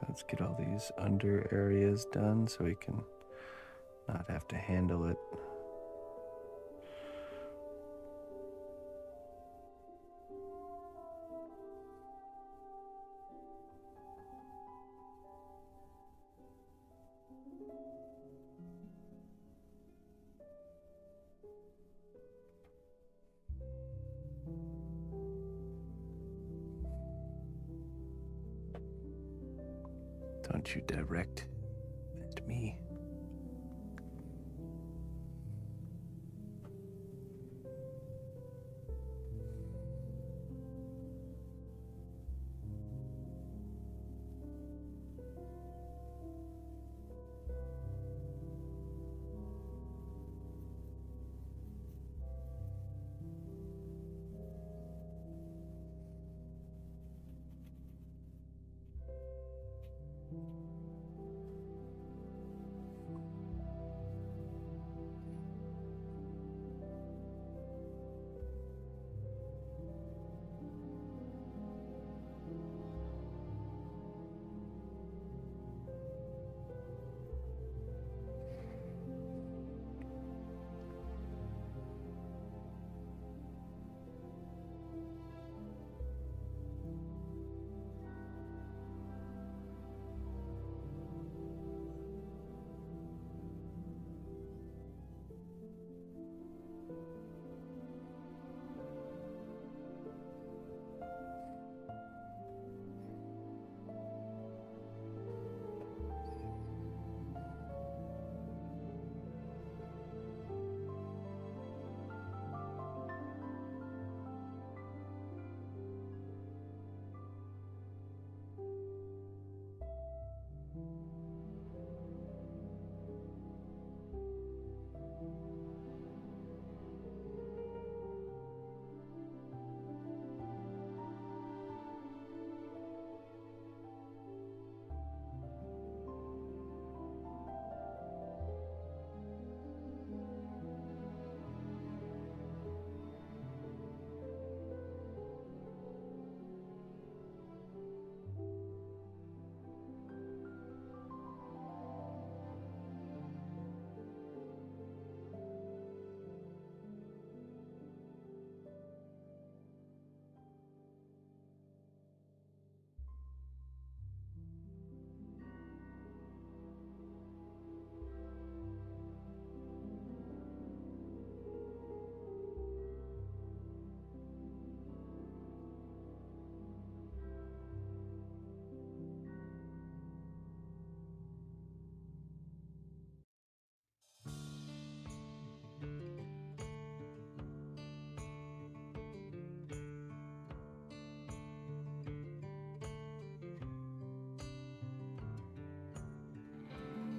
Let's get all these under areas done so we can not have to handle it. Don't you direct at me.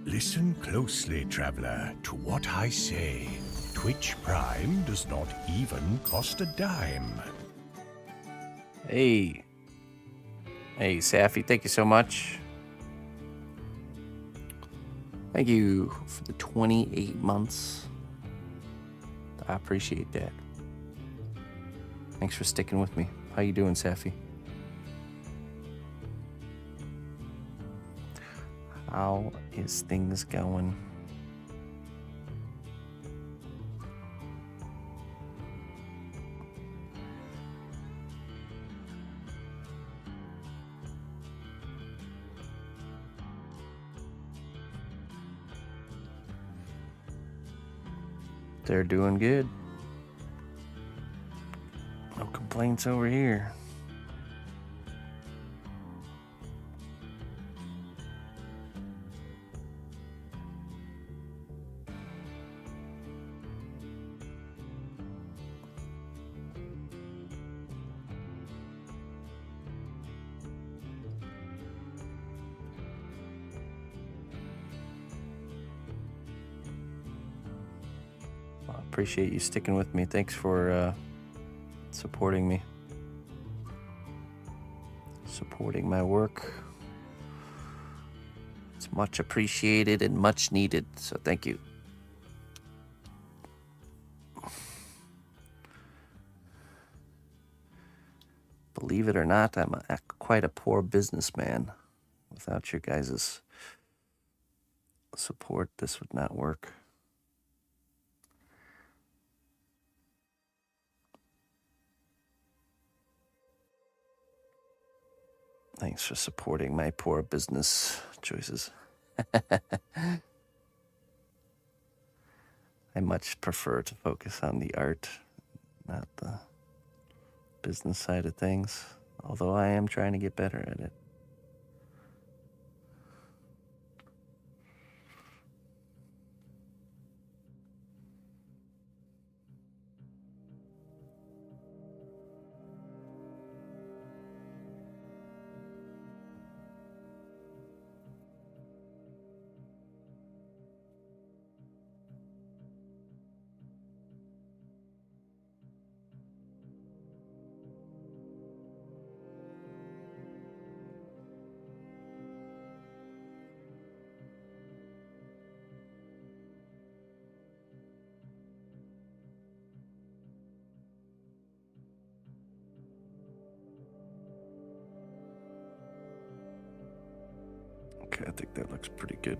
Listen closely, traveler, to what I say. Twitch Prime does not even cost a dime. Hey. Hey, Safi, thank you so much. Thank you for the 28 months. I appreciate that. Thanks for sticking with me. How you doing, Safi? How is things going? They're doing good. No complaints over here. I appreciate you sticking with me. Thanks for supporting me. Supporting my work. It's much appreciated and much needed, so thank you. Believe it or not, I'm quite a poor businessman. Without your guys' support, this would not work. Thanks for supporting my poor business choices. I much prefer to focus on the art, not the business side of things, although I am trying to get better at it. Okay, I think that looks pretty good.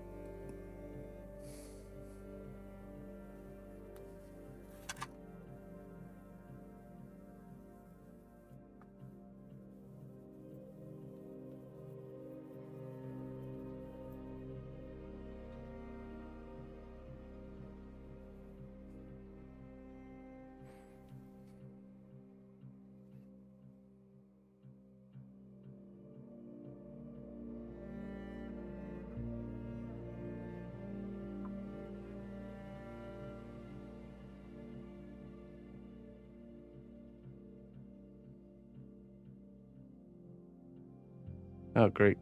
Oh, great.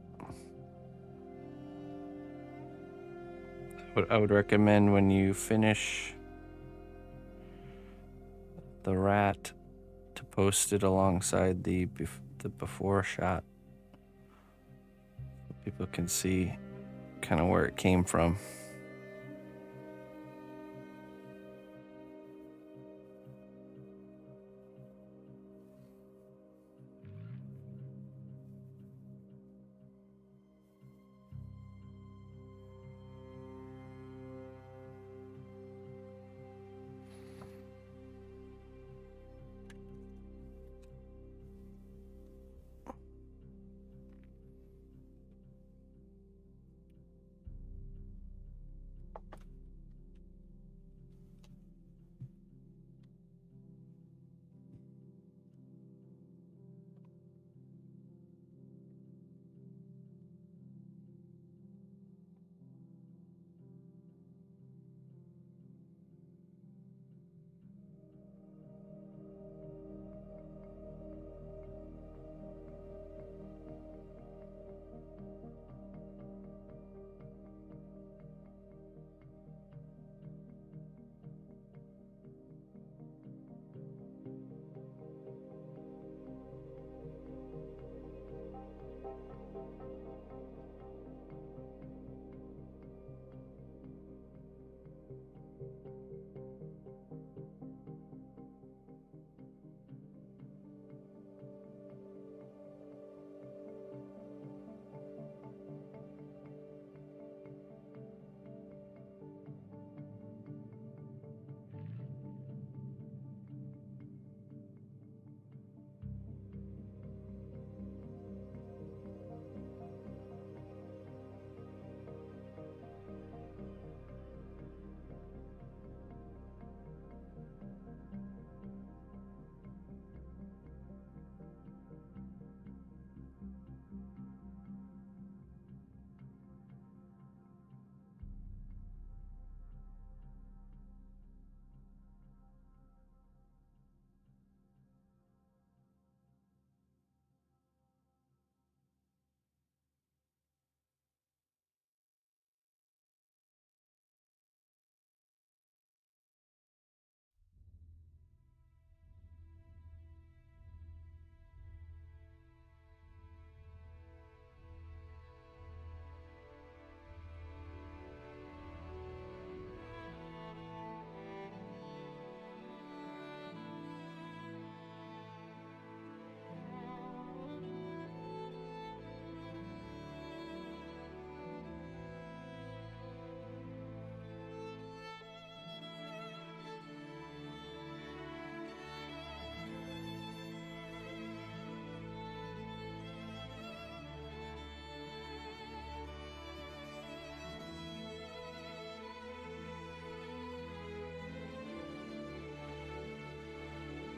What I would recommend when you finish the rat to post it alongside the before shot. So people can see kind of where it came from.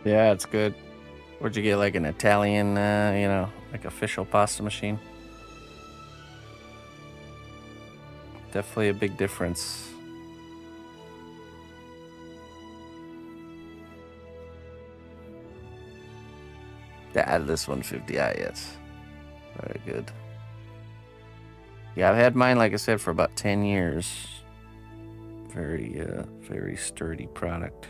Yeah, it's good. Where'd you get like an Italian, like official pasta machine? Definitely a big difference. Yeah, this 150i, yes. Very good. Yeah, I've had mine, like I said, for about 10 years. Very sturdy product.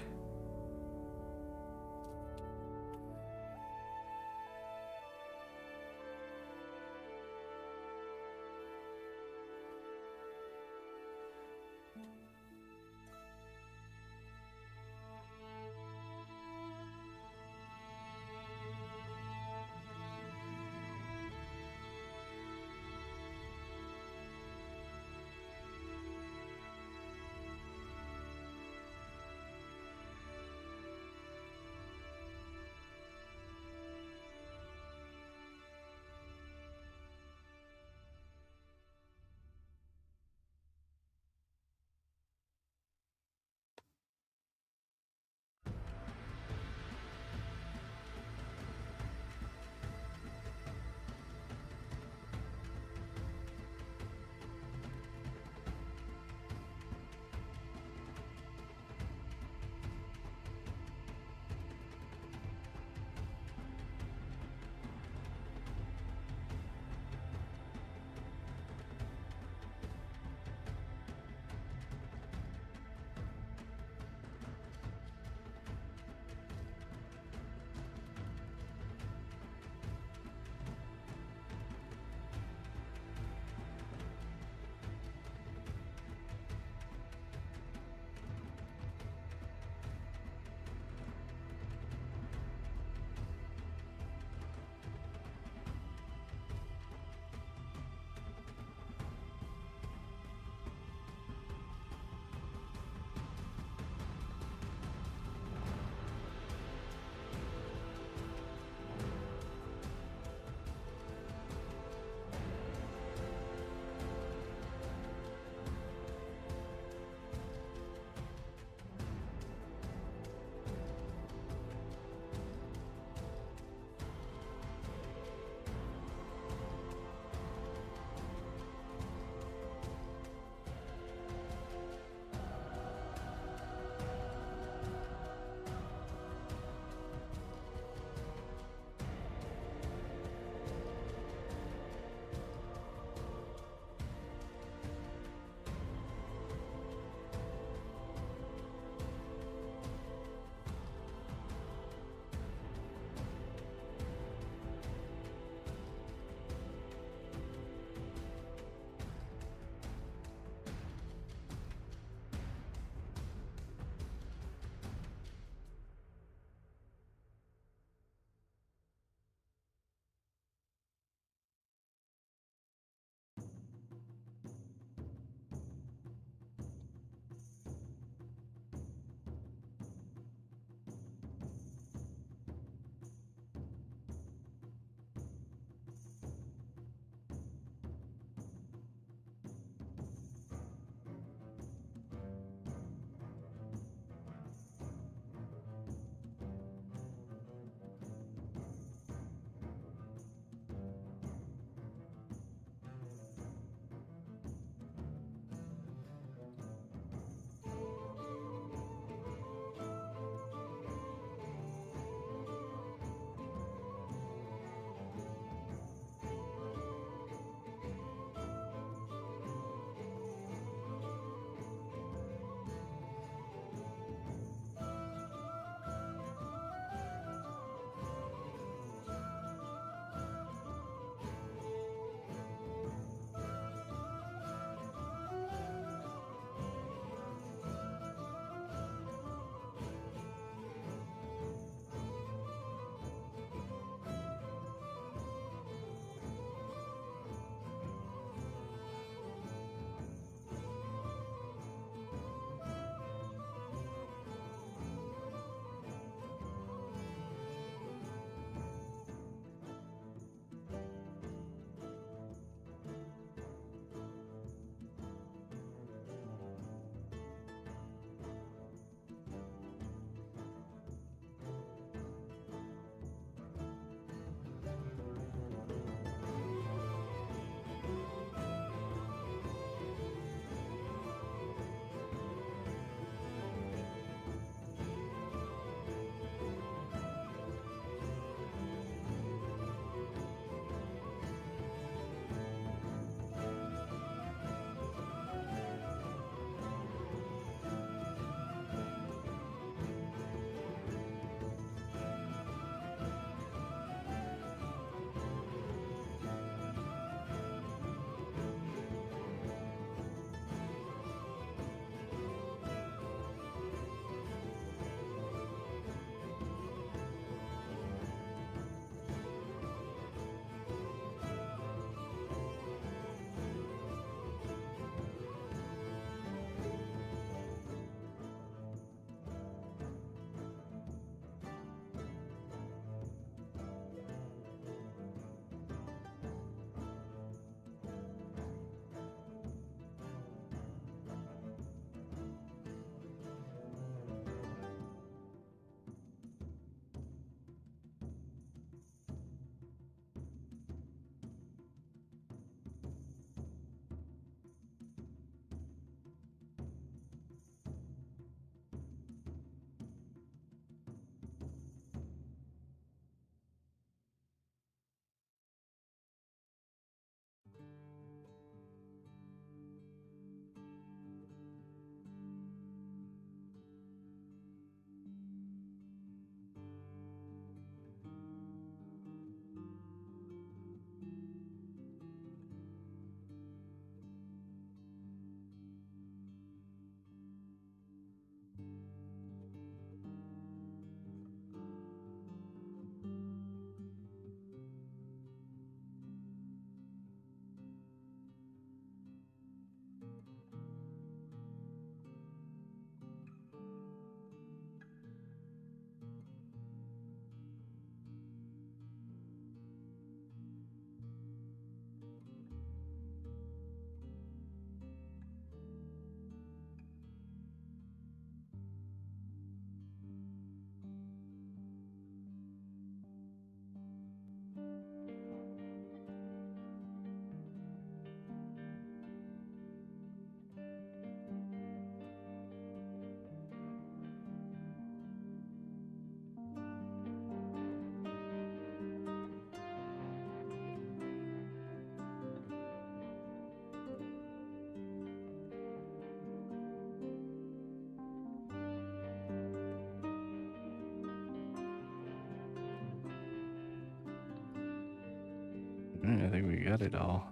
I think we got it all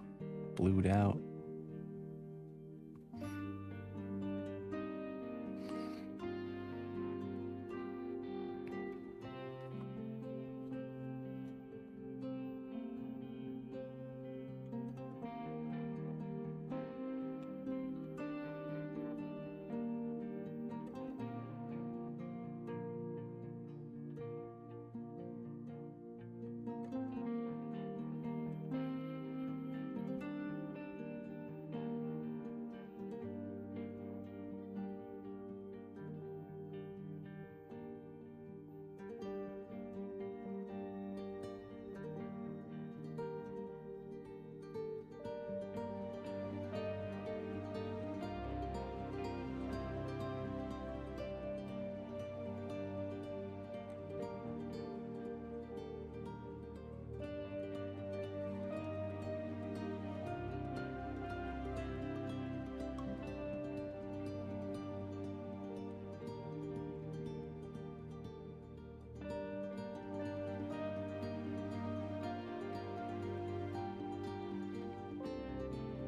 blued out.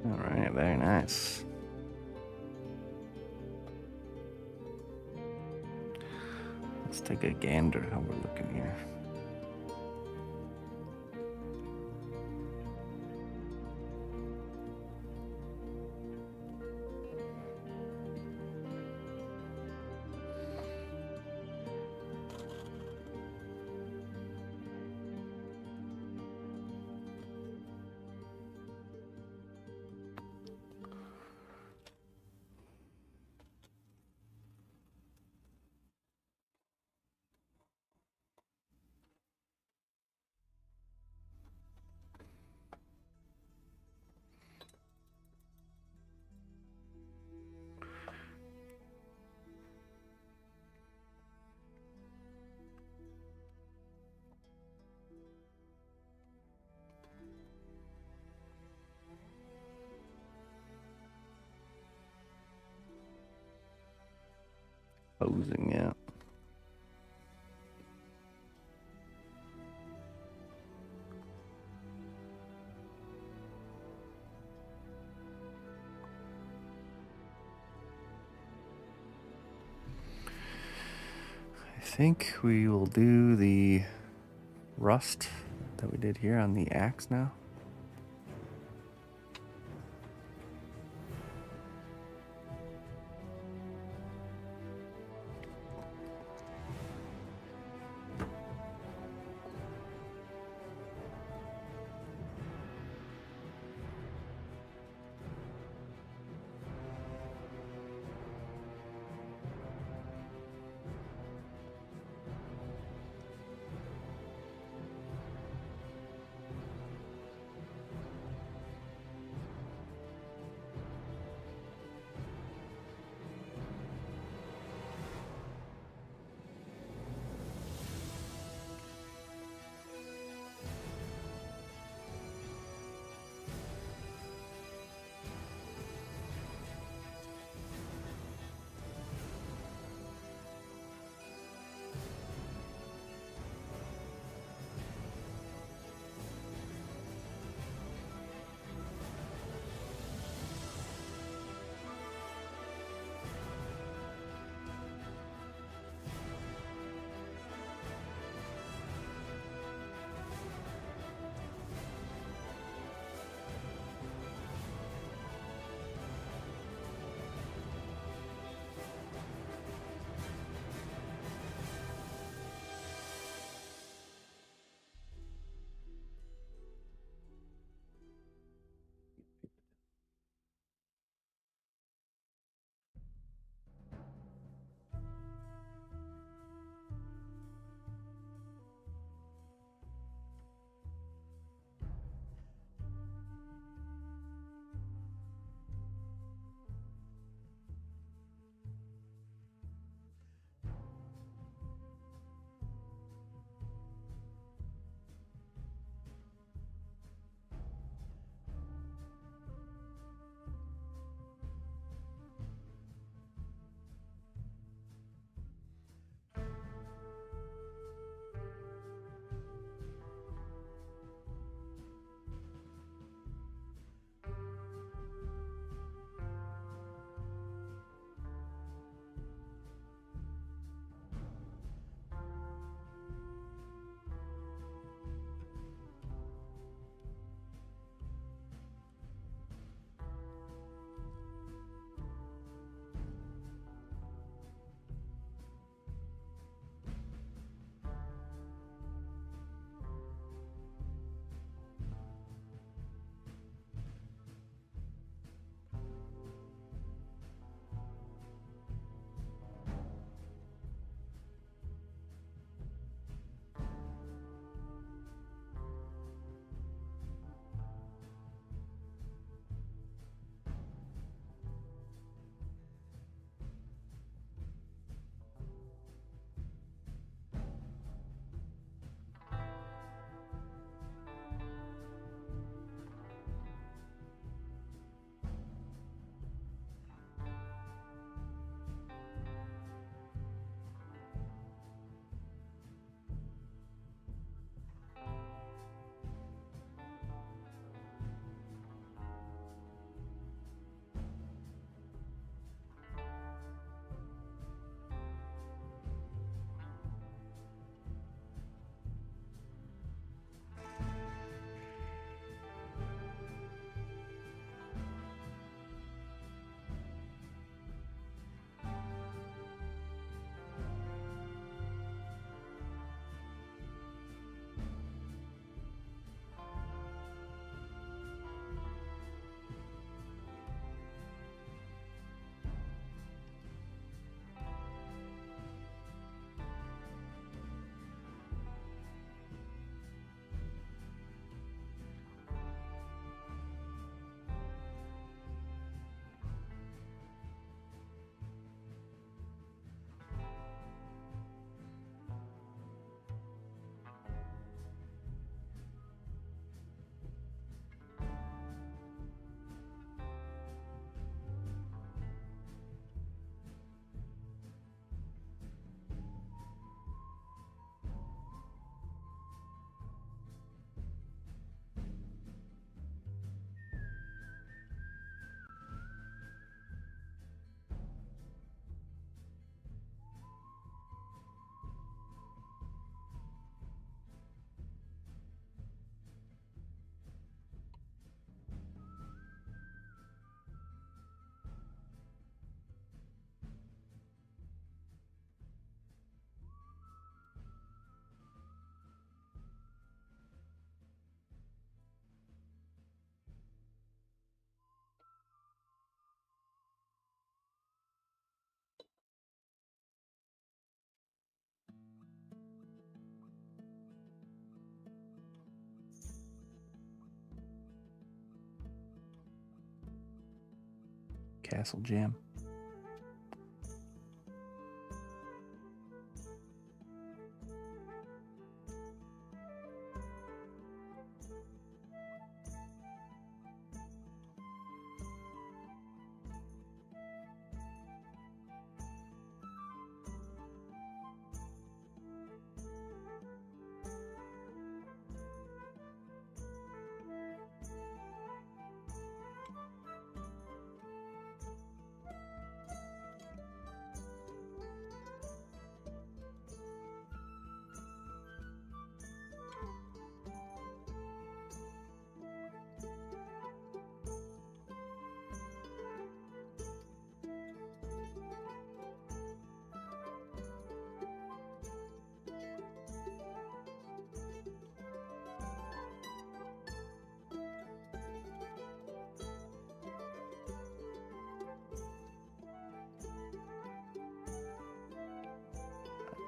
All right, very nice. Let's take a gander how we're looking here. Posing, yeah. I think we will do the rust that we did here on the axe now. Castle Jam.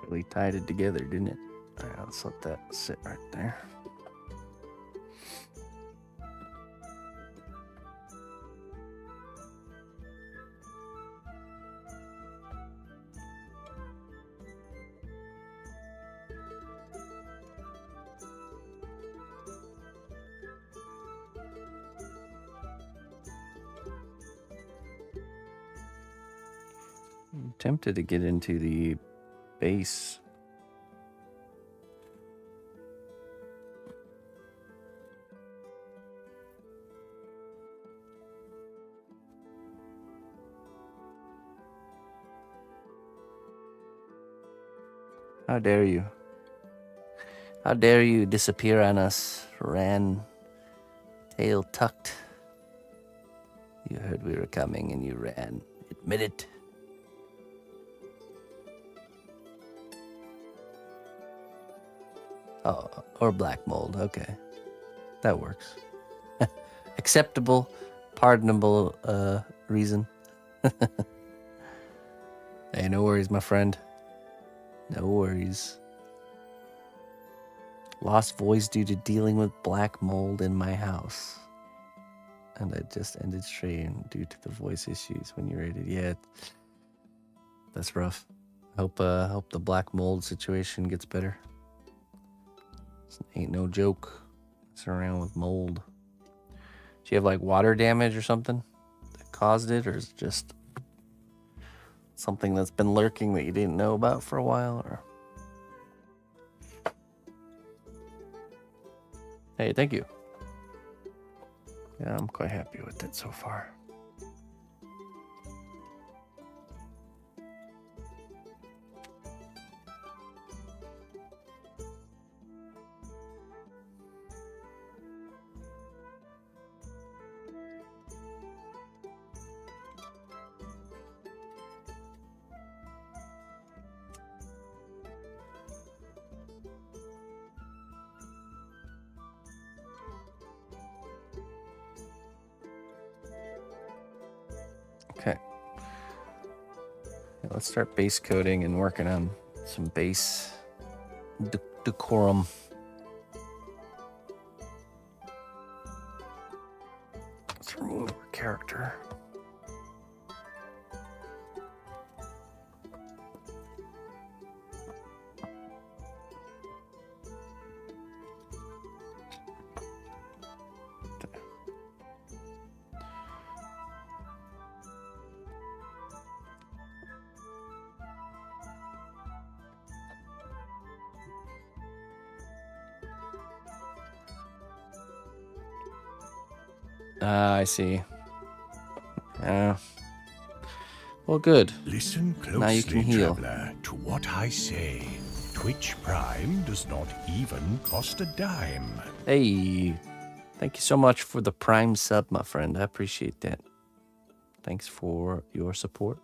Really tied it together, didn't it? All right, let's let that sit right there. I'm tempted to get into the base. How dare you? How dare you disappear on us, Ran, tail tucked. You heard we were coming and you ran. Admit it. Oh, or black mold. Okay. That works. Acceptable, pardonable reason. Hey, no worries, my friend. No worries. Lost voice due to dealing with black mold in my house. And I just ended stream due to the voice issues when you rated. Yeah, that's rough. Hope the black mold situation gets better. This ain't no joke. It's around with mold. Do you have like water damage or something that caused it, or is it just something that's been lurking that you didn't know about for a while? Or hey, thank you. Yeah, I'm quite happy with it so far. Okay. Yeah, let's start base coding and working on some base decorum. Let's remove a character. I see. Well, good. Listen closely, Now you can heal. traveler, to what I say. Twitch Prime does not even cost a dime. Hey, thank you so much for the Prime sub, my friend. I appreciate that. Thanks for your support.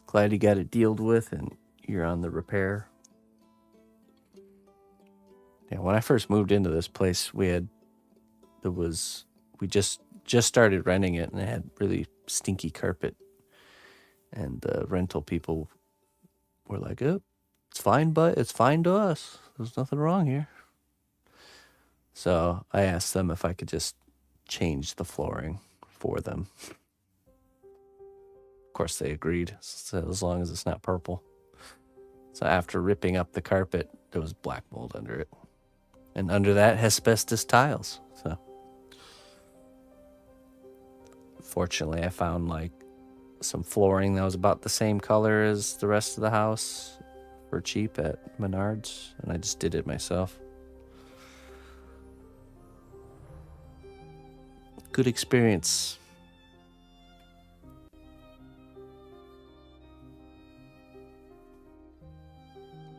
Glad you got it dealt with and you're on the repair. Yeah, when I first moved into this place, we just started renting it, and it had really stinky carpet. And the rental people were like, "Oh, it's fine, but it's fine to us. There's nothing wrong here." So I asked them if I could just change the flooring for them. Of course, they agreed, so as long as it's not purple. So after ripping up the carpet, there was black mold under it. And under that, asbestos tiles. So fortunately, I found like some flooring that was about the same color as the rest of the house for cheap at Menards, and I just did it myself. Good experience.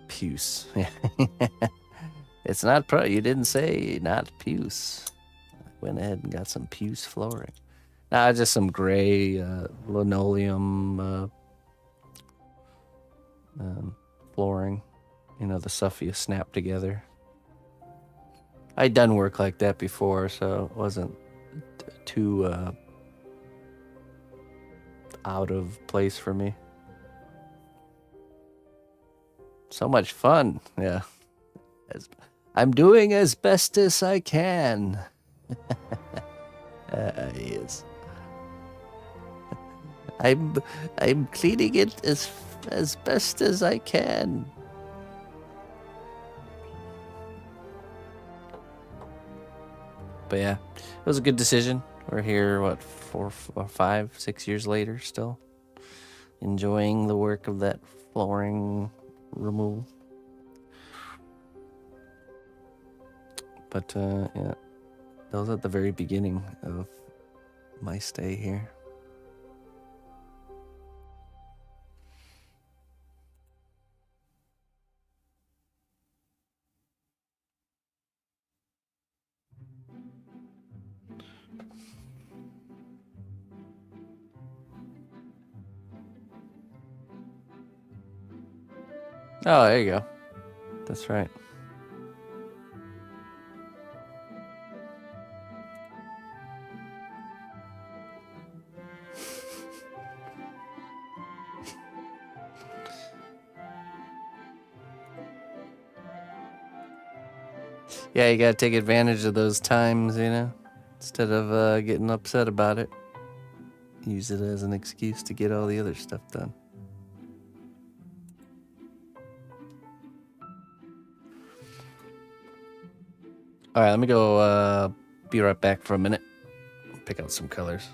Puce. It's not you didn't say not puce. I went ahead and got some puce flooring. Nah, just some gray linoleum flooring. You know, the stuff you snap together. I'd done work like that before, so it wasn't too out of place for me. So much fun, yeah. I'm doing as best as I can. Yes. I'm cleaning it as best as I can. But yeah, it was a good decision. We're here, what, 4 or 5, 6 years later, still enjoying the work of that flooring removal. But yeah, that was at the very beginning of my stay here. Oh, there you go. That's right. Yeah, you gotta take advantage of those times, you know, instead of getting upset about it. Use it as an excuse to get all the other stuff done. All right, let me go be right back for a minute. Pick out some colors.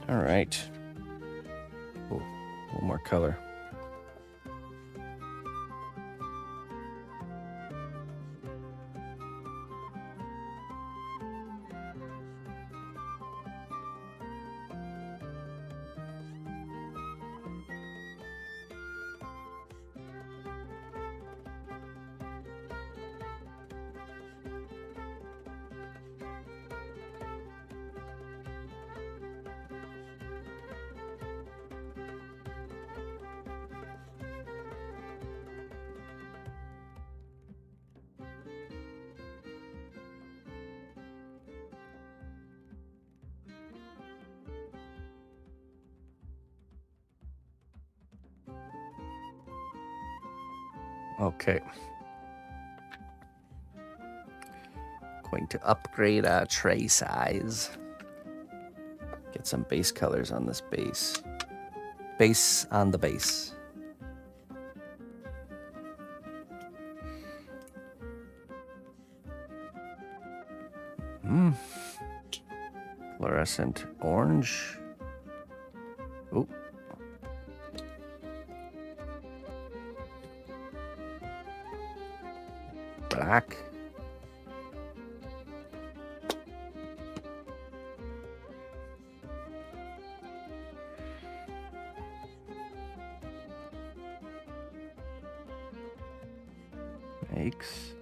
All right. Oh, one more color. Okay. Going to upgrade our tray size. Get some base colors on this base. Base on the base. Fluorescent orange. Oh. Black. Makes.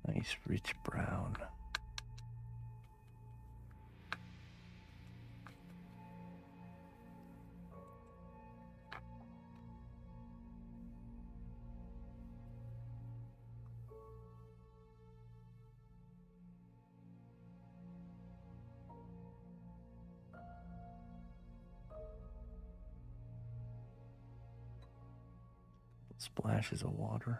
Nice rich brown. Splashes of water.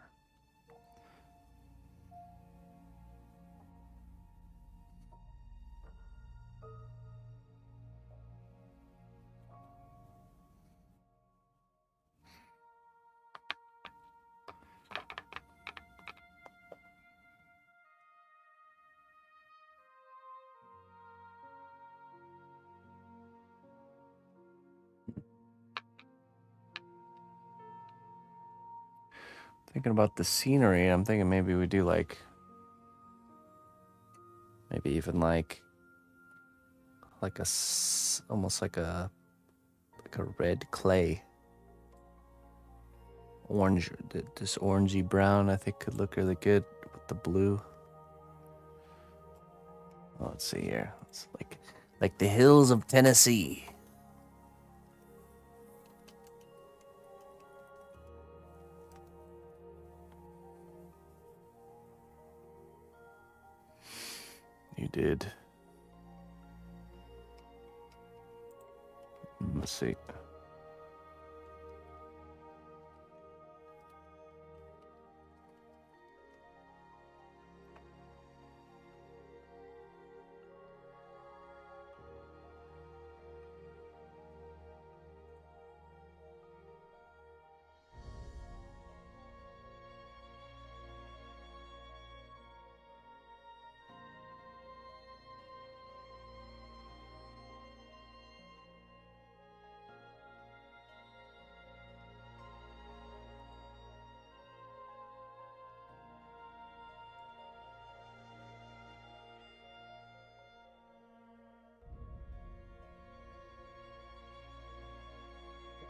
Thinking about the scenery, I'm thinking maybe we do like, maybe even like almost like a red clay. Orange, this orangey brown I think could look really good with the blue. Oh, let's see here. It's like the hills of Tennessee. You did. Let's see.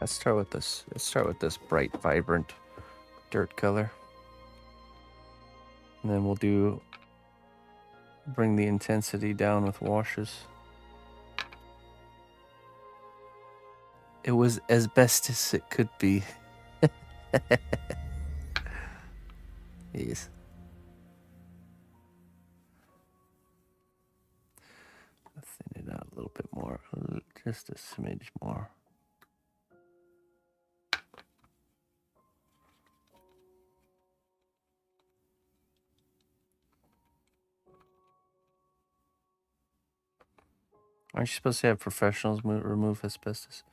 Let's start with this. Let's start with this bright, vibrant dirt color. And then we'll bring the intensity down with washes. It was as best as it could be. Yes. Thin it out a little bit more, just a smidge more. Aren't you supposed to have professionals remove asbestos?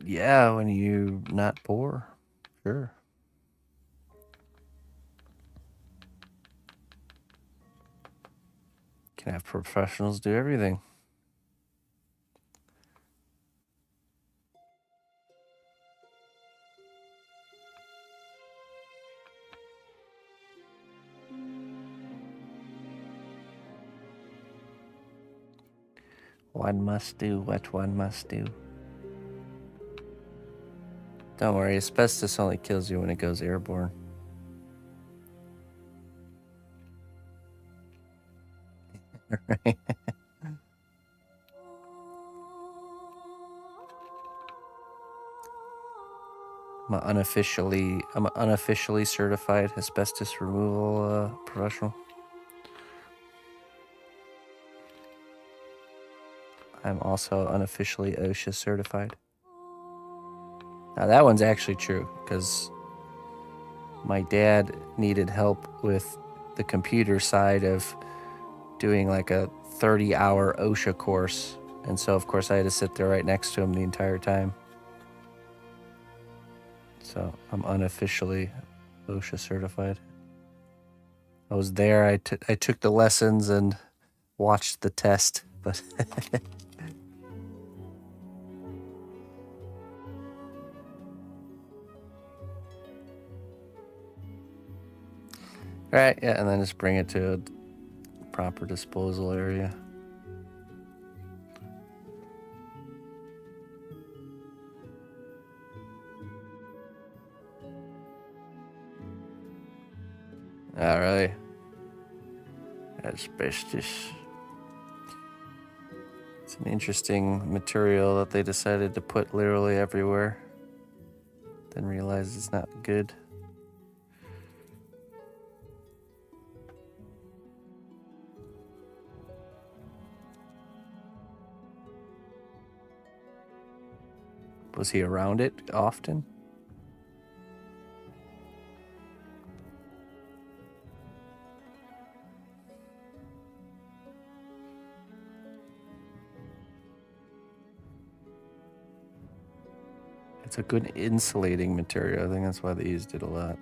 Yeah, when you're not poor. Sure. Can have professionals do everything. One must do what one must do. Don't worry, asbestos only kills you when it goes airborne. Right? I'm an unofficially certified asbestos removal professional. I'm also unofficially OSHA certified. Now that one's actually true because my dad needed help with the computer side of doing like a 30-hour OSHA course. And so, of course, I had to sit there right next to him the entire time. So I'm unofficially OSHA certified. I was there. I took the lessons and watched the test, but right, yeah, and then just bring it to a proper disposal area. Oh, really? Asbestos. It's an interesting material that they decided to put literally everywhere. Then realized it's not good. Was he around it often? It's a good insulating material. I think that's why they used it a lot.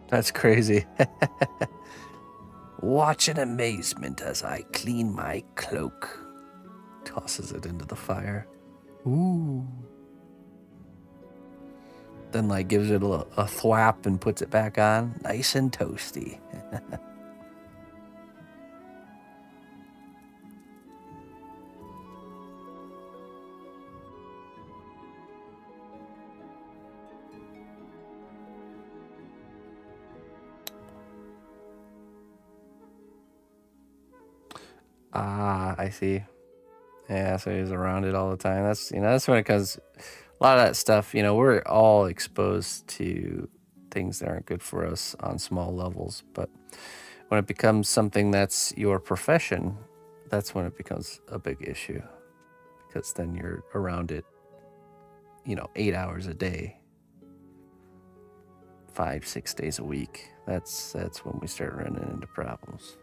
That's crazy. Watch in amazement as I clean my cloak. Tosses it into the fire. Ooh. Then like gives it a thwap and puts it back on. Nice and toasty. Ah, I see. Yeah, so he's around it all the time. That's when it comes. A lot of that stuff, we're all exposed to things that aren't good for us on small levels. But when it becomes something that's your profession, that's when it becomes a big issue. Because then you're around it, 8 hours a day, 5-6 days a week. That's when we start running into problems.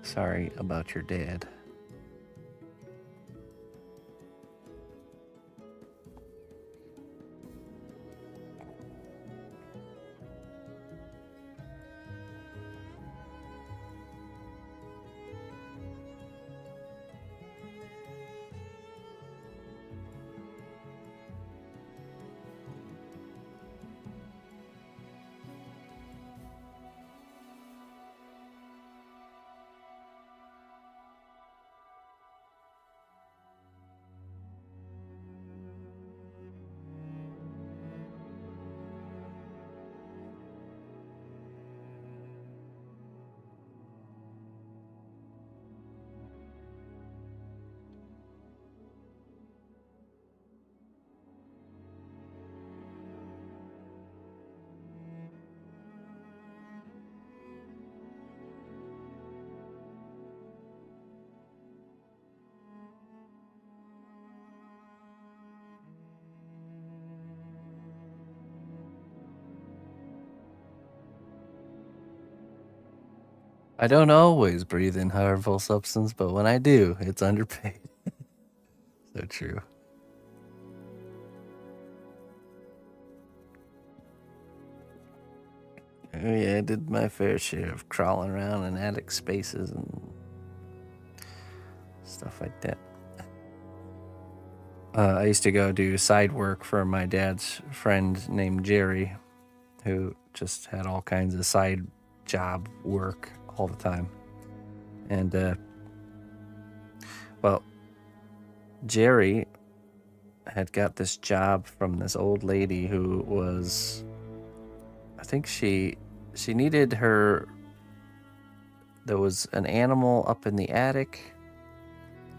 Sorry about your dad. I don't always breathe in harmful substance, but when I do, it's underpaid. So true. Oh yeah, I did my fair share of crawling around in attic spaces and stuff like that. I used to go do side work for my dad's friend named Jerry, who just had all kinds of side job work all the time. And, well, Jerry had got this job from this old lady who was, I think she needed her, there was an animal up in the attic,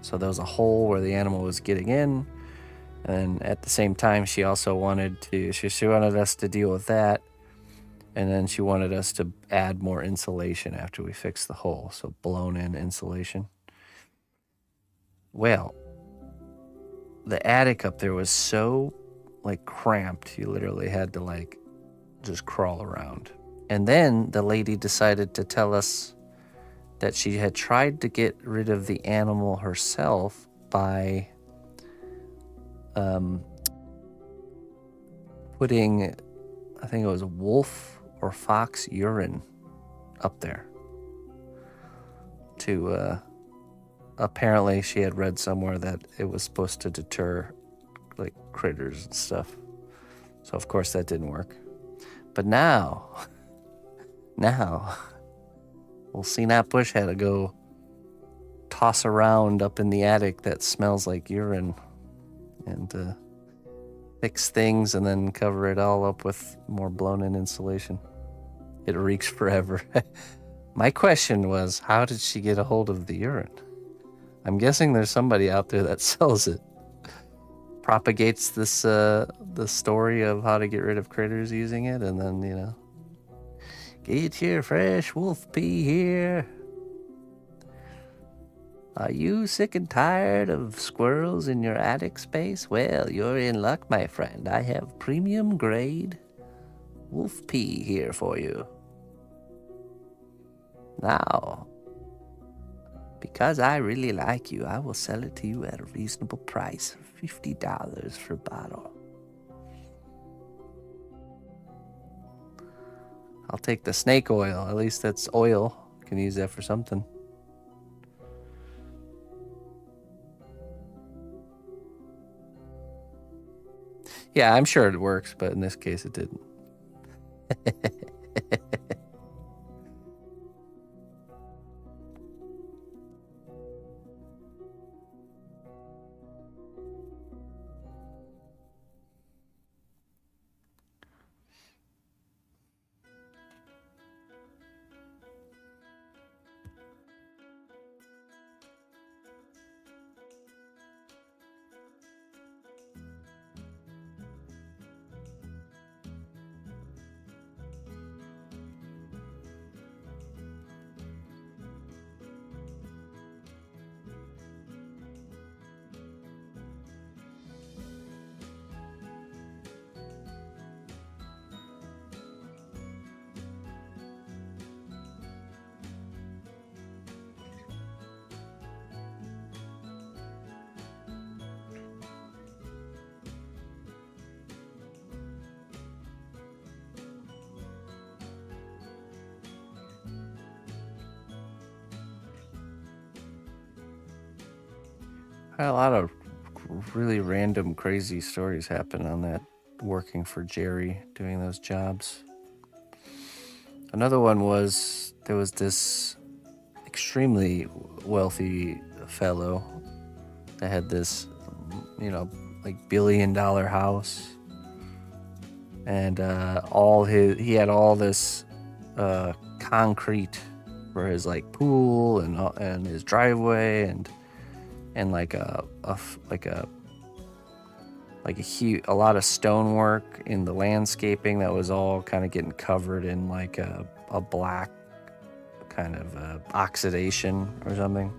so there was a hole where the animal was getting in, and at the same time she also wanted to, she wanted us to deal with that, and then she wanted us to add more insulation after we fixed the hole, so blown in insulation. Well, the attic up there was so like cramped, you literally had to like just crawl around. And then the lady decided to tell us that she had tried to get rid of the animal herself by putting, I think it was wolf or fox urine up there to, apparently she had read somewhere that it was supposed to deter like critters and stuff. So of course that didn't work. But now, well, cnotbusch had to go toss around up in the attic that smells like urine and fix things and then cover it all up with more blown-in insulation. It reeks forever. My question was, how did she get a hold of the urine? I'm guessing there's somebody out there that sells it. Propagates this, the story of how to get rid of critters using it, and then, you know, get your fresh wolf pee here. Are you sick and tired of squirrels in your attic space? Well, you're in luck, my friend. I have premium grade wolf pee here for you. Now, because I really like you, I will sell it to you at a reasonable price, $50 for a bottle. I'll take the snake oil. At least that's oil. I can use that for something. Yeah, I'm sure it works, but in this case it didn't. Had a lot of really random, crazy stories happen on that, working for Jerry, doing those jobs. Another one was there was this extremely wealthy fellow that had this, like $1 billion house, and he had all this concrete for his like pool and his driveway and like a lot of stonework in the landscaping that was all kind of getting covered in like a black kind of oxidation or something.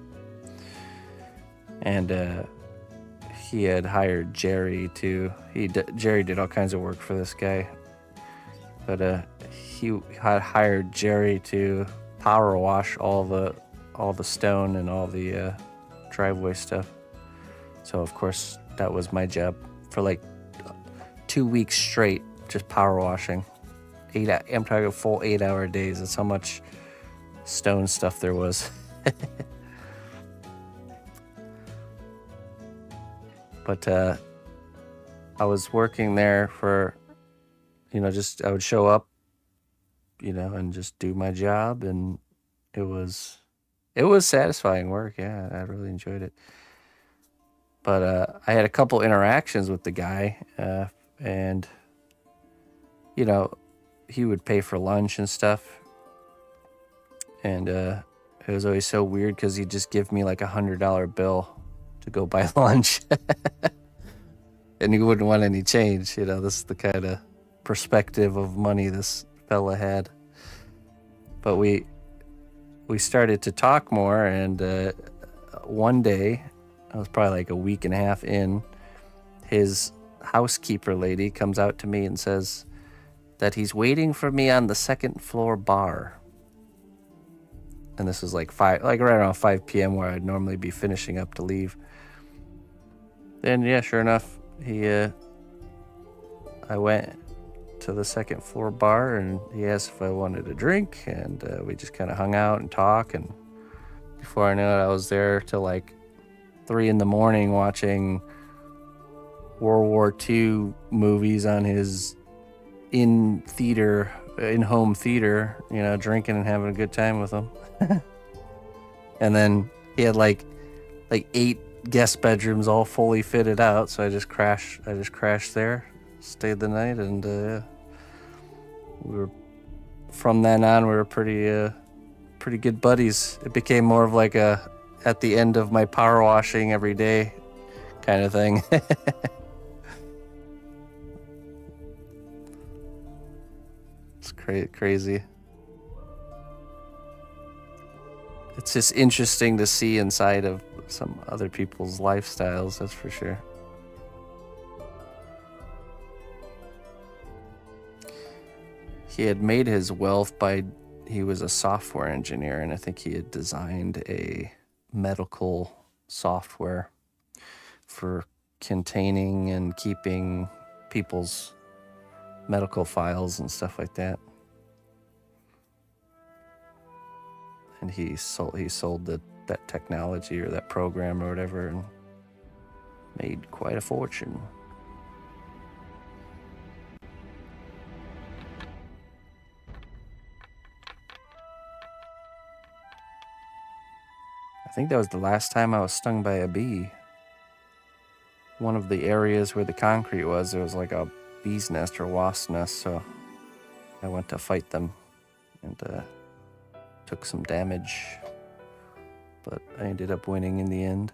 And he had hired Jerry Jerry did all kinds of work for this guy, but he had hired Jerry to power wash all the stone and all the driveway stuff. So of course that was my job for like 2 weeks straight, just power washing. I'm talking full 8-hour days. That's how much stone stuff there was. But I was working there for, I would show up, and just do my job, and it was satisfying work. Yeah, I really enjoyed it. But I had a couple interactions with the guy, and he would pay for lunch and stuff, and it was always so weird because he'd just give me like $100 bill to go buy lunch, and he wouldn't want any change. This is the kind of perspective of money this fella had. But we started to talk more, and one day, I was probably like a week and a half in, his housekeeper lady comes out to me and says that he's waiting for me on the second floor bar. And this was like right around 5 p.m. where I'd normally be finishing up to leave. And yeah, sure enough, I went to the second floor bar, and he asked if I wanted a drink, and we just kind of hung out and talked. And before I knew it, I was there till like 3 a.m. watching World War II movies on his in-home theater, drinking and having a good time with him. And then he had like 8 guest bedrooms all fully fitted out, so I just crashed there, stayed the night, and from then on we were pretty good buddies. It became more of like at the end of my power washing every day kind of thing. It's crazy. It's just interesting to see inside of some other people's lifestyles, that's for sure. He had made his wealth he was a software engineer, and I think he had designed a medical software for containing and keeping people's medical files and stuff like that. And he sold that technology or that program or whatever, and made quite a fortune. I think that was the last time I was stung by a bee. One of the areas where the concrete was, there was like a bee's nest or wasp nest, so I went to fight them and took some damage, but I ended up winning in the end.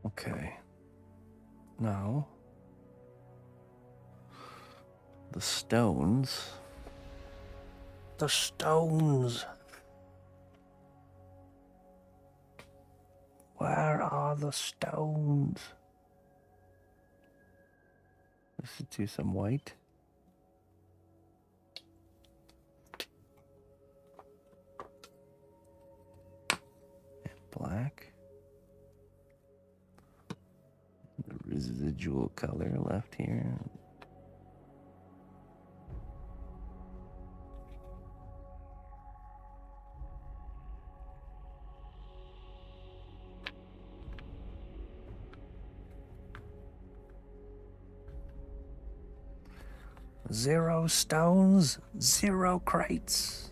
Okay. Now, the stones. The stones! Where are the stones? Let's do some white. And black. The residual color left here. Zero stones, zero crates.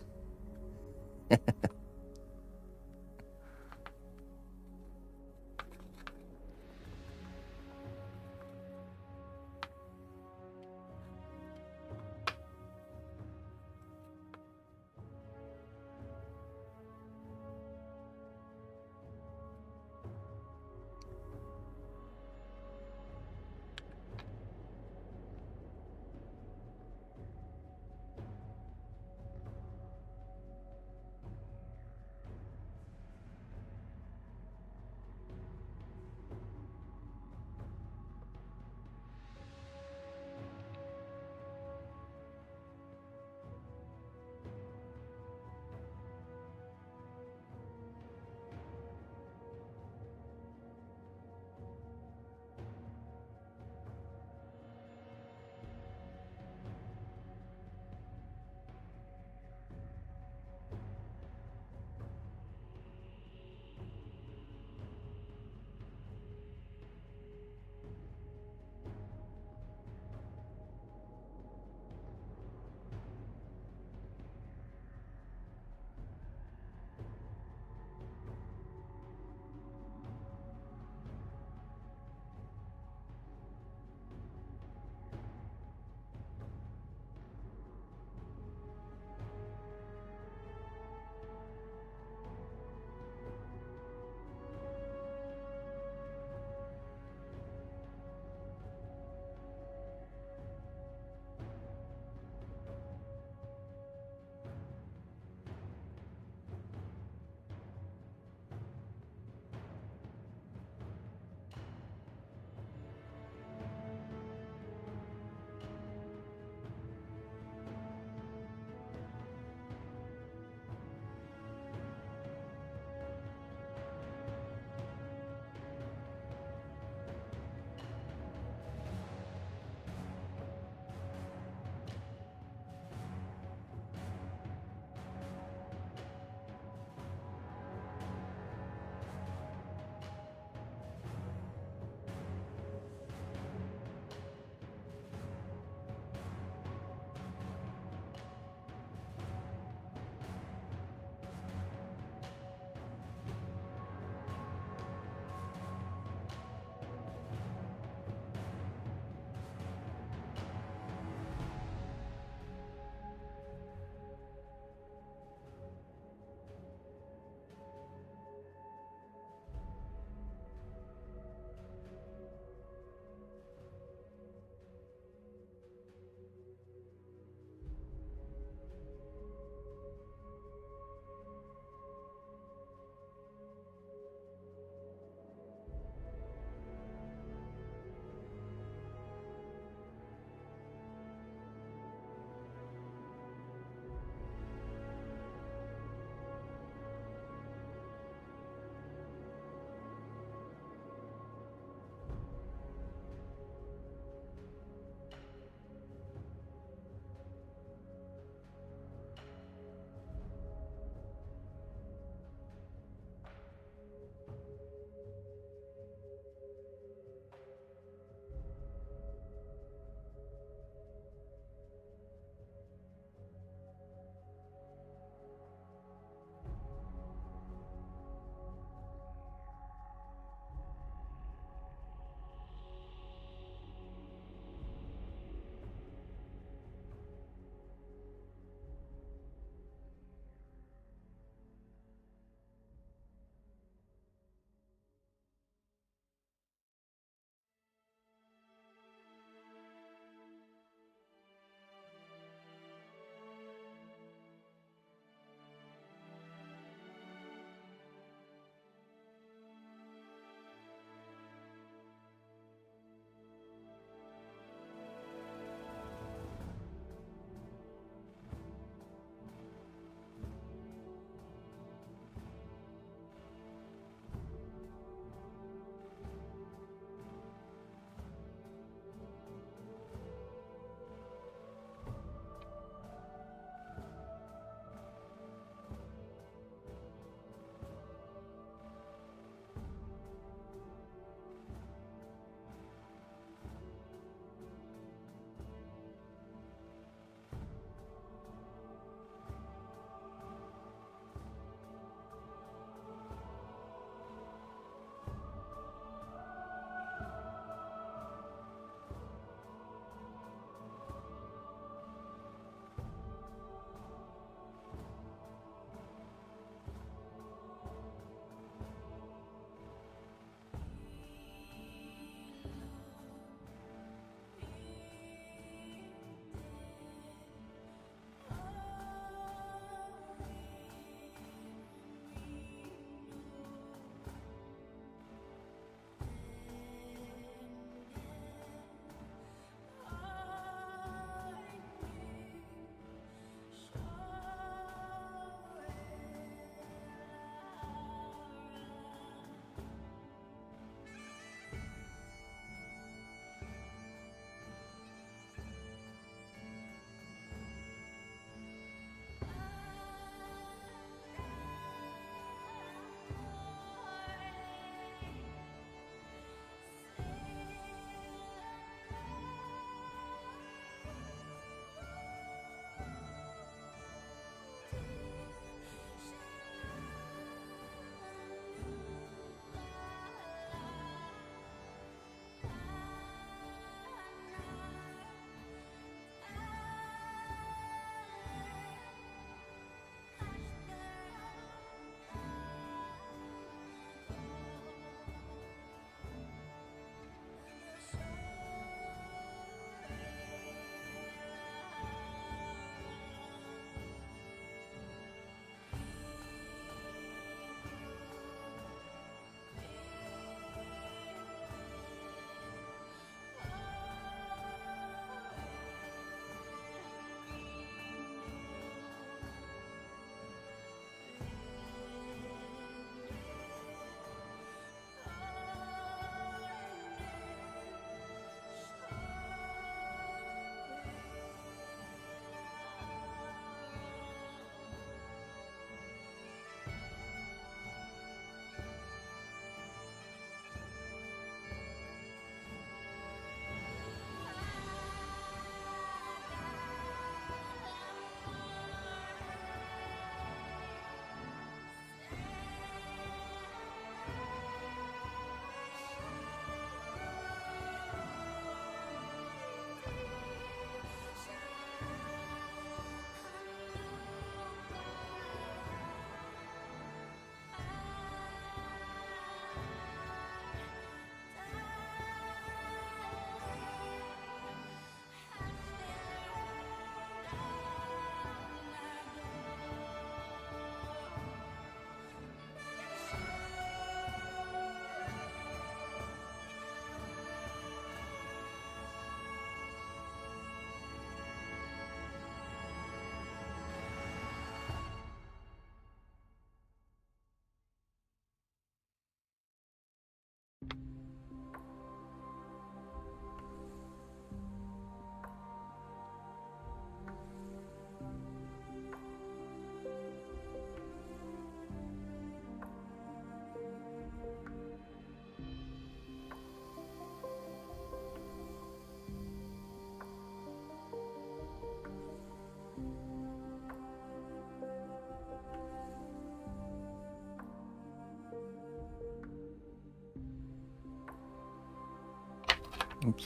Oops.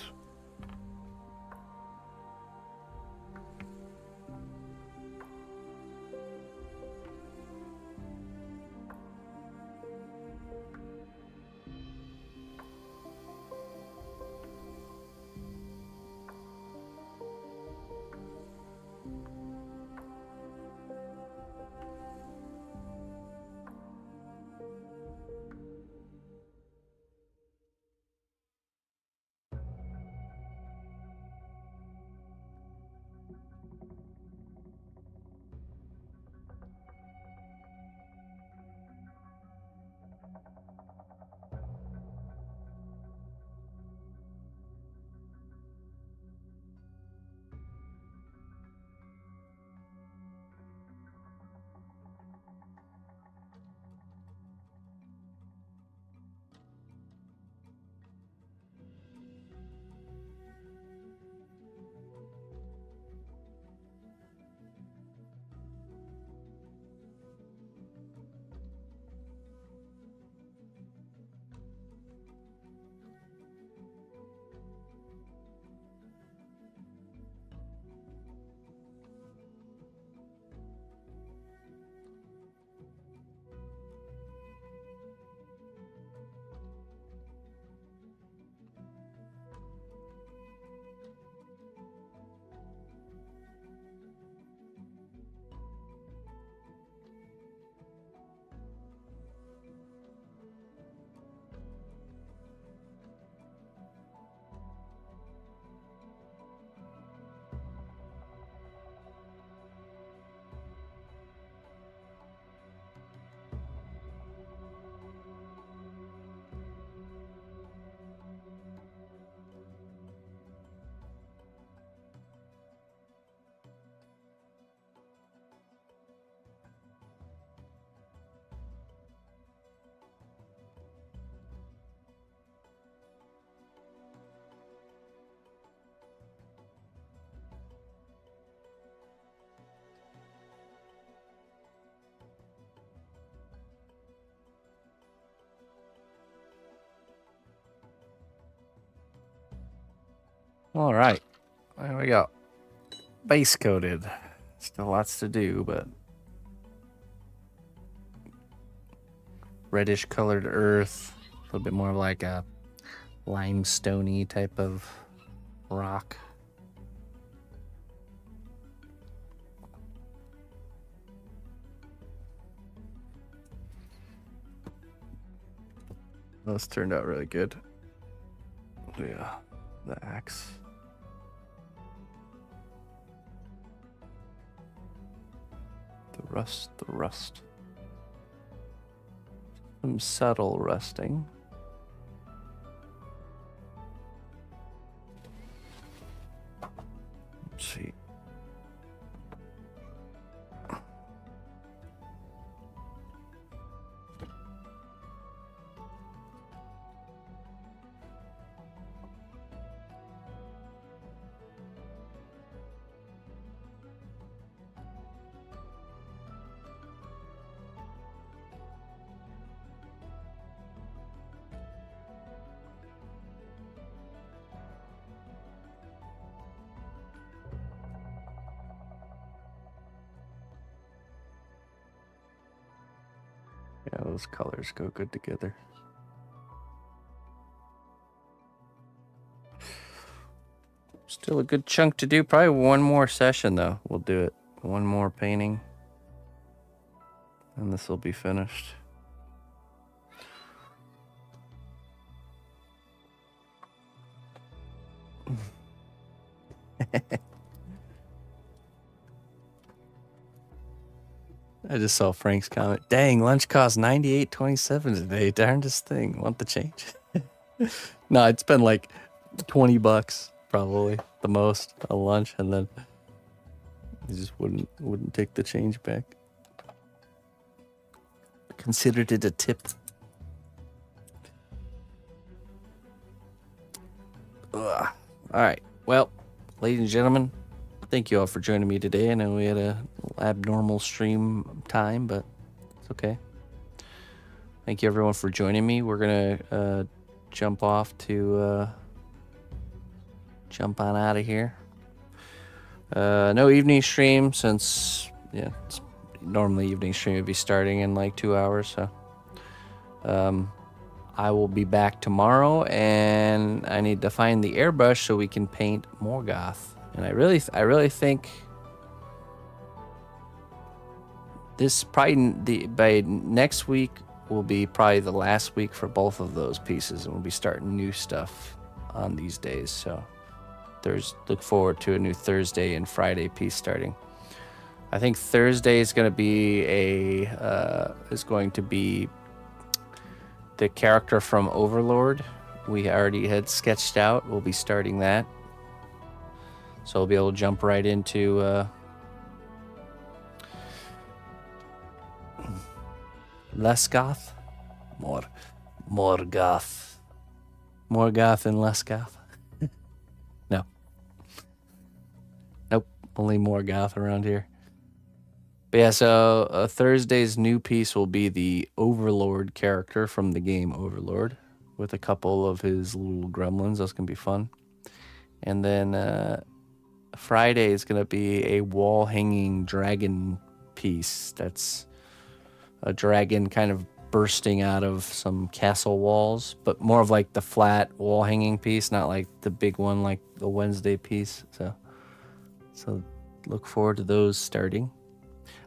All right, there we go. Base coated. Still lots to do, but reddish colored earth, a little bit more of like a limestoney type of rock. Those turned out really good. Yeah, the axe. The rust. Some subtle rusting. Let's see. Yeah, those colors go good together. Still a good chunk to do. Probably one more session, though. We'll do it. One more painting. And this will be finished. I just saw Frank's comment. Dang, lunch cost $98.27 today. Darndest thing. Want the change? No, it's been like $20 probably the most a lunch, and then he just wouldn't take the change back. Considered it a tip. Ugh. All right. Well, ladies and gentlemen, thank you all for joining me today. I know we had a abnormal stream time, but it's okay. Thank you everyone for joining me. We're gonna jump off to jump on out of here. No evening stream since, yeah, normally evening stream would be starting in like 2 hours. So I will be back tomorrow, and I need to find the airbrush so we can paint Morgoth. And I really think this probably by next week will be probably the last week for both of those pieces, and we'll be starting new stuff on these days. So look forward to a new Thursday and Friday piece starting. I think Thursday is going to be the character from Overlord. We already had sketched out. We'll be starting that, so we'll be able to jump right into less goth, more goth, more goth and less goth. No, nope, only more goth around here. But yeah, so Thursday's new piece will be the Overlord character from the game Overlord, with a couple of his little gremlins. That's gonna be fun. And then Friday is gonna be a wall hanging dragon piece. That's a dragon kind of bursting out of some castle walls, but more of like the flat wall hanging piece, not like the big one like the Wednesday piece. So look forward to those starting.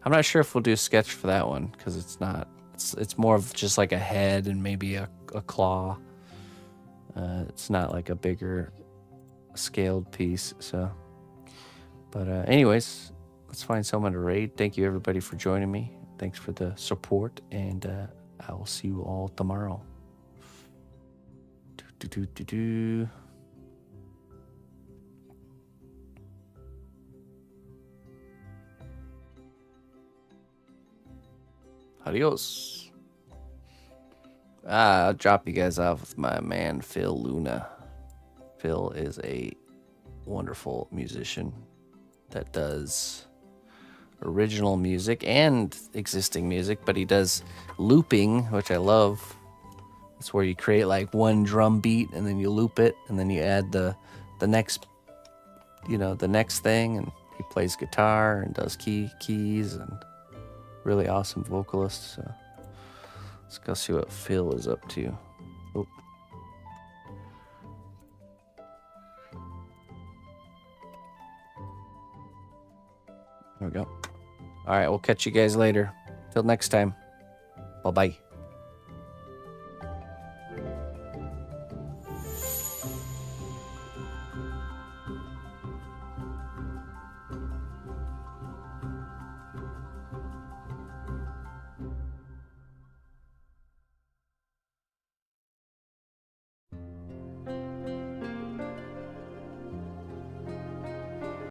I'm not sure if we'll do a sketch for that one, because it's more of just like a head and maybe a claw. It's not like a bigger scaled piece. So, but anyways, let's find someone to raid. Thank you everybody for joining me. Thanks for the support, and I will see you all tomorrow. Adios. I'll drop you guys off with my man Phil Luna. Phil is a wonderful musician that does original music and existing music, but he does looping, which I love. It's where you create like one drum beat and then you loop it, and then you add the next, the next thing, and he plays guitar and does keys, and really awesome vocalist. So let's go see what Phil is up to. Oh. There we go. All right, we'll catch you guys later. Till next time. Bye-bye.